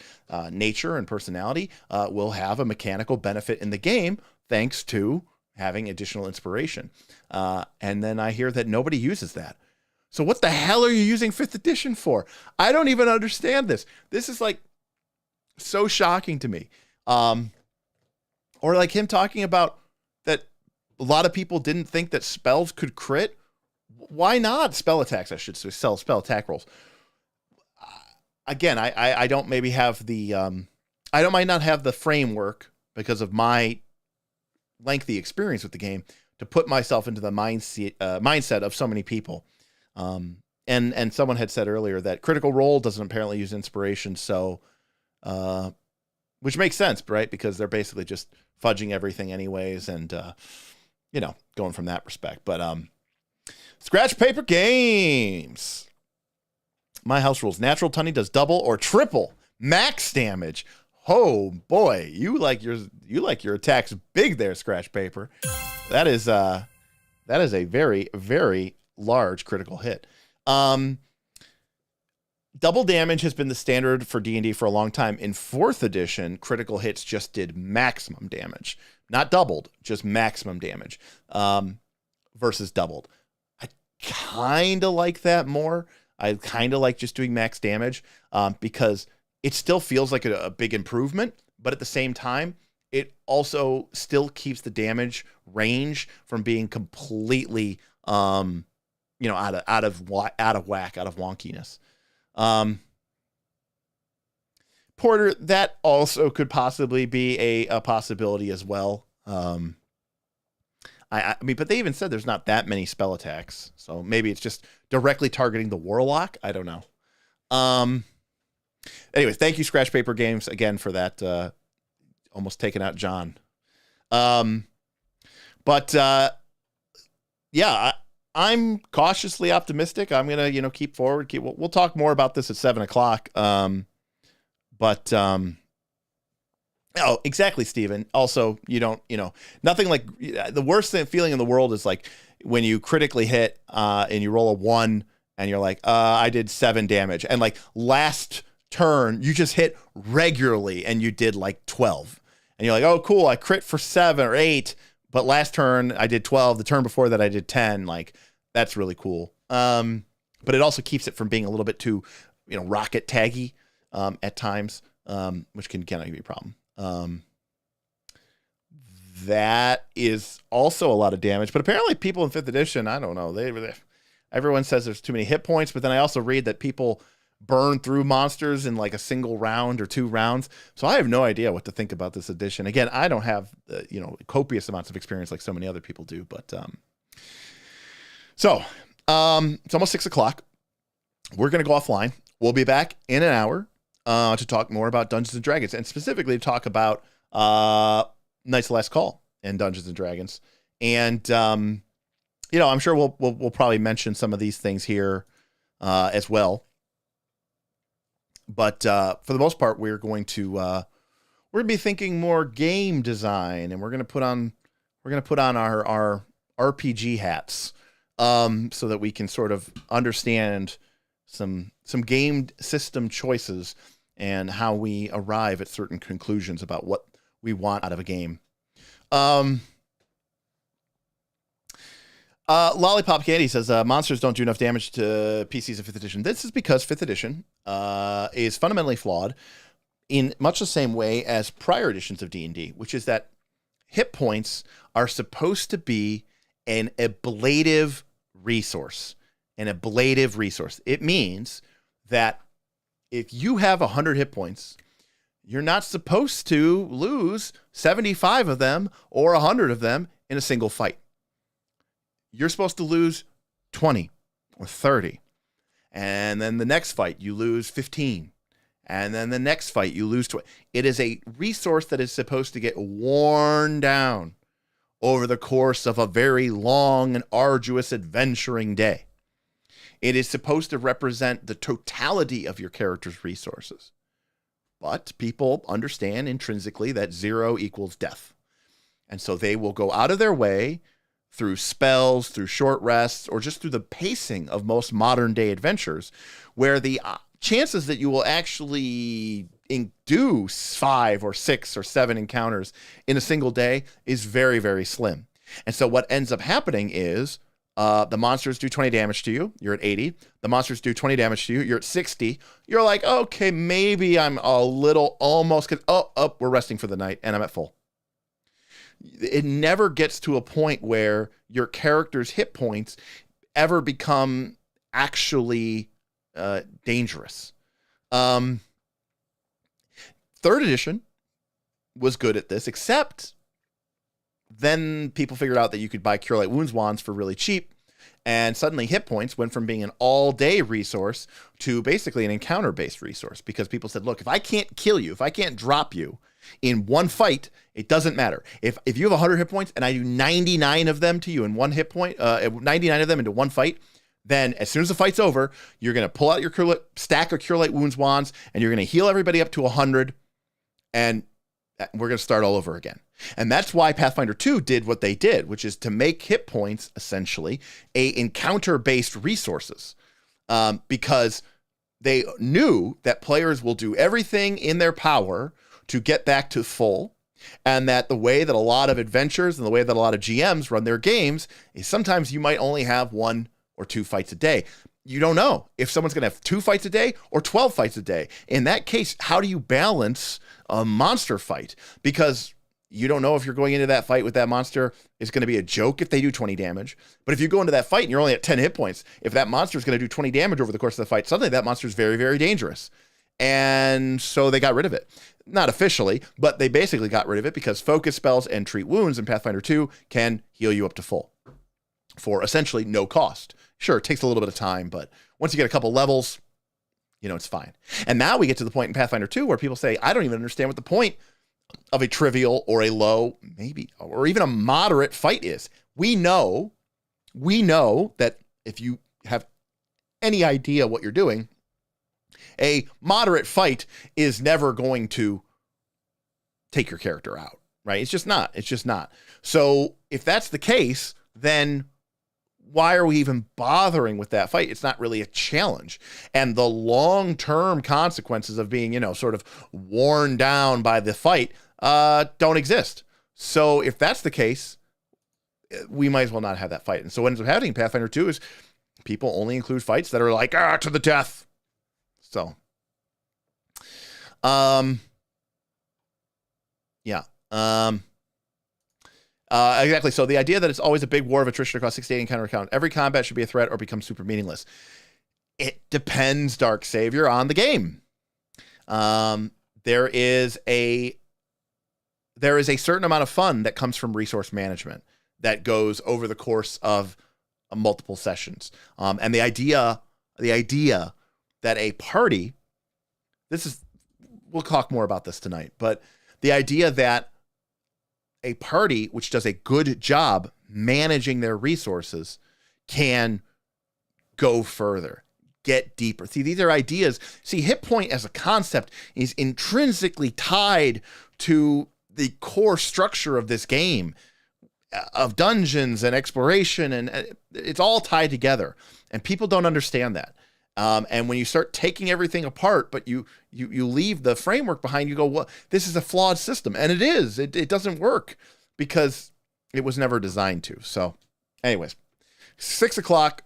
nature and personality, will have a mechanical benefit in the game thanks to having additional inspiration. And then I hear that nobody uses that. So what the hell are you using 5th edition for? I don't even understand this. This is like so shocking to me. Or like him talking about that a lot of people didn't think that spells could crit. Why not? Spell attacks, I should say, spell attack rolls. Again, I don't maybe have the, I might not have the framework because of my lengthy experience with the game to put myself into the mindset of so many people. And someone had said earlier that Critical Role doesn't apparently use inspiration, so which makes sense, right? Because they're basically just fudging everything anyways, and going from that respect. But Scratch Paper Games. My house rules. Natural Tunny does double or triple max damage. Oh boy, you like your attacks big there, Scratch Paper. That is a very, very large critical hit. Double damage has been the standard for D&D for a long time. In 4th edition, critical hits just did maximum damage. Not doubled, just maximum damage versus doubled. I kind of like that more. I kind of like just doing max damage because it still feels like a big improvement, but at the same time, it also still keeps the damage range from being completely out of whack, out of wonkiness. Porter, that also could possibly be a possibility as well. I mean, but they even said there's not that many spell attacks, so maybe it's just directly targeting the warlock. I don't know. Anyways, thank you, Scratch Paper Games, again for that. Almost taking out John. Yeah, I'm cautiously optimistic. I'm gonna, keep forward. We'll talk more about this at 7:00. Oh, exactly, Steven. Also, you don't, nothing like the worst feeling in the world is like when you critically hit and you roll a 1 and you're like, I did 7 damage, and like last turn you just hit regularly and you did like 12, and you're like, oh cool, I crit for 7 or 8. But last turn I did 12. The turn before that I did 10. Like, that's really cool. But it also keeps it from being a little bit too, rocket taggy at times, which can kind of be a problem. That is also a lot of damage. But apparently people in 5th edition, I don't know. Everyone says there's too many hit points. But then I also read that people burn through monsters in like a single round or 2 rounds. So I have no idea what to think about this edition. Again, I don't have copious amounts of experience like so many other people do. But so it's almost 6:00. We're gonna go offline. We'll be back in an hour to talk more about Dungeons and Dragons, and specifically to talk about Knights of the Last Call and Dungeons and Dragons. And I'm sure we'll probably mention some of these things here as well. But for the most part, we're going to be thinking more game design, and we're going to put on our RPG hats so that we can sort of understand some game system choices and how we arrive at certain conclusions about what we want out of a game. Lollipop Candy says monsters don't do enough damage to PCs in 5th edition. This is because 5th edition is fundamentally flawed in much the same way as prior editions of D&D, which is that hit points are supposed to be an ablative resource. An ablative resource. It means that if you have 100 hit points, you're not supposed to lose 75 of them or 100 of them in a single fight. You're supposed to lose 20 or 30. And then the next fight, you lose 15. And then the next fight, you lose 20. It is a resource that is supposed to get worn down over the course of a very long and arduous adventuring day. It is supposed to represent the totality of your character's resources. But people understand intrinsically that 0 equals death. And so they will go out of their way through spells, through short rests, or just through the pacing of most modern day adventures, where the chances that you will actually do 5 or 6 or 7 encounters in a single day is very, very slim. And so what ends up happening is the monsters do 20 damage to you. You're at 80. The monsters do 20 damage to you. You're at 60. You're like, okay, maybe I'm a little almost, we're resting for the night and I'm at full. It never gets to a point where your character's hit points ever become actually dangerous. 3rd edition was good at this, except then people figured out that you could buy Cure Light Wounds wands for really cheap, and suddenly hit points went from being an all-day resource to basically an encounter-based resource, because people said, look, if I can't kill you, if I can't drop you in one fight, it doesn't matter. If you have 100 hit points and I do 99 of them to you in one hit point, 99 of them into one fight, then as soon as the fight's over, you're going to pull out your stack of Cure Light Wounds wands, and you're going to heal everybody up to 100, and we're going to start all over again. And that's why Pathfinder 2 did what they did, which is to make hit points, essentially, a encounter-based resources, because they knew that players will do everything in their power to get back to full, and that the way that a lot of adventures and the way that a lot of GMs run their games is sometimes you might only have 1 or 2 fights a day. You don't know if someone's going to have 2 fights a day or 12 fights a day. In that case, how do you balance a monster fight? Because you don't know if you're going into that fight with that monster, it's going to be a joke if they do 20 damage. But if you go into that fight and you're only at 10 hit points, if that monster is going to do 20 damage over the course of the fight, suddenly that monster is very, very dangerous. And so they got rid of it. Not officially, but they basically got rid of it because focus spells and treat wounds in Pathfinder 2 can heal you up to full for essentially no cost. Sure, it takes a little bit of time, but once you get a couple levels, it's fine. And now we get to the point in Pathfinder 2 where people say, I don't even understand what the point of a trivial or a low, maybe, or even a moderate fight is. We know that if you have any idea what you're doing, a moderate fight is never going to take your character out, right? It's just not. So if that's the case, then why are we even bothering with that fight? It's not really a challenge. And the long-term consequences of being, sort of worn down by the fight don't exist. So if that's the case, we might as well not have that fight. And so what ends up happening in Pathfinder 2 is people only include fights that are like, to the death. So, exactly. So the idea that it's always a big war of attrition across 6 to 8 encounter count, every combat should be a threat or become super meaningless. It depends, Dark Savior, on the game. There is a certain amount of fun that comes from resource management that goes over the course of multiple sessions. And the idea that a party, we'll talk more about this tonight, but the idea that a party which does a good job managing their resources can go further, get deeper. See, these are ideas. See, hit point as a concept is intrinsically tied to the core structure of this game, of dungeons and exploration, and it's all tied together. And people don't understand that. And when you start taking everything apart, but you leave the framework behind, you go, well, this is a flawed system. And it is. It doesn't work because it was never designed to. So anyways, 6 o'clock.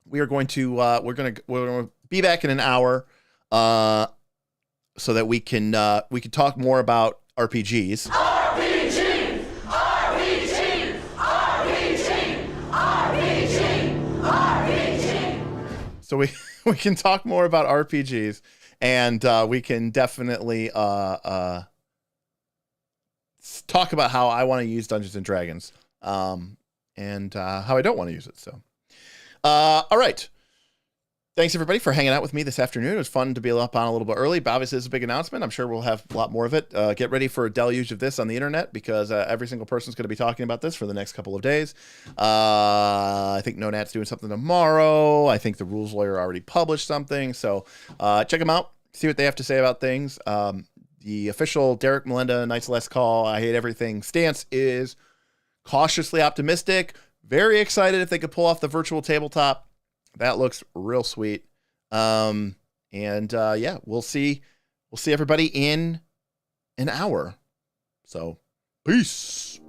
We are going to we're going to be back in an hour, so that we can talk more about RPGs. RPG! RPG! RPG! RPG! RPG! So we can talk more about RPGs, and we can definitely talk about how I want to use Dungeons and Dragons, and how I don't want to use it. So, all right. Thanks, everybody, for hanging out with me this afternoon. It was fun to be up on a little bit early. But obviously, this is a big announcement. I'm sure we'll have a lot more of it. Get ready for a deluge of this on the internet, because every single person's going to be talking about this for the next couple of days. I think No Nat's doing something tomorrow. I think the Rules Lawyer already published something. So check them out. See what they have to say about things. The official Derek Melinda Knights of Last Call, I Hate Everything stance is cautiously optimistic. Very excited if they could pull off the virtual tabletop. That looks real sweet. Yeah, we'll see everybody in an hour. So, peace.